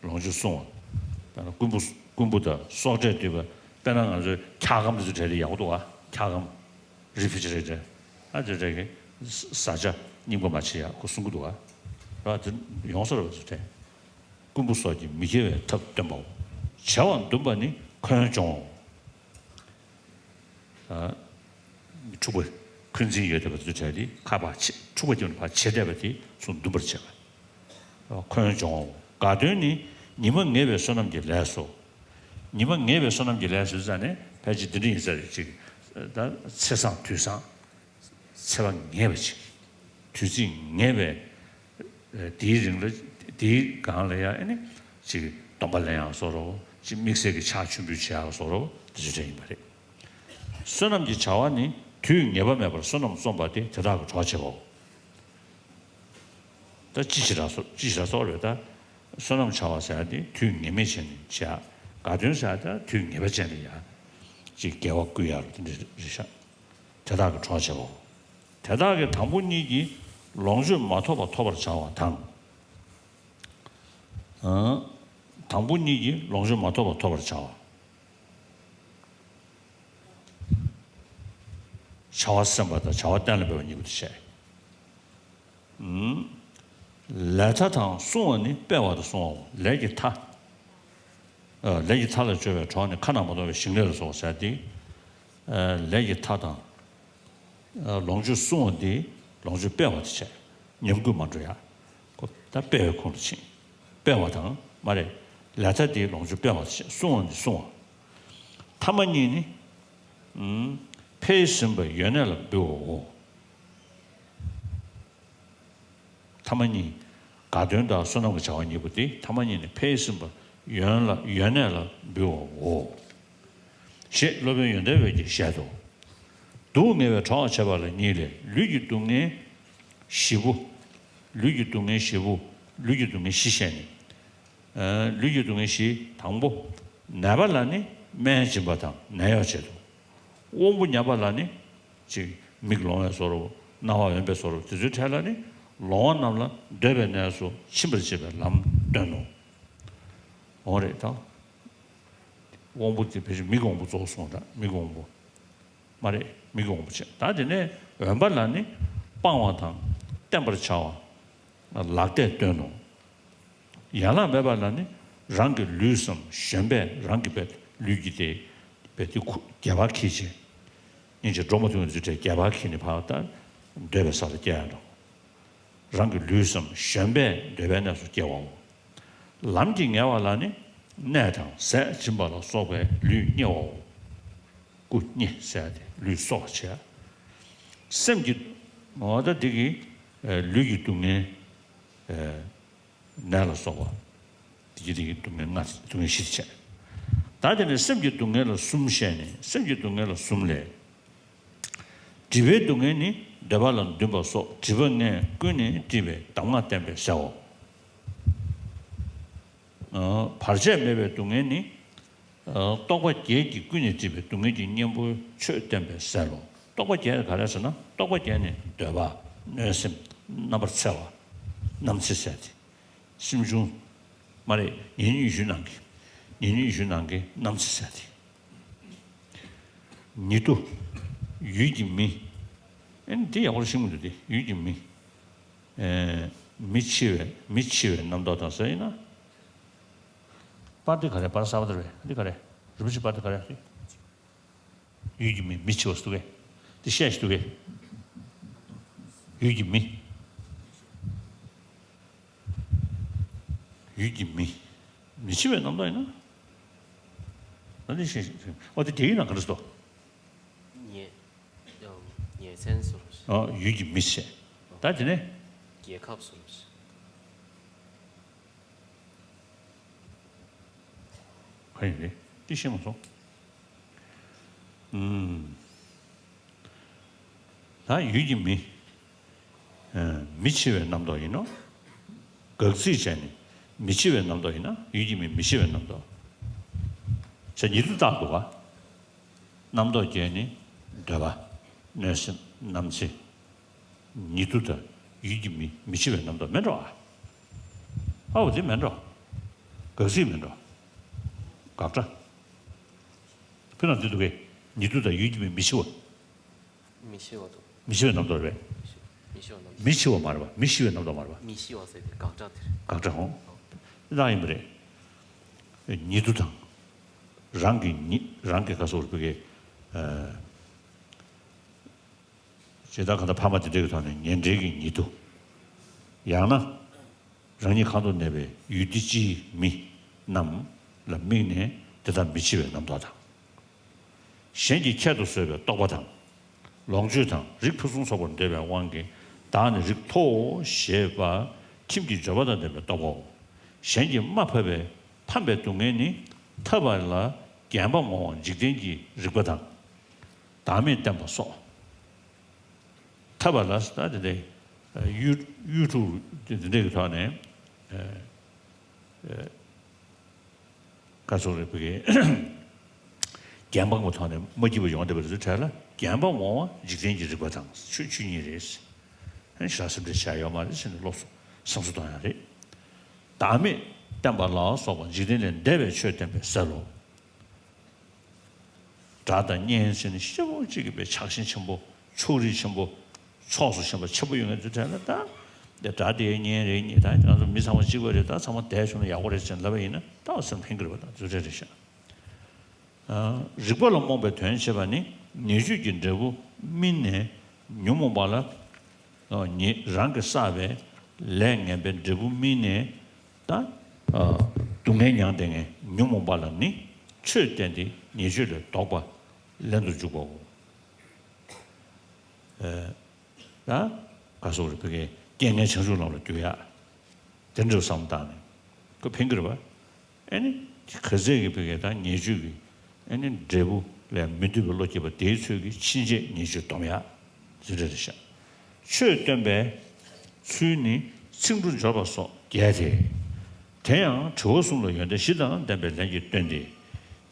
[SPEAKER 1] 롱주 소원 나는 공부다 소제되고 배는 아주 차감도 제리 야고도와 차감 리피지레제 아주 저기 사자 님과 마치야 그 순구도와 아주 용서를 주대 공부소지 미제에 탑점하고 자원 돈반이 큰종 주부 근지에 들어서 자리 가바치 주부전 봐 제대로지 손 누버쳐 큰종 가더니 님은 내배 선남지 내서 님은 내배 선남지 내서잖아요 배지들이 있어요 지금 다 세상 뒤상 세상 내배지 뒤지 내배 디링을 디 강래야 아니 지금 동발래야 서로 지금 믹스에 차 준비치하고 서로 드셔야 말이야. 선남지 자원이 뒤 예범해버 선남 손바디 저다고 좋아지고. 더 지시라서 어려다 선남 자와서야지 뒤 예매신 자 가든사다 뒤 예배전이야. 지 개와 든지 저다고 좋아지고. 대다하게 당분이기 롱주 마토바 토바를 자와 당 당분이기 롱주 마토바 토바를 자와 자왔음마다 자왔다는 배우는 이것이 라타당 소원이 빼와도 소원 레기타 레기타를 줘야 저한테 카나모도 신뢰를 소사디 레기타당 롱주 소원디 롱주 빼와도 제 연구만 줘야 다 빼고 공치 빼와당 말에 라타디 롱주 빼와도 소원디 소원 타만이니 페이스버 연애를 배우고 타만이 가든다 선하고 자원이부터 타만이니 페이스버 연애를 배우고 시 로변 연대외지 샤도 동네에 저쳐발을 니래 류기동의 시부 류기동의 시부 류기동의 시신이 류기동의 시 당보 나발라니 맨지바당 내야제도 오분야발라니 지 미글롱에 서로 나와 연배 서로 지주탈라니 로원 남라 되베내서 심벌집에 남 되노 오래다 원부지 배지 미공부 조선다 미공부 말에 미공부지 다지네 왼발라니 빵와당 땜버 차와 락대 되노 야라 매발라니 랑게 류섬 셴베 랑게베 류기데 베티 개바키지 이제 조모도 이제 개바키니 봐다 되베서도 개야도 랑게 류섬 셴베 되베나서 개와 람징야와라니 내당 새 짐바로 소베 류녀 굿니 새데 류소차 샘지 뭐다 되기 류기 동네 나라 소와 디디 동네 나 동네 시차 다들 샘지 동네로 숨쉬네 샘지 동네로 숨래 집에 동네니 대발은 듬버서 집은에 끈이 집에 당마 때문에 싸워 발제 매배 동네니 똑과 계기 끈이 집에 동네지 년부 최 때문에 싸워 똑과 계를 가려서나 똑과 계는 대바 내심 넘버 7 남치세지 심중 말에 인유준한게 남치세지 니도 유진미 엔디 야월 심문들이 유진미 미치웨 남도다서이나 빠데 가래 빠사버들 왜 가래 루시 빠데 가래 유진미 미치워스도게 디시아스도게 유진미 미치웨 남도이나 어디 어디 대이나 그랬어 유진미세 다지네
[SPEAKER 2] 예캅스루스
[SPEAKER 1] 그래 디시면서 다 유진미 미치웨 남도이노 거기서잖니 미치웨 남도이나 유진미 미치웨 남도 저 니도 다고가 남도 제니 대바 내신 남시 니도다 유진미 미치웨 남도 맨로 어디 맨로 거기 맨로 각자 그런데도 왜 니도다 유진미 미치워 미치웨 남도 왜 미치워 말봐 미치웨 남도 말봐
[SPEAKER 2] 미시워서들 각자들
[SPEAKER 1] 각자 라임브레 니도다 랑게 가서 그게 제가 간다 파마지 되고 하는 연재기 니도 야나 랑이 간도 내배 유디지 미남 라미네 대다 미치베 남도다 현지 체도 서베 똑바당 롱주당 리푸송 소본 대배 왕게 다는 리토 셰바 팀기 접어다 대배 똑고 현지 마파베 판배 동에니 타발라 갬바모 직den지 리거당 다음에 때문에 써 타발라 스타데 유튜브 되게 하네 가서 그게 갬방 못하네 뭐지고 용한테 버서 잘라 갬바모 직den지 리거당 추추니레스 한 샤스들 샤야마 신을 로스 성수도야리 다음에 담발라 소본 지대는 대외 최 때문에 살로 다다 년신 시보 지급에 착신 첨부 초리 첨부 초수 첨부 첨부 용해 주잖아다 다다의 년이 다 아주 미상원 지거리다 상원 대수는 야고를 전라베이는 다선 핑거보다 주제리셔 리벌로 몸에 된셔바니 니주진 되고 민네 뇽모발라 니 랑게 사베 랭에 되고 민네 다 동해냥댕에 뇽모발라니 최된디 니주를 도바 렌도 주고 가서 우리 그게 깨내 청소를 줘야 전주 상담 그 핑거를 봐 아니 그저기 그게다 니주기 아니 제부 래 미드블로 집어 대수기 신제 니주 도매야 지르르셔 최된배 수니 승분 잡아서 개제 대양 조선로 연대 시당 담배 렌지 된디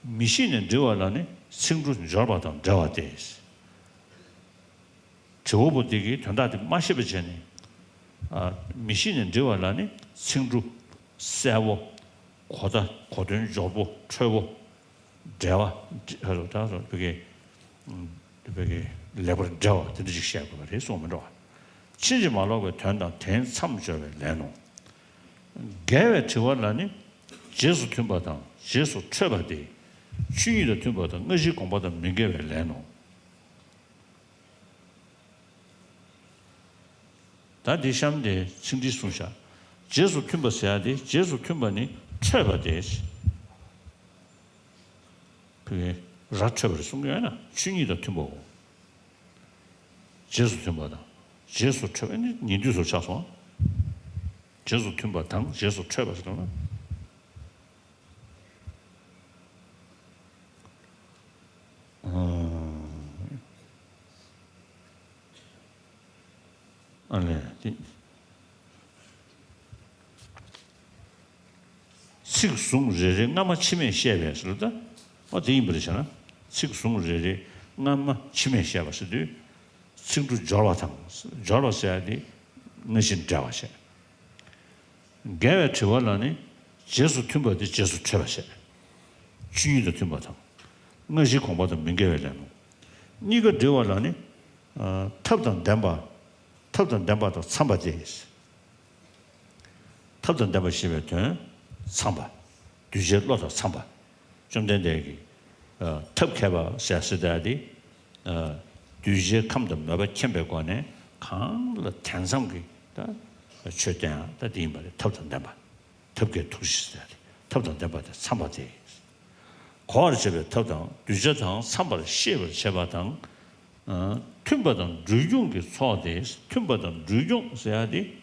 [SPEAKER 1] 미신은 저와라네 생주 저바던 저와데스 저보되게 전다데 마시버전에 미신은 저와라네 생주 세워 고다 고든 저보 최고 저와 하러 그게 레버 저와 되지 시작을 해서 오면로 치지 말라고 된다 된 삼절에 내놓 개외 저와라네 제수 tum바다 제수 최바데 취이의 tum바다 의지 공부다 민개외 내놓 다 디샴데 신디 순샤 제수 tum바세야데 제수 tum바니 최바데 그게 라처를 숨겨야나 취이의 tum바고 제수 tum바다 제수 최바니 니두서 차서 제수 tum바 당 제수 최바스도나 아네. 식송제제 나마 치매 시에베스르다. 어디 임버리잖아. 식송제제 나마 치매 시에베스르. 식도 저와탕. 저와세야디 너신 자와세. 개외 저와라니 제수 tum버디 제수 최바세. 주의도 tum버탕. 너시 공부도 민개외라노. 니가 저와라니 탑던 담바 탑던 담바도 삼바제스. 탑던 담바 시베트 삼바. 뒤제로도 삼바. 좀 된대기. 탑케바 세스다디 뒤제 감도 너바 캠베관에 강로 탄성기 다 최대한 다 디임바리 탑던 담바. 탑게 투시스다디. 탑던 담바도 삼바제. 과르제베 탑던 뒤제당 삼바를 시에버 제바당 튠바던 류용기 소화돼 튠바던 류용 써야지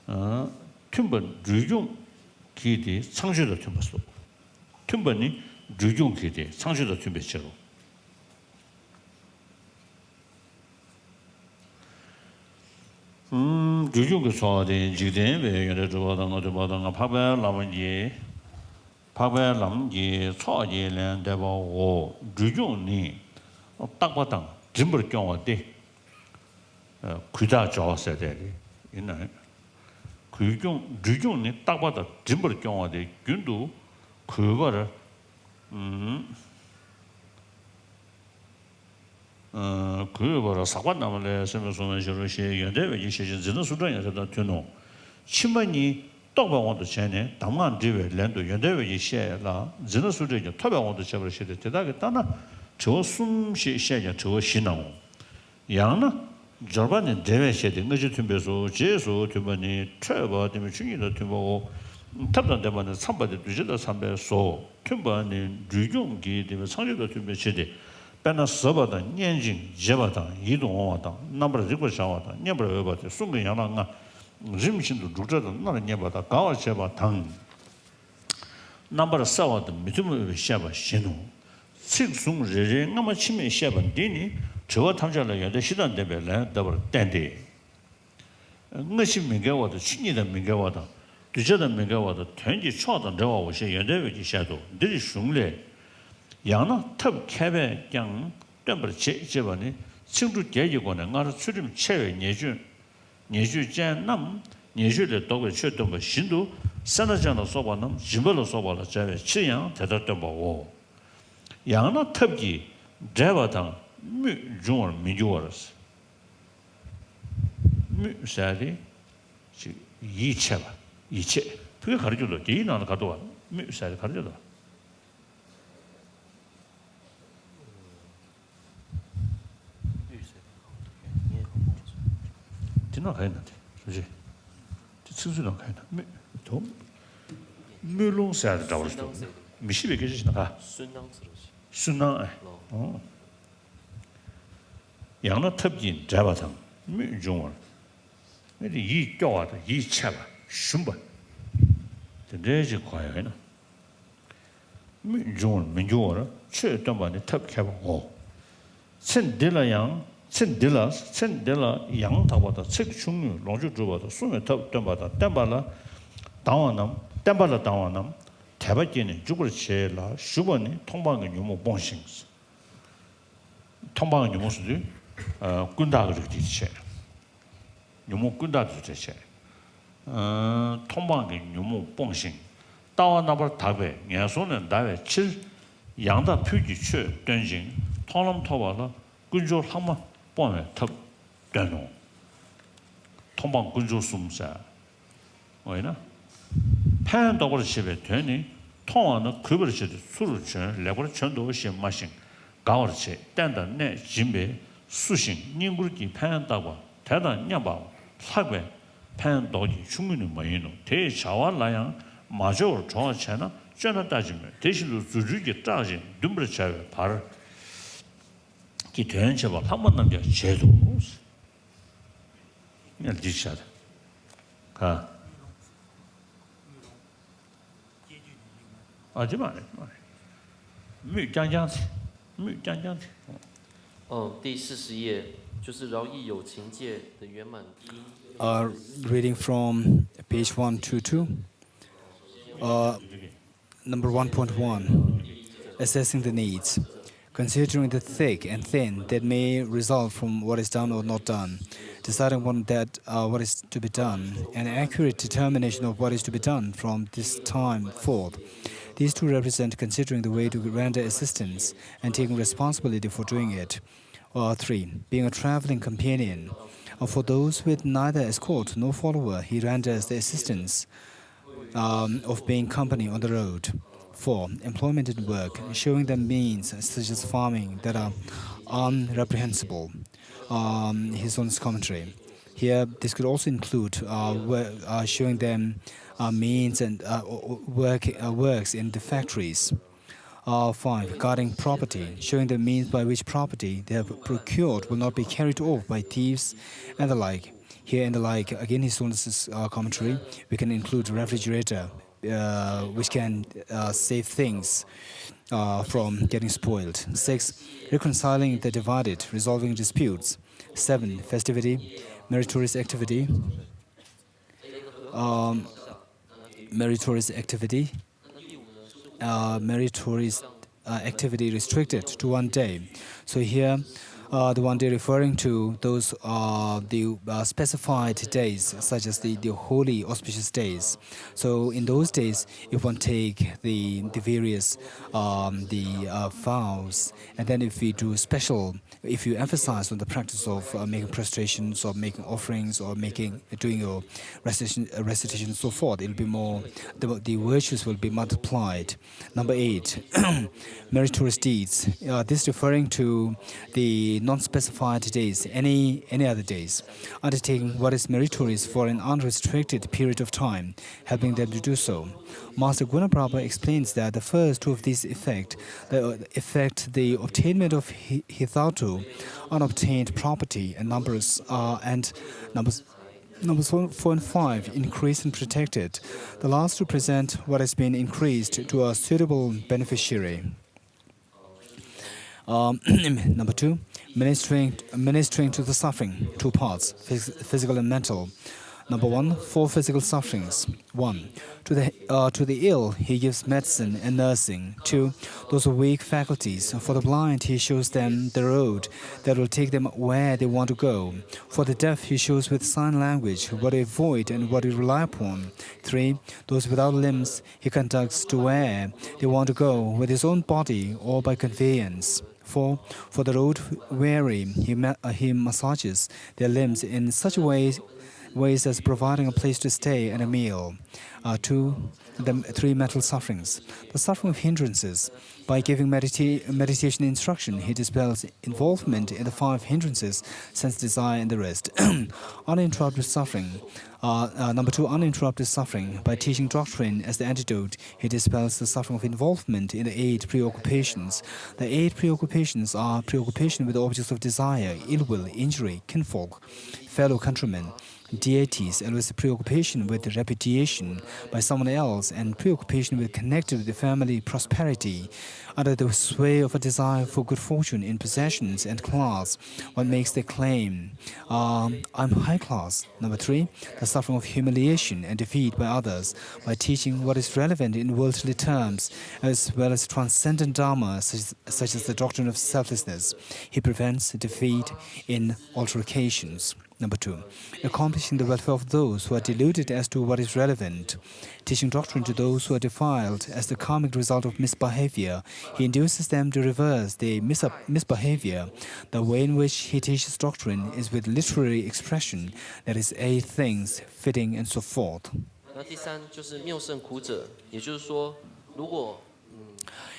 [SPEAKER 1] 튠바 류용 기디 상주도 튠바스 튠바니 류용 기디 상주도 튠베처로 류용기 소화돼 지된 왜 연애 좋아하던 어디 보다가 파베 라문지 파베 라문지 소화제는 대바오 류용니 딱 봐당 전부를 경험한데 그다 좋았어야 돼. 있나요? 류종이 딱 봐도 전부를 경험한데 균도 그거를 그거를 사관나물에 쓰면서 저러시 연대외 이시진 지는 수단에서 되노. 신만이 떡방원도 전에 담만 뒤에 랜도 연대외 이시에라 지는 수단에 토방원도 잡으셔야 돼. 대다게 따나 저 숨쉬 시야 저 신앙 양나 저번에 대회시에 거지 tumbe서 제소 tum번이 최바 되면 중이도 tum보고 탑단 되면 삼바도 두지도 삼배소 tum번이 류용기 되면 상주도 tumbe시데 배나 서바다 년진 제바다 이동하다 남버 지고 샤와다 녀버 외바다 숨근 양나가 짐신도 죽자도 나는 녀바다 가와 제바 당 남버 싸와도 미tum을 샤바 신호 식송제제 나마 치매 시합은 되니 저와 탐자를 연대 시단 대별에 더블 땡디 응시 민가와도 신이다 민가와도 뒤져다 민가와도 전지 초던 저와 오시 연대외지 샤도 늘 숭례 양나 탑 캐베 양 덤버 제번에 친구 계기고는 나를 출임 체외 내주 짠남 내주를 도고 쳤던 거 신도 산나잖아 소바는 지벌로 소바라 자외 치양 대답도 보고 양나 탑기 제바당 미중을 미주어스 미사리 이체바 이체 그게 가르쳐도 개인하나 가도 미사리 가르쳐도 지나 가야는데 그지 순수는 가야나 또 물롱사를 잡았어 미시베 계시나 가 순나 양나 탑진 잡아당 미중을 근데 이 껴와도 이 차가 순번 근데 과야나 미중을 민중을 최던 반에 탑해보고 센딜라양 센딜라 양 타보다 책 중류 lonju 주바도 수면 탑던 바다 땜발라 당원남 땜발라 당원남 대바지는 죽을 제라 슈번이 통방의 유모 본싱스 통방의 유모스도 군다 그렇게 제 유모 군다도 제 통방의 유모 본싱 다와 나버 답에 예소는 다에 7 양다 표기 최 된진 통람 토바라 군조 한번 뻔에 탑 되노 통방 군조 숨사 왜나 팬더버 집에 되니 통화는 그걸 제 술을 전 레버를 전도 없이 마신 가월체 단단내 진배 수신 님부르기 팬다고 대단 냐바 사괴 팬도지 충분히 뭐이노 대자와라양 마저 좋아하잖아 전화 따지면 대신도 주주기 따지 눈물을 차요 바로 기 되는 제발 한번 남겨 제도 그냥 디샤다 가 하지 말아요.
[SPEAKER 2] 第40页就是饶益有情界的圆满一。
[SPEAKER 3] Reading from page 122, number 1.1, assessing the needs. Considering the thick and thin that may result from what is done or not done, deciding what is to be done, and accurate determination of what is to be done from this time forth. These two represent considering the way to render assistance and taking responsibility for doing it. 3. Being a traveling companion. For those with neither escort nor follower, he renders the assistance of being company on the road. 4. Employment in work, showing them means such as farming that are unreprehensible. His own commentary. Here, this could also include showing them means and works in the factories. 5. Guarding property, showing the means by which property they have procured will not be carried off by thieves and the like. Here in the like, again, his own commentary, we can include refrigerator, which can save things from getting spoiled. 6. Reconciling the divided, resolving disputes. 7. Festivity, meritorious activity. Meritorious activity restricted to one day. So here, the one day referring to those specified days, such as the holy auspicious days. So in those days, if one take the various vows, and then if we do special, if you emphasize on the practice of making prostrations or making offerings or doing your recitation and so forth, it'll be more, the virtues will be multiplied. Number 8, meritorious deeds. This referring to the non-specified days, any other days, undertaking what is meritorious for an unrestricted period of time, helping them to do so. Master Gunaprabha explains that the first two of these affect the obtainment of hitherto unobtained property, and numbers 4 and 5, increased and protected. The last two present what has been increased to a suitable beneficiary. Number 2, ministering to the suffering, 2 parts, physical and mental. Number 1, 4 physical sufferings. 1, to the ill he gives medicine and nursing. 2, those with weak faculties. For the blind he shows them the road that will take them where they want to go. For the deaf he shows with sign language what to avoid and what to rely upon. 3, those without limbs he conducts to where they want to go with his own body or by conveyance. 4, for the road weary he massages their limbs in such ways as providing a place to stay and a meal. 2, the 3 mental sufferings. The suffering of hindrances. By giving meditation instruction, he dispels involvement in the 5 hindrances, sense desire and the rest. Uninterrupted suffering. Number 2, uninterrupted suffering. By teaching doctrine as the antidote, he dispels the suffering of involvement in the 8 preoccupations. The 8 preoccupations are preoccupation with objects of desire, ill will, injury, kinfolk, fellow countrymen, deities, and with preoccupation with repudiation by someone else and preoccupation with connected with the family prosperity, under the sway of a desire for good fortune in possessions and class, one makes the claim, I'm high class. Number 3, the suffering of humiliation and defeat by others by teaching what is relevant in worldly terms, as well as transcendent dharma, such as the doctrine of selflessness. He prevents defeat in altercations. Number 2, accomplishing the welfare of those who are deluded as to what is relevant. Teaching doctrine to those who are defiled as the karmic result of misbehavior, he induces them to reverse the misbehavior. The way in which he teaches doctrine is with literary expression, that is, 8 things, fitting, and so forth.
[SPEAKER 2] 那第3就是谬胜苦者，也就是说，如果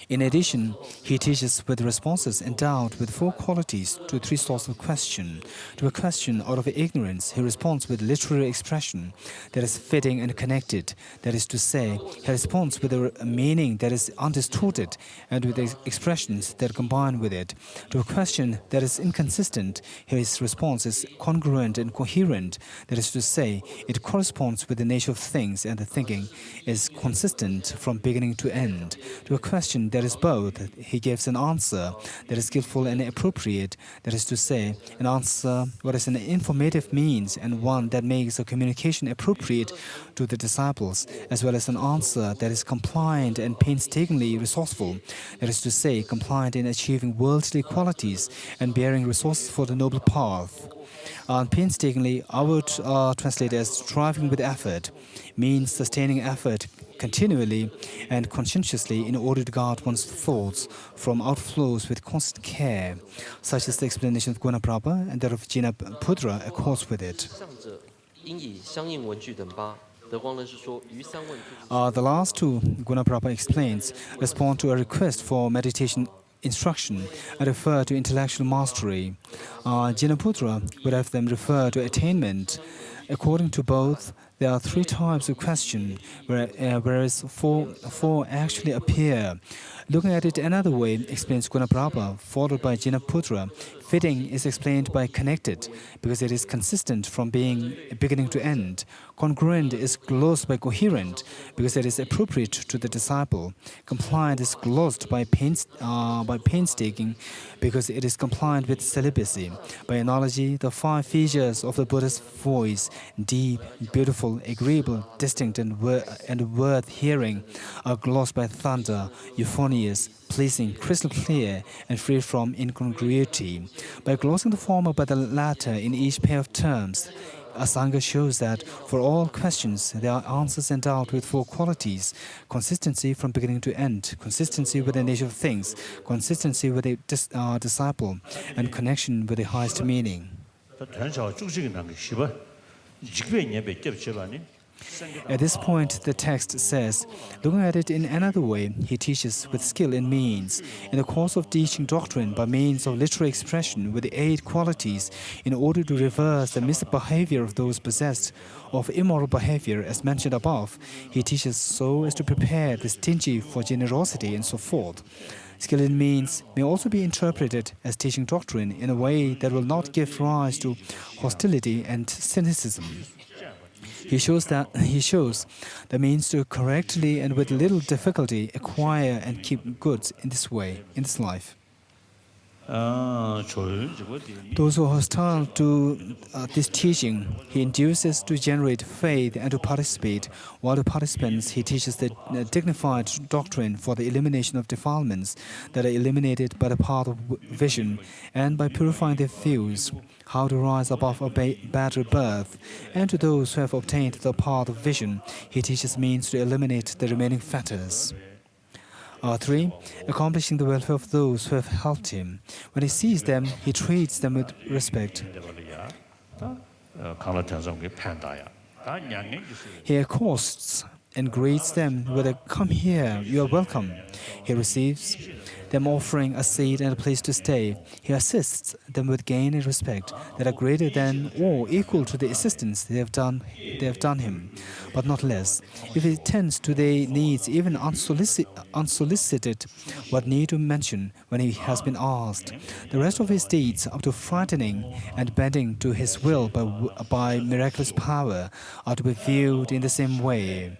[SPEAKER 3] In addition, he teaches with responses endowed with 4 qualities to 3 sorts of question. To a question out of ignorance, he responds with literary expression that is fitting and connected. That is to say, he responds with a meaning that is undistorted and with expressions that combine with it. To a question that is inconsistent, his response is congruent and coherent. That is to say, it corresponds with the nature of things and the thinking is consistent from beginning to end. To a question that is both, he gives an answer that is skillful and appropriate, that is to say, an answer what is an informative means and one that makes a communication appropriate to the disciples, as well as an answer that is compliant and painstakingly resourceful, that is to say, compliant in achieving worldly qualities and bearing resources for the noble path. Painstakingly, I would translate as striving with effort, means sustaining effort continually and conscientiously in order to guard one's thoughts from outflows with constant care, such as the explanation of Gunaprabha and that of Jinaputra accords with it.
[SPEAKER 2] 上者应以相应文句等八。德光人是说，于三问。
[SPEAKER 3] The last 2, Gunaprabha explains, respond to a request for meditation instruction and refer to intellectual mastery. Jinaputra would have them refer to attainment. According to both, there are 3 types of question, whereas four actually appear. Looking at it another way, explains Gunaprabha, followed by Jinaputra, fitting is explained by connected, because it is consistent from being beginning to end. Congruent is glozed by coherent, because it is appropriate to the disciple. Compliant is glozed by painstaking, because it is compliant with celibacy. By analogy, the 5 features of the Buddha's voice, deep, beautiful, agreeable, distinct, and worth hearing, are glozed by thunder, euphonious, pleasing, crystal clear, and free from incongruity. By glozing the former by the latter in each pair of terms, Asanga shows that for all questions there are answers endowed with 4 qualities: consistency from beginning to end, consistency with the nature of things, consistency with the disciple, and connection with the highest meaning. At this point, the text says, looking at it in another way, he teaches with skill in means, in the course of teaching doctrine by means of literary expression with the 8 qualities, in order to reverse the misbehavior of those possessed of immoral behavior as mentioned above. He teaches so as to prepare the stingy for generosity and so forth. Skill in means may also be interpreted as teaching doctrine in a way that will not give rise to hostility and cynicism. He shows the means to correctly and with little difficulty acquire and keep goods in this way, in this life. Those who are hostile to this teaching, he induces to generate faith and to participate, while to participants he teaches the dignified doctrine for the elimination of defilements that are eliminated by the path of vision and by purifying their views, how to rise above a bad rebirth. And to those who have obtained the path of vision, he teaches means to eliminate the remaining fetters. 3. Accomplishing the welfare of those who have helped him. When he sees them, he treats them with respect. He accosts and greets them with a "Come here, you are welcome." He receives them offering a seat and a place to stay. He assists them with gain and respect that are greater than or equal to the assistance they have done him, but not less. If he tends to their needs, even unsolicited, what need to mention when he has been asked? The rest of his deeds, up to frightening and bending to his will by miraculous power, are to be viewed in the same way.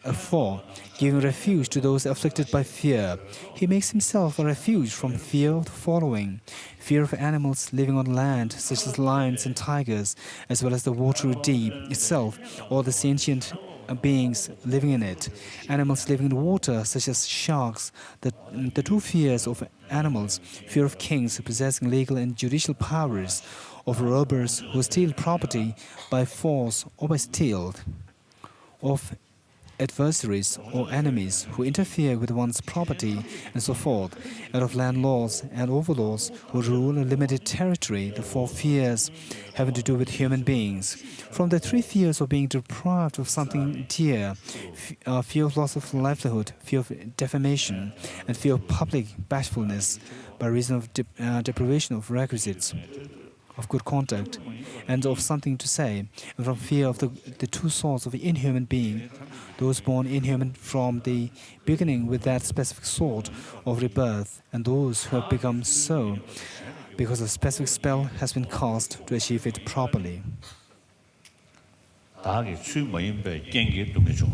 [SPEAKER 3] 4. Giving refuge to those afflicted by fear. He makes himself a refuge from fear of the following: fear of animals living on land, such as lions and tigers, as well as the watery deep itself, or the sentient beings living in it. Animals living in water, such as sharks. The two fears of animals: fear of kings possessing legal and judicial powers, of robbers who steal property by force or by stealth, of adversaries or enemies who interfere with one's property, and so forth, and of landlords and overlords who rule a limited territory, the 4 fears having to do with human beings. From the 3 fears of being deprived of something dear, fear of loss of livelihood, fear of defamation, and fear of public bashfulness by reason of deprivation of requisites of good conduct and of something to say, and from fear of the 2 sorts of inhuman being, those born inhuman from the beginning with that specific sort of rebirth, and those who have become so because a specific spell has been cast to achieve it properly.
[SPEAKER 1] 다하게 수입 모임배 깽기 동네죠.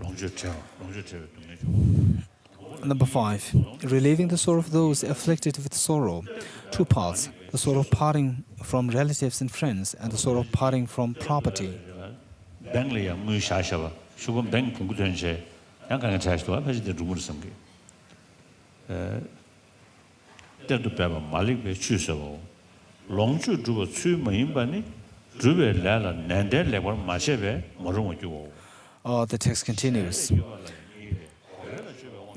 [SPEAKER 1] 롱주체 동네죠.
[SPEAKER 3] Number 5. Relieving the sorrow of those afflicted with sorrow. 2 parts: the sorrow of parting from relatives and friends, and the sorrow of parting from property.
[SPEAKER 1] 뱅리야 무샤샤바 수금 뱅 풍구된제 약간 차이도 앞에서 rum을 섬게. 때도 배바 말릭베 추서고 롱주 주고 수입 모임반이 주베 라라 난데 레버 마셰베 모르고 주고.
[SPEAKER 3] The text continues.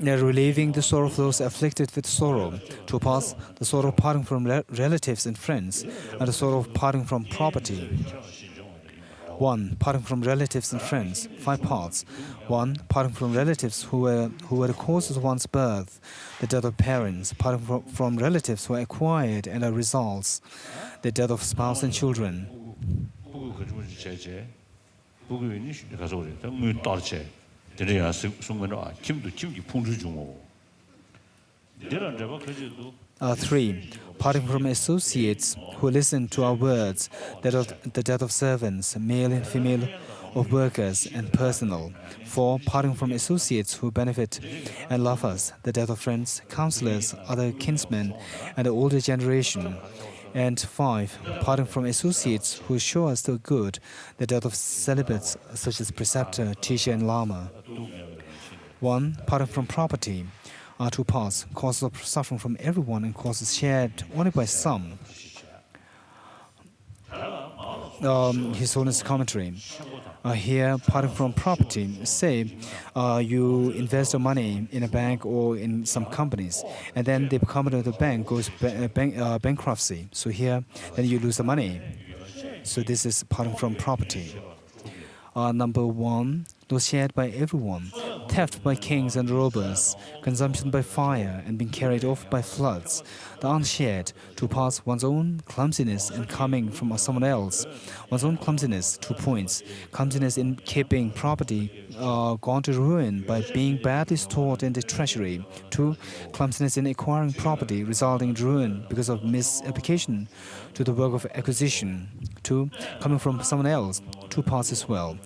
[SPEAKER 3] Relieving the sorrow of those afflicted with sorrow. 2 parts: the sorrow of parting from relatives and friends, and the sorrow of parting from property. 1. Parting from relatives and friends. 5 parts. 1. Parting from relatives who were the causes of one's birth, the death of parents. Parting from relatives who are acquired and are results, the death of spouse and children.
[SPEAKER 1] 드려야 숨면은 김도 김기 풍주 중고.
[SPEAKER 3] 3. Parting from associates who listen to our words, the death of servants, male and female, of workers and personnel. 4. Parting from associates who benefit and love us, the death of friends, counselors, other kinsmen, and the older generation. And 5. Parting from associates who show us the good, the death of celibates such as preceptor, teacher, and lama. 1. Parting from property. 2 parts: causes of suffering from everyone and causes shared only by some. His Holiness commentary. Here, parting from property. Say, you invest your money in a bank or in some companies, and then the company of the bank goes bankruptcy. So here, then you lose the money. So this is parting from property. Number 1, those shared by everyone: theft by kings and robbers, consumption by fire, and being carried off by floods. The unshared: 2 parts: one's own clumsiness and coming from someone else. One's own clumsiness, 2 points: clumsiness in keeping property gone to ruin by being badly stored in the treasury. 2. Clumsiness in acquiring property resulting in ruin because of misapplication to the work of acquisition. 2. Coming from someone else, 2 parts as well.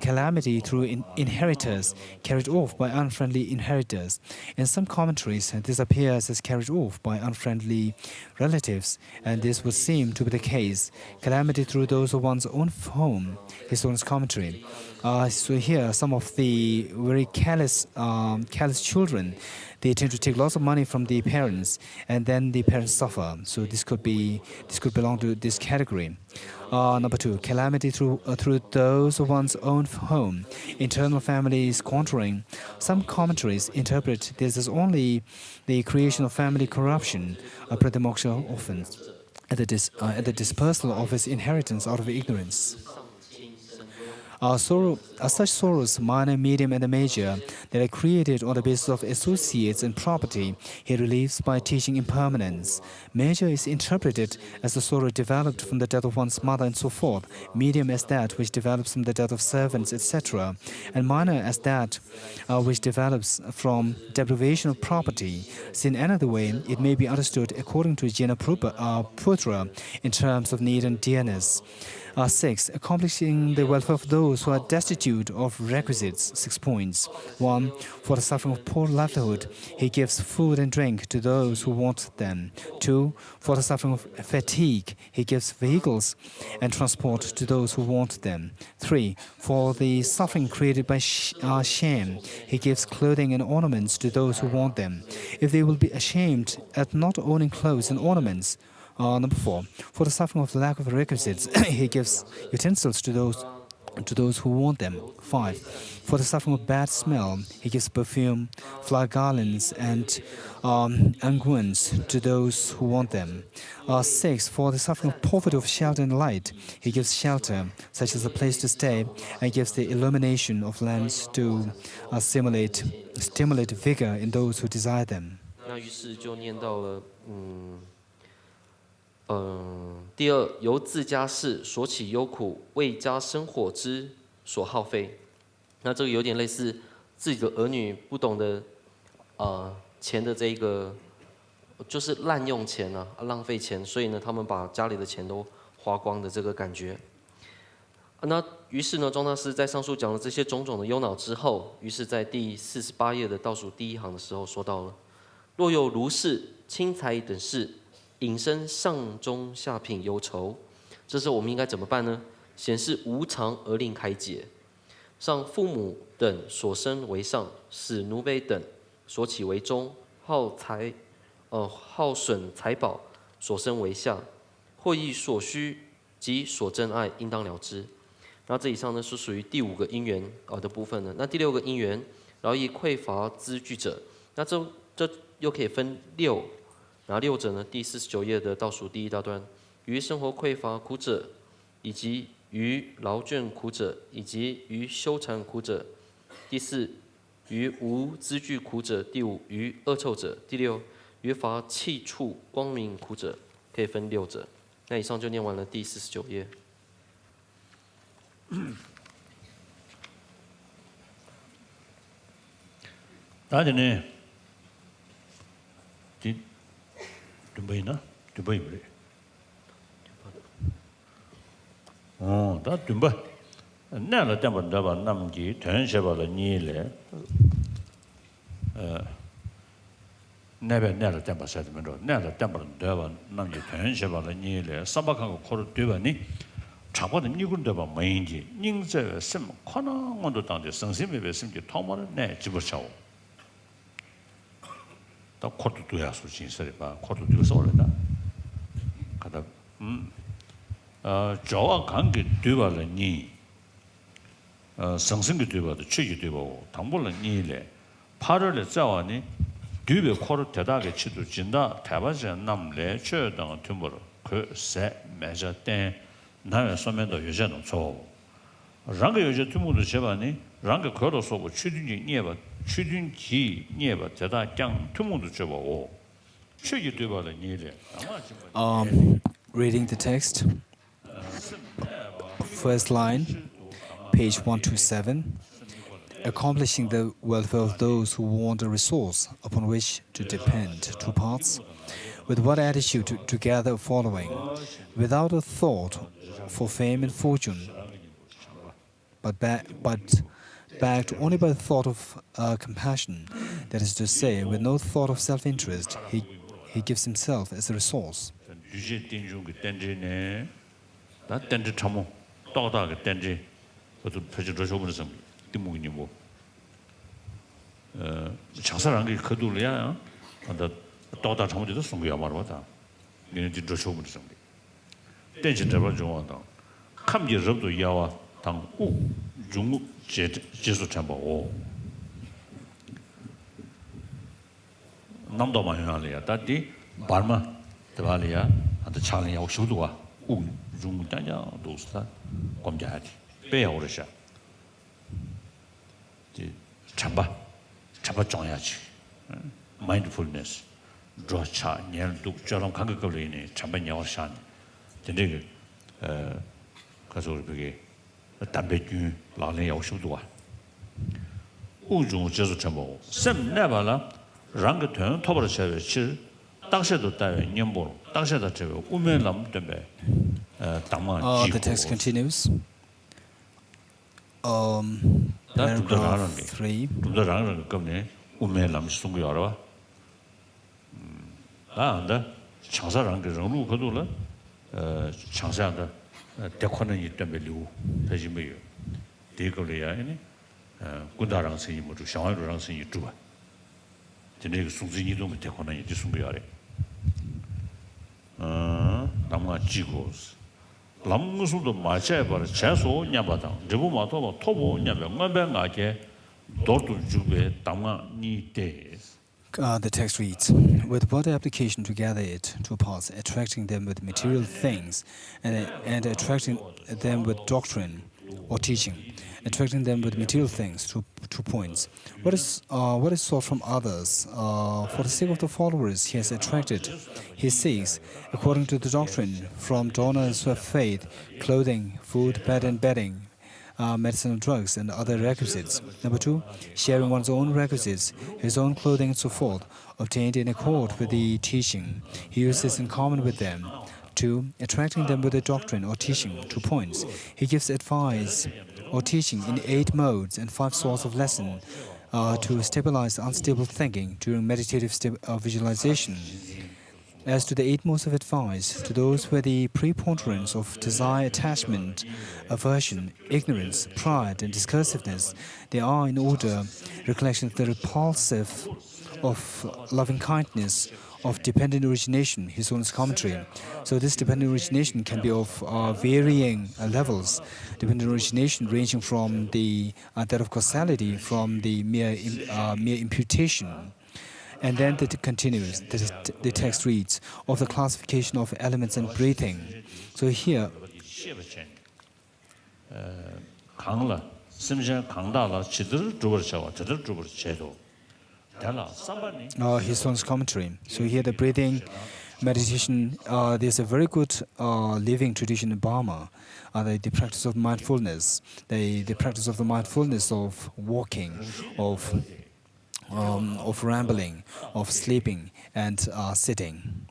[SPEAKER 3] Calamity through inheritors, carried off by unfriendly inheritors. In some commentaries, this appears as carried off by unfriendly relatives, and this would seem to be the case. Calamity through those of one's own home. His own commentary. So here, some of the very callous children, they tend to take lots of money from the parents, and then the parents suffer. So this could belong to this category. Number 2, calamity through those of one's own home, internal family squandering. Some commentaries interpret this as only the creation of family corruption, a pratamoksha offense, at the dispersal of his inheritance out of ignorance. Such sorrows, minor, medium, and the major, that are created on the basis of associates and property, he relieves by teaching impermanence. Major is interpreted as the sorrow developed from the death of one's mother and so forth, medium as that which develops from the death of servants, etc., and minor as that which develops from deprivation of property. So in another way, it may be understood according to Jena Putra in terms of need and dearness. 6. Accomplishing the welfare of those who are destitute of requisites. 6 points. 1. For the suffering of poor livelihood, he gives food and drink to those who want them. 2. For the suffering of fatigue, he gives vehicles and transport to those who want them. 3. For the suffering created by shame, he gives clothing and ornaments to those who want them. If they will be ashamed at not owning clothes and ornaments, number 4, for the suffering of lack of requisites, he gives utensils to those who want them. 5, for the suffering of bad smell, he gives perfume, flower garlands, and unguents to those who want them. 6, for the suffering of poverty of shelter and light, he gives shelter, such as a place to stay, and gives the illumination of lamps to stimulate vigor in those who desire them.
[SPEAKER 2] 那于是就念到了，第二，由自家事所起忧苦，为家生活之所耗费。那这个有点类似自己的儿女不懂得钱的这一个，就是滥用钱啊，浪费钱，所以呢，他们把家里的钱都花光的这个感觉。那于是呢，庄大师在上述讲了这些种种的忧恼之后，于是在第48页的倒数第一行的时候说到了：若有如是轻财等事，引生上中下品忧愁，这时候我们应该怎么办呢？显示无常而令开解。上父母等所生为上，使奴婢等所起为中，耗损财宝所生为下，或亦所需及所珍爱，应当了之。那这以上呢是属于第5个因缘的部分呢。那第6个因缘，然后以匮乏资具者，那这又可以分6。然后6者呢，第49页的倒数第一大段，于生活匮乏苦者，以及于劳倦苦者，以及于修禅苦者；第4，于无资具苦者；第5，于恶臭者；第6，于乏气触光明苦者，可以分6者。那以上就念完了第49页。
[SPEAKER 1] 大家呢？뒷바이나? 그래. 다 뒷바. 내가 때문에 내가 남기 전세바다 니래. 내가 때문에 살면서 내가 때문에 내가 남기 전세바다 니래. 사박하고 코를 뒤바니. 잡아도 니군데 봐 뭐인지. 닝제 심 코나원도 당데 성심에 besim기 토마를 내 집어쳐. 또 코도 둬야 수진설이 봐. 코도 둬서 올라다. 가다 저와 관계 둬발니 성승기 둬봐도 취기 둬보고 당불은 니래 8월에 자와니 뒤에 코를 대다게 치도 진다 대바지 남래 최당 tumor 그세 매저 때 나의 소면도 요새는 저 랑게 요새 tumor도 제바니 랑게 걸어 쏘고 취든지 니에바 취든지 니에바 대다 장 tumor도 줘보고 취기 둬봐도 니래
[SPEAKER 3] Reading the text, first line, page 127, accomplishing the welfare of those who want a resource upon which to depend. 2 parts. With what attitude to gather following? Without a thought for fame and fortune, but backed only by the thought of compassion. That is to say, with no thought of self-interest, he gives himself as a resource.
[SPEAKER 1] 유제 땡중기 땡지네 나 땡지 참모 또다게 땡지 그것도 표지로 줘버려서 띠무기니 뭐 장사라는 게 거둘이야 근데 또다 참모도 송구야 말하다 얘는 진짜 줘버려서 땡지 잡아 좋아한다 감지 접도 야와 당우 중국 제수 참고 남도 많이 하려야 다디 발마 대발이야 한테 차는 야 50도가 우 중단야 도스타 검자하지 배야 오르샤 chamba 정해야지. mindfulness draw cha nyel du 저런 감각걸리네 chamba 녀산. 근데 가서 그게 담배균 라는 요소도와 우중 제수 전부 샘 내발라 랑게 된 토벌 service 당시에도 따위 년보 당시에도 저 우면 남 때문에 당만
[SPEAKER 3] The text continues. Paragraph 3.
[SPEAKER 1] 두더라는 거네 우면 남 송고 알아 안다 창사랑 그 정도 그도라 창사한다 대권은 이 때문에 류 되지 뭐요 대걸이야 아니 군다랑 선이 뭐 상황이랑 선이 주아 근데 그 송진이도 못 대권은 이제 송고야래 남아 지고 남무수도 맞아야 봐 최소 냐바당 저거 마도 토보 냐명만뱅하게 도도 주베 담아 니데
[SPEAKER 3] The text reads, with what application to gather it to parts, attracting them with material things, and attracting them with doctrine or teaching, attracting them with material things to 2 points. What is sought from others? For the sake of the followers, he has attracted his seeks, according to the doctrine, from donors who have faith, clothing, food, bed and bedding, medicinal drugs and other requisites. Number 2, sharing one's own requisites, his own clothing and so forth, obtained in accord with the teaching. He uses in common with them. 2, attracting them with the doctrine or teaching, 2 points. He gives advice or teaching in 8 modes and 5 sorts of lesson to stabilize unstable thinking during meditative visualization. As to the 8 modes of advice, to those where the preponderance of desire, attachment, aversion, ignorance, pride, and discursiveness, they are in order recollection of the repulsive, of loving kindness, of dependent origination, his own commentary. So this dependent origination can be of varying levels. Dependent origination ranging from the that of causality, from the mere imputation. And then it continues, the text reads, of the classification of elements and breathing. So here, his own commentary. So here the breathing meditation, there's a very good living tradition in Burma, the practice of mindfulness, the practice of the mindfulness of walking, of rambling, of sleeping, and sitting.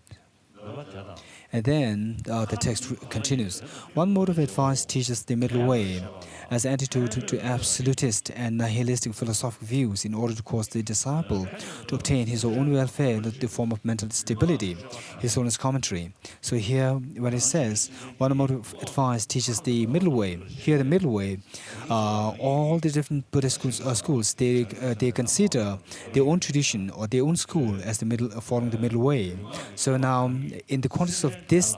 [SPEAKER 3] And then the text continues. One mode of advice teaches the middle way as antidote to absolutist and nihilistic philosophical views in order to cause the disciple to obtain his own welfare in the form of mental stability, his own commentary. So here, when it says, one mode of advice teaches the middle way, here the middle way, all the different Buddhist schools, they consider their own tradition or their own school as the middle, following the middle way. So now, in the context of this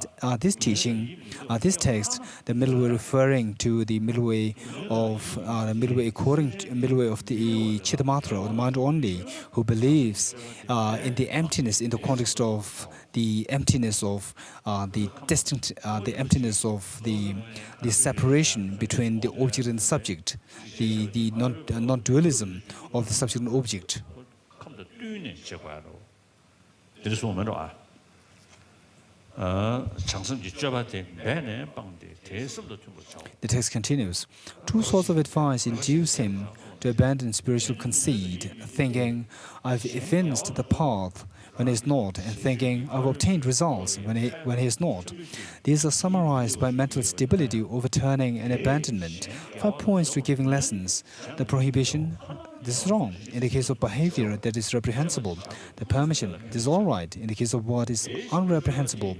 [SPEAKER 3] teaching, this text, the middle way referring to the middle way of the middle way according to middle way of the Chittamatra, or the mind only, who believes in the emptiness in the context of the emptiness of the distinct, the emptiness of the separation between the object and the subject, the non-dualism of the subject and object. The text continues. 2 sorts of advice induce him to abandon spiritual conceit, thinking, I've evinced the path when he is not, and thinking, I've obtained results when he is not. These are summarized by mental stability, overturning, and abandonment. 5 points to giving lessons. The prohibition, this is wrong, in the case of behavior that is reprehensible. The permission, this is all right, in the case of what is unreprehensible.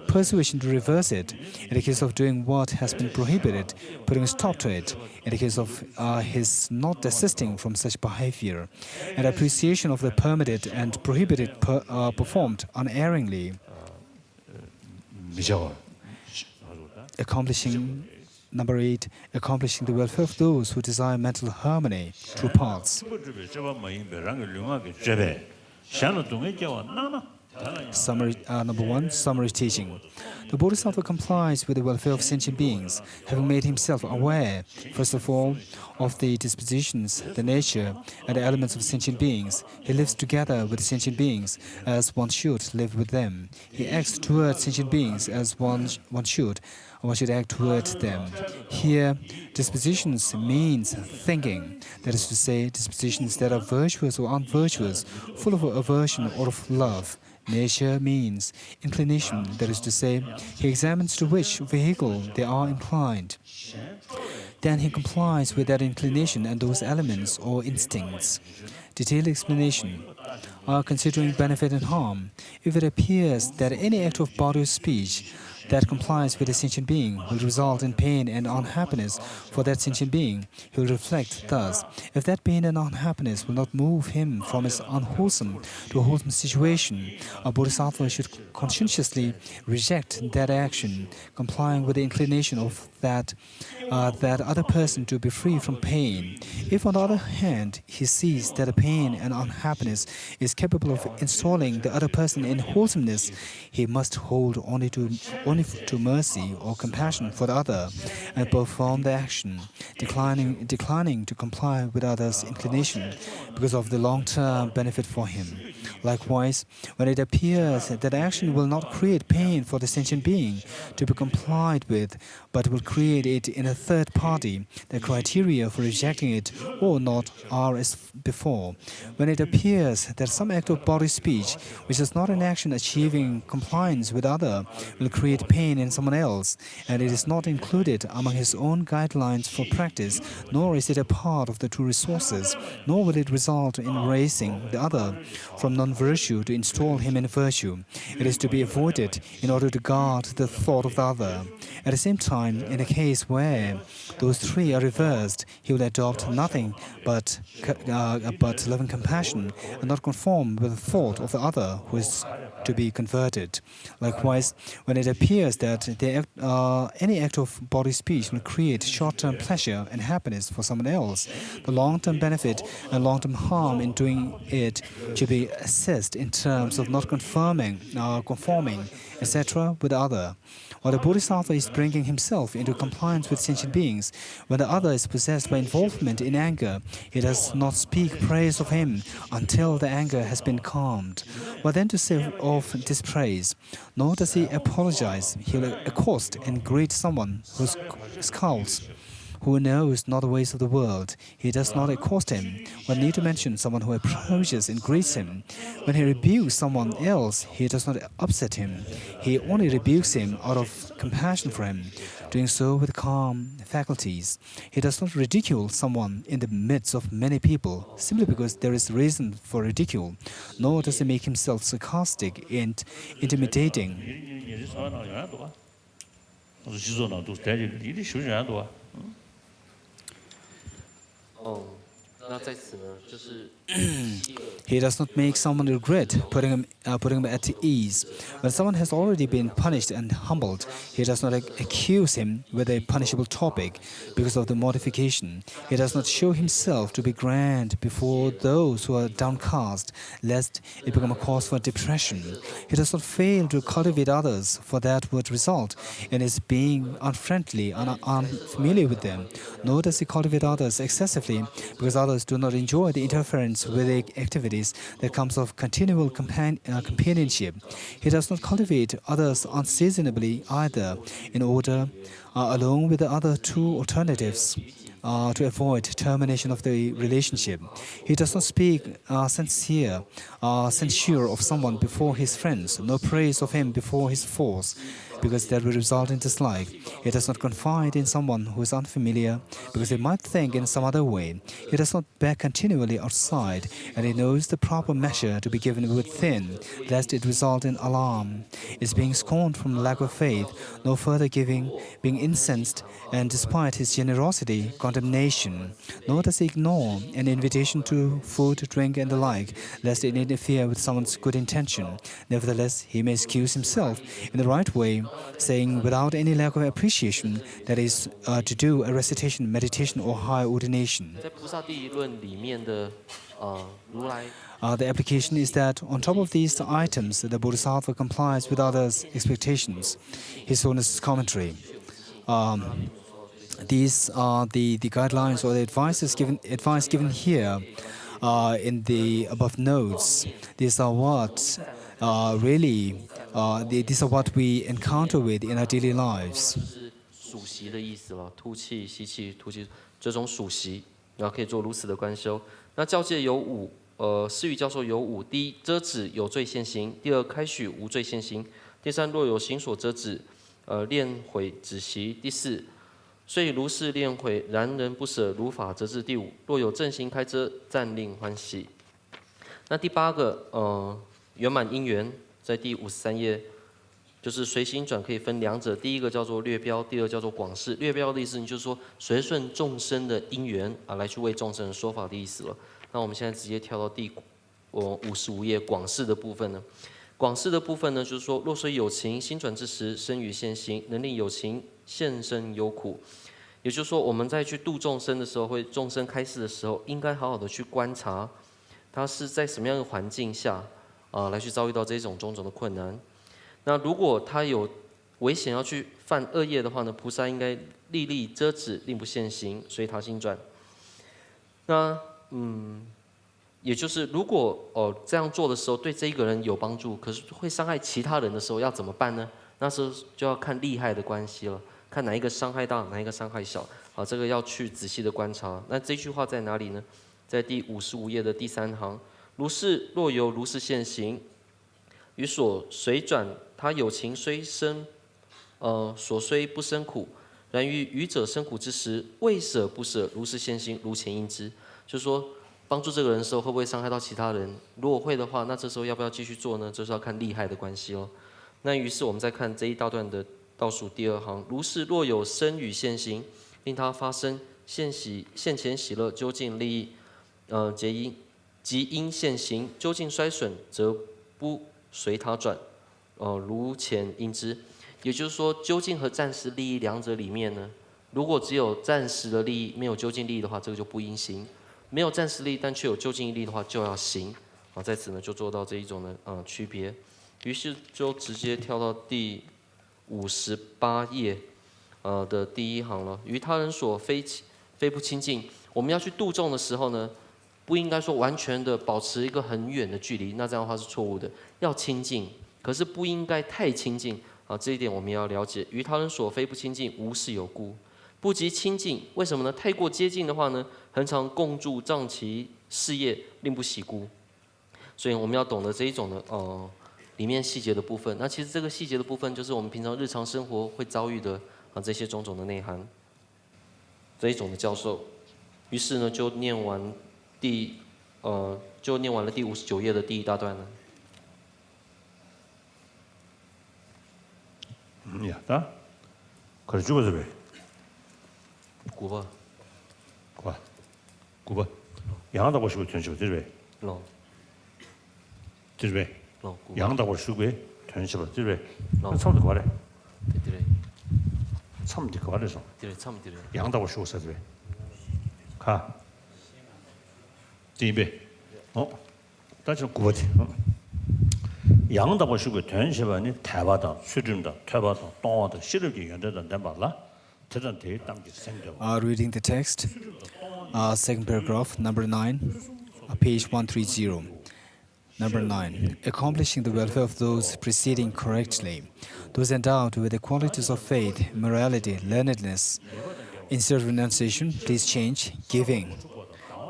[SPEAKER 3] Persuasion to reverse it, in the case of doing what has been prohibited, putting a stop to it, in the case of his not desisting from such behavior. And appreciation of the permitted and prohibited performed unerringly. Accomplishing, number 8, accomplishing the welfare of those who desire mental harmony through paths. Number one, summary teaching. The Bodhisattva complies with the welfare of sentient beings, having made himself aware, first of all, of the dispositions, the nature, and the elements of sentient beings. He lives together with sentient beings as one should live with them. He acts towards sentient beings as one should act towards them. Here, dispositions means thinking, that is to say, dispositions that are virtuous or unvirtuous, full of aversion or of love. Nature means inclination, that is to say, he examines to which vehicle they are inclined. Then he complies with that inclination and those elements or instincts. Detailed explanation. Considering benefit and harm, if it appears that any act of body or speech that complies with a sentient being will result in pain and unhappiness for that sentient being, he will reflect thus. If that pain and unhappiness will not move him from his unwholesome to a wholesome situation, a bodhisattva should conscientiously reject that action, complying with the inclination of that other person to be free from pain. If, on the other hand, he sees that the pain and unhappiness is capable of installing the other person in wholesomeness, he must hold only to mercy or compassion for the other and perform the action, declining to comply with others' inclination because of the long-term benefit for him. Likewise, when it appears that action will not create pain for the sentient being to be complied with, but will create it in a third party, the criteria for rejecting it or not are as before. When it appears that some act of body speech, which is not an action achieving compliance with other, will create pain in someone else, and it is not included among his own guidelines for practice, nor is it a part of the true resources, nor will it result in raising the other from non-virtue to install him in virtue. It is to be avoided in order to guard the thought of the other. At the same time, in a case where those three are reversed, he will adopt nothing but loving compassion and not conform with the thought of the other who is to be converted. Likewise, when it appears that any act of body speech will create short-term pleasure and happiness for someone else, the long-term benefit and long-term harm in doing it should be assessed in terms of not conforming, etc., with the other. While the bodhisattva is bringing himself into compliance with sentient beings, when the other is possessed by involvement in anger, he does not speak praise of him until the anger has been calmed. What then to say of dispraise? Nor does he apologize. He will accost and greet someone who scowls, who knows not the ways of the world. He does not accost him. One need to mention someone who approaches and greets him. When he rebukes someone else, he does not upset him. He only rebukes him out of compassion for him, doing so with calm faculties. He does not ridicule someone in the midst of many people, simply because there is reason for ridicule, nor does he make himself sarcastic and intimidating. He does not make someone regret putting him at ease. When someone has already been punished and humbled, he does not accuse him with a punishable topic because of the mortification. He does not show himself to be grand before those who are downcast, lest it become a cause for depression. He does not fail to cultivate others, for that would result in his being unfriendly and unfamiliar with them. Nor does he cultivate others excessively, because others do not enjoy the interference with the activities that comes of continual companionship. He does not cultivate others unseasonably either, in order, along with the other two alternatives, to avoid termination of the relationship. He does not speak censure of someone before his friends, nor praise of him before his foes, because that will result in dislike. He does not confide in someone who is unfamiliar, because they might think in some other way. He does not beg continually outside, and he knows the proper measure to be given within, lest it result in alarm. Is being scorned from lack of faith, no further giving, being incensed, and despite his generosity, condemnation. Nor does he ignore an invitation to food, drink, and the like, lest it interfere with someone's good intention. Nevertheless, he may excuse himself in the right way saying without any lack of appreciation, that is, to do a recitation, meditation, or higher ordination.
[SPEAKER 2] 在菩萨第一论里面的如来
[SPEAKER 3] The application is that on top of these items, the Bodhisattva complies with others' expectations. His Holiness' commentary. These are the guidelines or the advice given here in the above notes. These are what these are what we encounter with in our daily lives.
[SPEAKER 2] 是属习的意思了，吐气、吸气、吐气这种属习，然后可以做如此的观修。那教戒有五，释语教授有五：第一，遮止有罪现行；第二，开许无罪现行；第三，若有行所遮止，练毁止习；第四，虽如是练毁，然人不舍如法则治。第五，若有正行开遮，暂令欢喜。那第八个，圆满因缘，在第53页。就是随行转可以分两者，第一个叫做略标，第二叫做广释。略标的意思就是说随顺众生的因缘来去为众生说法的意思了。那我们现在直接跳到第55页广释的部分呢。广释的部分呢，就是说若虽有情心转之时，生于现行，能令有情现身忧苦。也就是说，我们在去度众生的时候，会众生开示的时候，应该好好的去观察，他是在什么样的环境下来去遭遇到这种种种的困难。那如果他有危险要去犯恶业的话呢，菩萨应该力力遮止，令不现行，随他心转。那也就是如果这样做的时候对这一个人有帮助，可是会伤害其他人的时候要怎么办呢？那时候就要看利害的关系了，看哪一个伤害大，哪一个伤害小。这个要去仔细的观察。那这句话在哪里呢？在第55页的第3行，如是若有如是现行，于所随转。他有情虽生，所虽不生苦，然于愚者生苦之时，未舍不舍，如是现行，如前应知。就是说，帮助这个人的时候，会不会伤害到其他人？如果会的话，那这时候要不要继续做呢？就是要看利害的关系哦。那于是我们再看这一大段的倒数第2行，如是若有生与现行，令他发生现前喜乐，究竟利益，即因现行，究竟衰损，则不随他转。如前应知，也就是说，究竟和暂时利益两者里面呢，如果只有暂时的利益，没有究竟利益的话，这个就不应行；没有暂时利益，但却有究竟利益的话，就要行。在此呢，就做到这一种的区别。于是就直接跳到第58页的第1行了。于他人所非不亲近，我们要去度众的时候呢，不应该说完全的保持一个很远的距离，那这样的话是错误的，要亲近。可是不应该太亲近这一点我们要了解。于他人所非不亲近，无事有故，不及亲近。为什么呢？太过接近的话呢，恒常共助障其事业，令不喜孤。所以我们要懂得这一种的里面细节的部分。那其实这个细节的部分，就是我们平常日常生活会遭遇的这些种种的内涵。这一种的教授，于是呢就念完了第59页的第1大段了。
[SPEAKER 1] 야다. 그래 죽어서 왜?
[SPEAKER 2] 9번.
[SPEAKER 1] 9번. 양하다 보시고 전시고 들왜?
[SPEAKER 2] 로.
[SPEAKER 1] 들왜?
[SPEAKER 2] 로.
[SPEAKER 1] 양하다 보시고 전시고 들왜?
[SPEAKER 2] 로.
[SPEAKER 1] 참도 거래.
[SPEAKER 2] 들래.
[SPEAKER 1] 참도 거래서.
[SPEAKER 2] 들래 참 들래.
[SPEAKER 1] 양하다 보시고 서들왜? 가. 뒤에. 다시 9번지. 양다 보시고 전시반이 대바다, 수준다, 퇴바다, 동화다, 시럽이 연대다 된발라. 대단 대담기 생겨.
[SPEAKER 3] Reading the text, second paragraph, number 9, page 130. Number 9, accomplishing the welfare of those proceeding correctly, those endowed with the qualities of faith, morality, learnedness. Instead of renunciation, please change giving.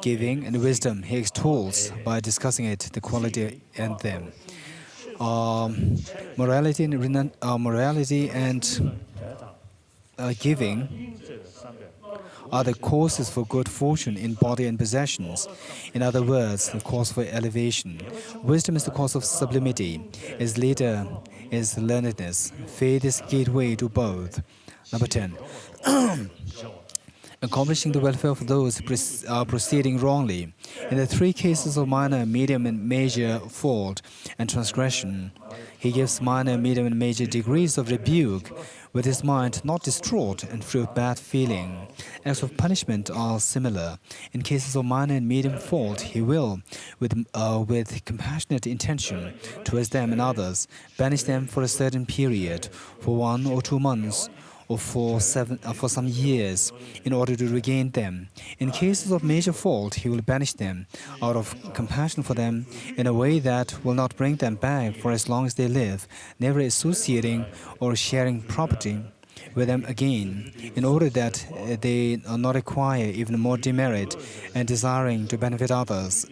[SPEAKER 3] Giving and wisdom he extols by discussing it, the quality and them. Morality and giving are the causes for good fortune in body and possessions. In other words, the cause for elevation. Wisdom is the cause of sublimity. Its leader is learnedness. Faith is gateway to both. Number 10. accomplishing the welfare of those proceeding wrongly. In the three cases of minor, medium, and major fault and transgression, he gives minor, medium, and major degrees of rebuke, with his mind not distraught and free of bad feeling. Acts of punishment are similar. In cases of minor and medium fault, he will, with compassionate intention towards them and others, banish them for a certain period, for 1 or 2 months, or for some years, in order to regain them. In cases of major fault, he will banish them out of compassion for them in a way that will not bring them back for as long as they live, never associating or sharing property with them again, in order that they not acquire even more demerit and desiring to benefit others.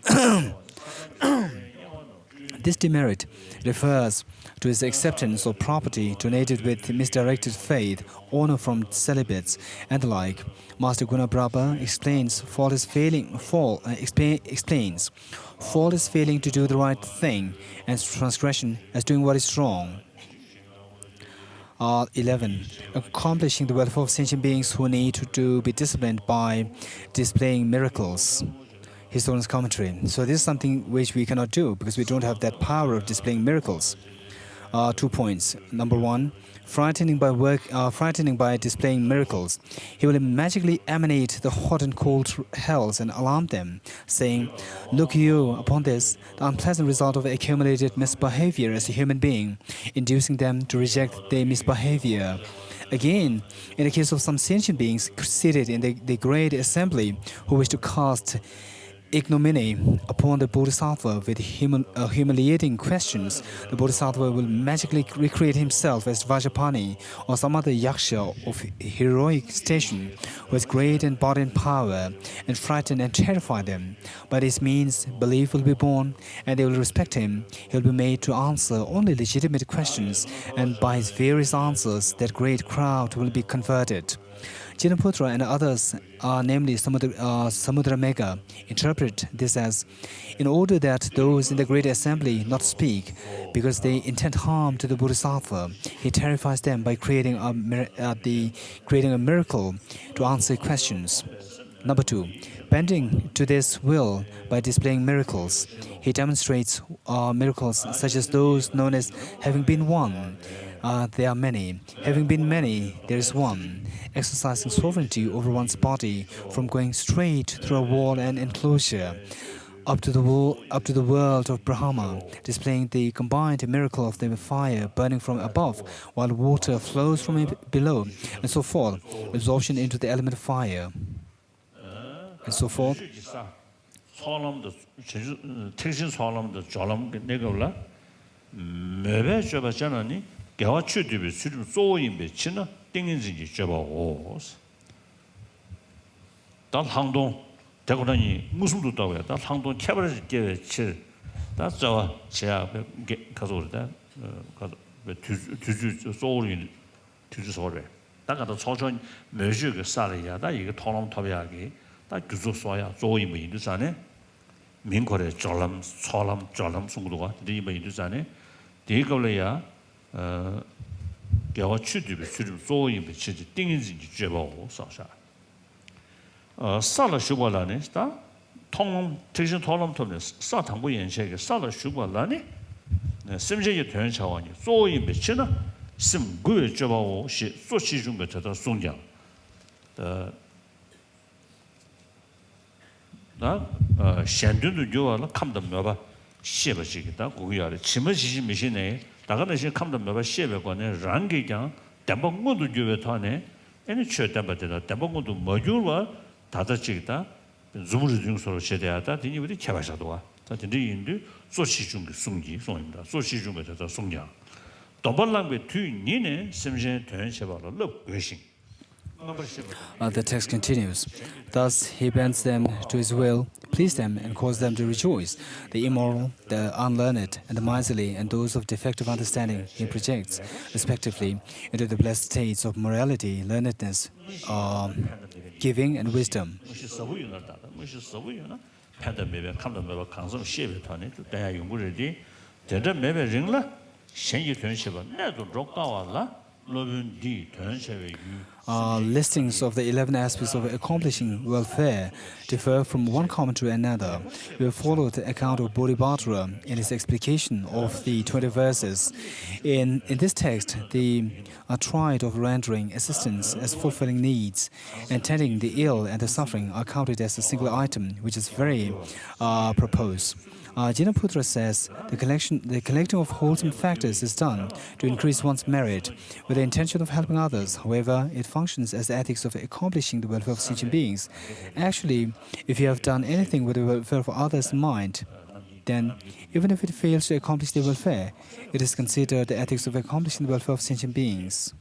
[SPEAKER 3] This demerit refers to his acceptance of property donated with misdirected faith, honor from celibates, and the like. Master Gunaprabha explains fault is failing to do the right thing, and transgression as doing what is wrong. 11. Accomplishing the welfare of sentient beings who need to be disciplined by displaying miracles. Historian's commentary. So this is something which we cannot do because we don't have that power of displaying miracles. 2 points. Number 1, frightening by displaying miracles. He will magically emanate the hot and cold hells and alarm them, saying, "Look you upon this, the unpleasant result of accumulated misbehavior as a human being," inducing them to reject their misbehavior. Again, in the case of some sentient beings seated in the great assembly who wish to cast ignominy upon the Bodhisattva with humiliating questions, the Bodhisattva will magically recreate himself as Vajapani or some other yaksha of heroic station with great embodied power and frighten and terrify them. By this means, belief will be born and they will respect him. He will be made to answer only legitimate questions, and by his various answers, that great crowd will be converted. Jinaputra and others, namely Samudra Mega, interpret this as, in order that those in the great assembly not speak, because they intend harm to the Bodhisattva, he terrifies them by creating a miracle to answer questions. Number 2, bending to this will by displaying miracles. He demonstrates miracles such as those known as having been one. There are many. Having been many, there is one. Exercising sovereignty over one's body from going straight through a wall and enclosure up to the world of Brahma, displaying the combined miracle of the fire burning from above while water flows from below, and so forth, absorption into the element fire, and so forth.
[SPEAKER 1] 개화 추디비 수림 소인베 치나 땡인지 줘봐오스 단 항동 대고라니 무슨 도다고야 단 항동 캐버지 게칠다 저와 제가 가서 그러다 가서 주주 소리 주주 소리 다가도 초전 매주가 살이야다 이거 통람 토비하기 다 주주 소야 소인베 인도산에 민코레 졸람 소람 졸람 송도가 이베 인도산에 대거래야 개화 추디비 수림 소인베 치지 땡인지 줘봐오 사사 사라 슈발라네 다 통람 특신 통람 통네 사탕부 연세게 사라 슈발라네 심지에 되는 차원이 소인베 치나 심구에 줘봐오 시 소시 중에 저다 송장 나 현준도 요와라 감도 뭐봐 시버지기다 고기야래 치머지시 미시네 다가는 시 감도 뭐봐 시베고네 랑게장 담봉고도 줘베 타네 애니 쳐담바데다 담봉고도 뭐줄와 다다치기다 줌을 중소로 제대하다 되니 우리 개발사도와 다든지 인도 소시 중의 송지 송입니다 소시 중에 저다 송장 더블랑베 뒤니네 심제 된셔바로 럽외신
[SPEAKER 3] The text continues. Thus he bends them to his will, please them, and cause them to rejoice. The immoral, the unlearned, and the miserly, and those of defective understanding he projects, respectively, into the blessed states of morality, learnedness, giving, and wisdom. listings of the 11 aspects of accomplishing welfare differ from one comment to another. We have followed the account of Bodhibharata in his explication of the 20 verses. In this text, the triad of rendering assistance as fulfilling needs and tending the ill and the suffering are counted as a single item, which is very proposed. Jinaputra says the collecting of wholesome factors is done to increase one's merit with the intention of helping others. However, it functions as the ethics of accomplishing the welfare of sentient beings. Actually, if you have done anything with the welfare of others in mind, then even if it fails to accomplish their welfare, it is considered the ethics of accomplishing the welfare of sentient beings.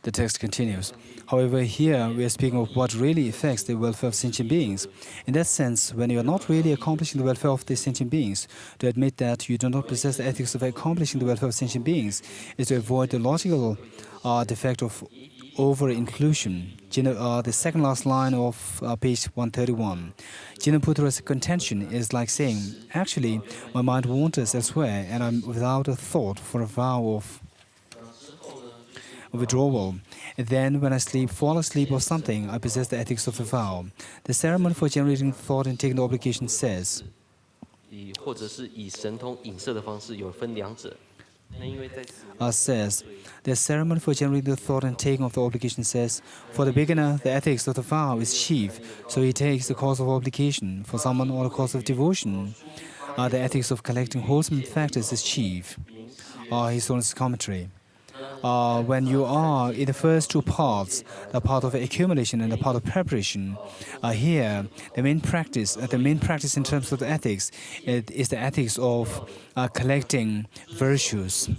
[SPEAKER 3] The text continues. However, here we are speaking of what really affects the welfare of sentient beings. In that sense, when you are not really accomplishing the welfare of the sentient beings, to admit that you do not possess the ethics of accomplishing the welfare of sentient beings is to avoid the logical defect of over-inclusion. The second last line of page 131. Jinaputra's contention is like saying, actually, my mind wanders elsewhere and I'm without a thought for a vow of withdrawal. Then, when I fall asleep or something, I possess the ethics of a vow. The ceremony for generating thought and taking the obligation says,
[SPEAKER 2] 或者是以神通影射的方式，有分两者。
[SPEAKER 3] says, the ceremony for generating the thought and taking of the obligation says, for the beginner, the ethics of the vow is chief, so he takes the course of obligation. For someone or the course of devotion, the ethics of collecting wholesome factors is chief. His own commentary. When you are in the first two parts, the part of accumulation and the part of preparation, here the main practice in terms of the ethics is the ethics of collecting virtues.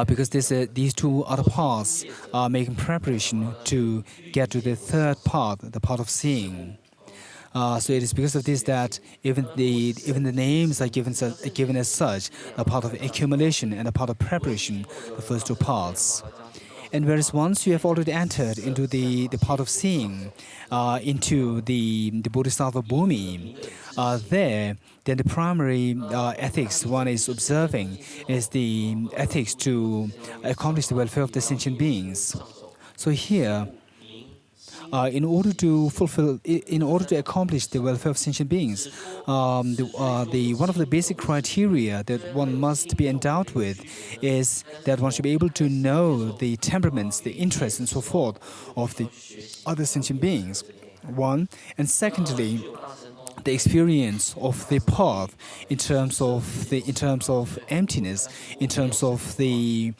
[SPEAKER 3] Because these two other parts are making preparation to get to the third part, the part of seeing. So it is because of this that even the names are given as such, a part of accumulation and a part of preparation, the first two parts. And whereas once you have already entered into the part of seeing, into the Bodhisattva Bhumi, then the primary ethics one is observing is the ethics to accomplish the welfare of the sentient beings. So here, in order to accomplish the welfare of sentient beings, one of the basic criteria that one must be endowed with is that one should be able to know the temperaments, the interests, and so forth of the other sentient beings. One, and secondly, the experience of the path in terms of emptiness, in terms of the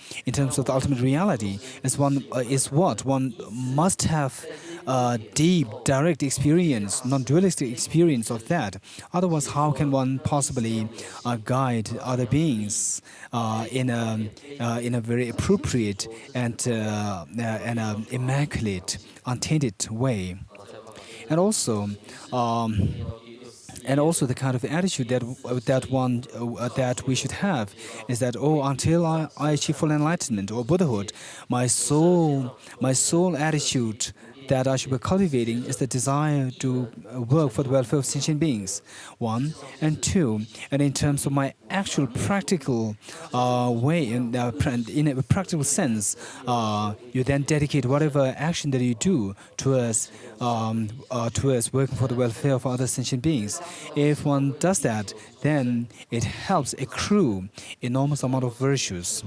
[SPEAKER 3] ultimate reality, is what one must have a deep, direct experience, non-dualistic experience of that. Otherwise, how can one possibly guide other beings in a very appropriate and immaculate, untainted way? And also the kind of attitude that we should have is that, until I achieve full enlightenment or Buddhahood, my soul attitude that I should be cultivating is the desire to work for the welfare of sentient beings. One, and two, and in terms of my actual practical way, in a practical sense, you then dedicate whatever action that you do towards working for the welfare of other sentient beings. If one does that, then it helps accrue enormous amount of virtues.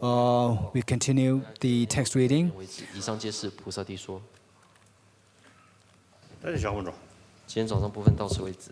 [SPEAKER 3] We continue the text reading.
[SPEAKER 2] 以上皆是菩萨地说。
[SPEAKER 1] 大家想不着。
[SPEAKER 2] 今天早上部分到此为止。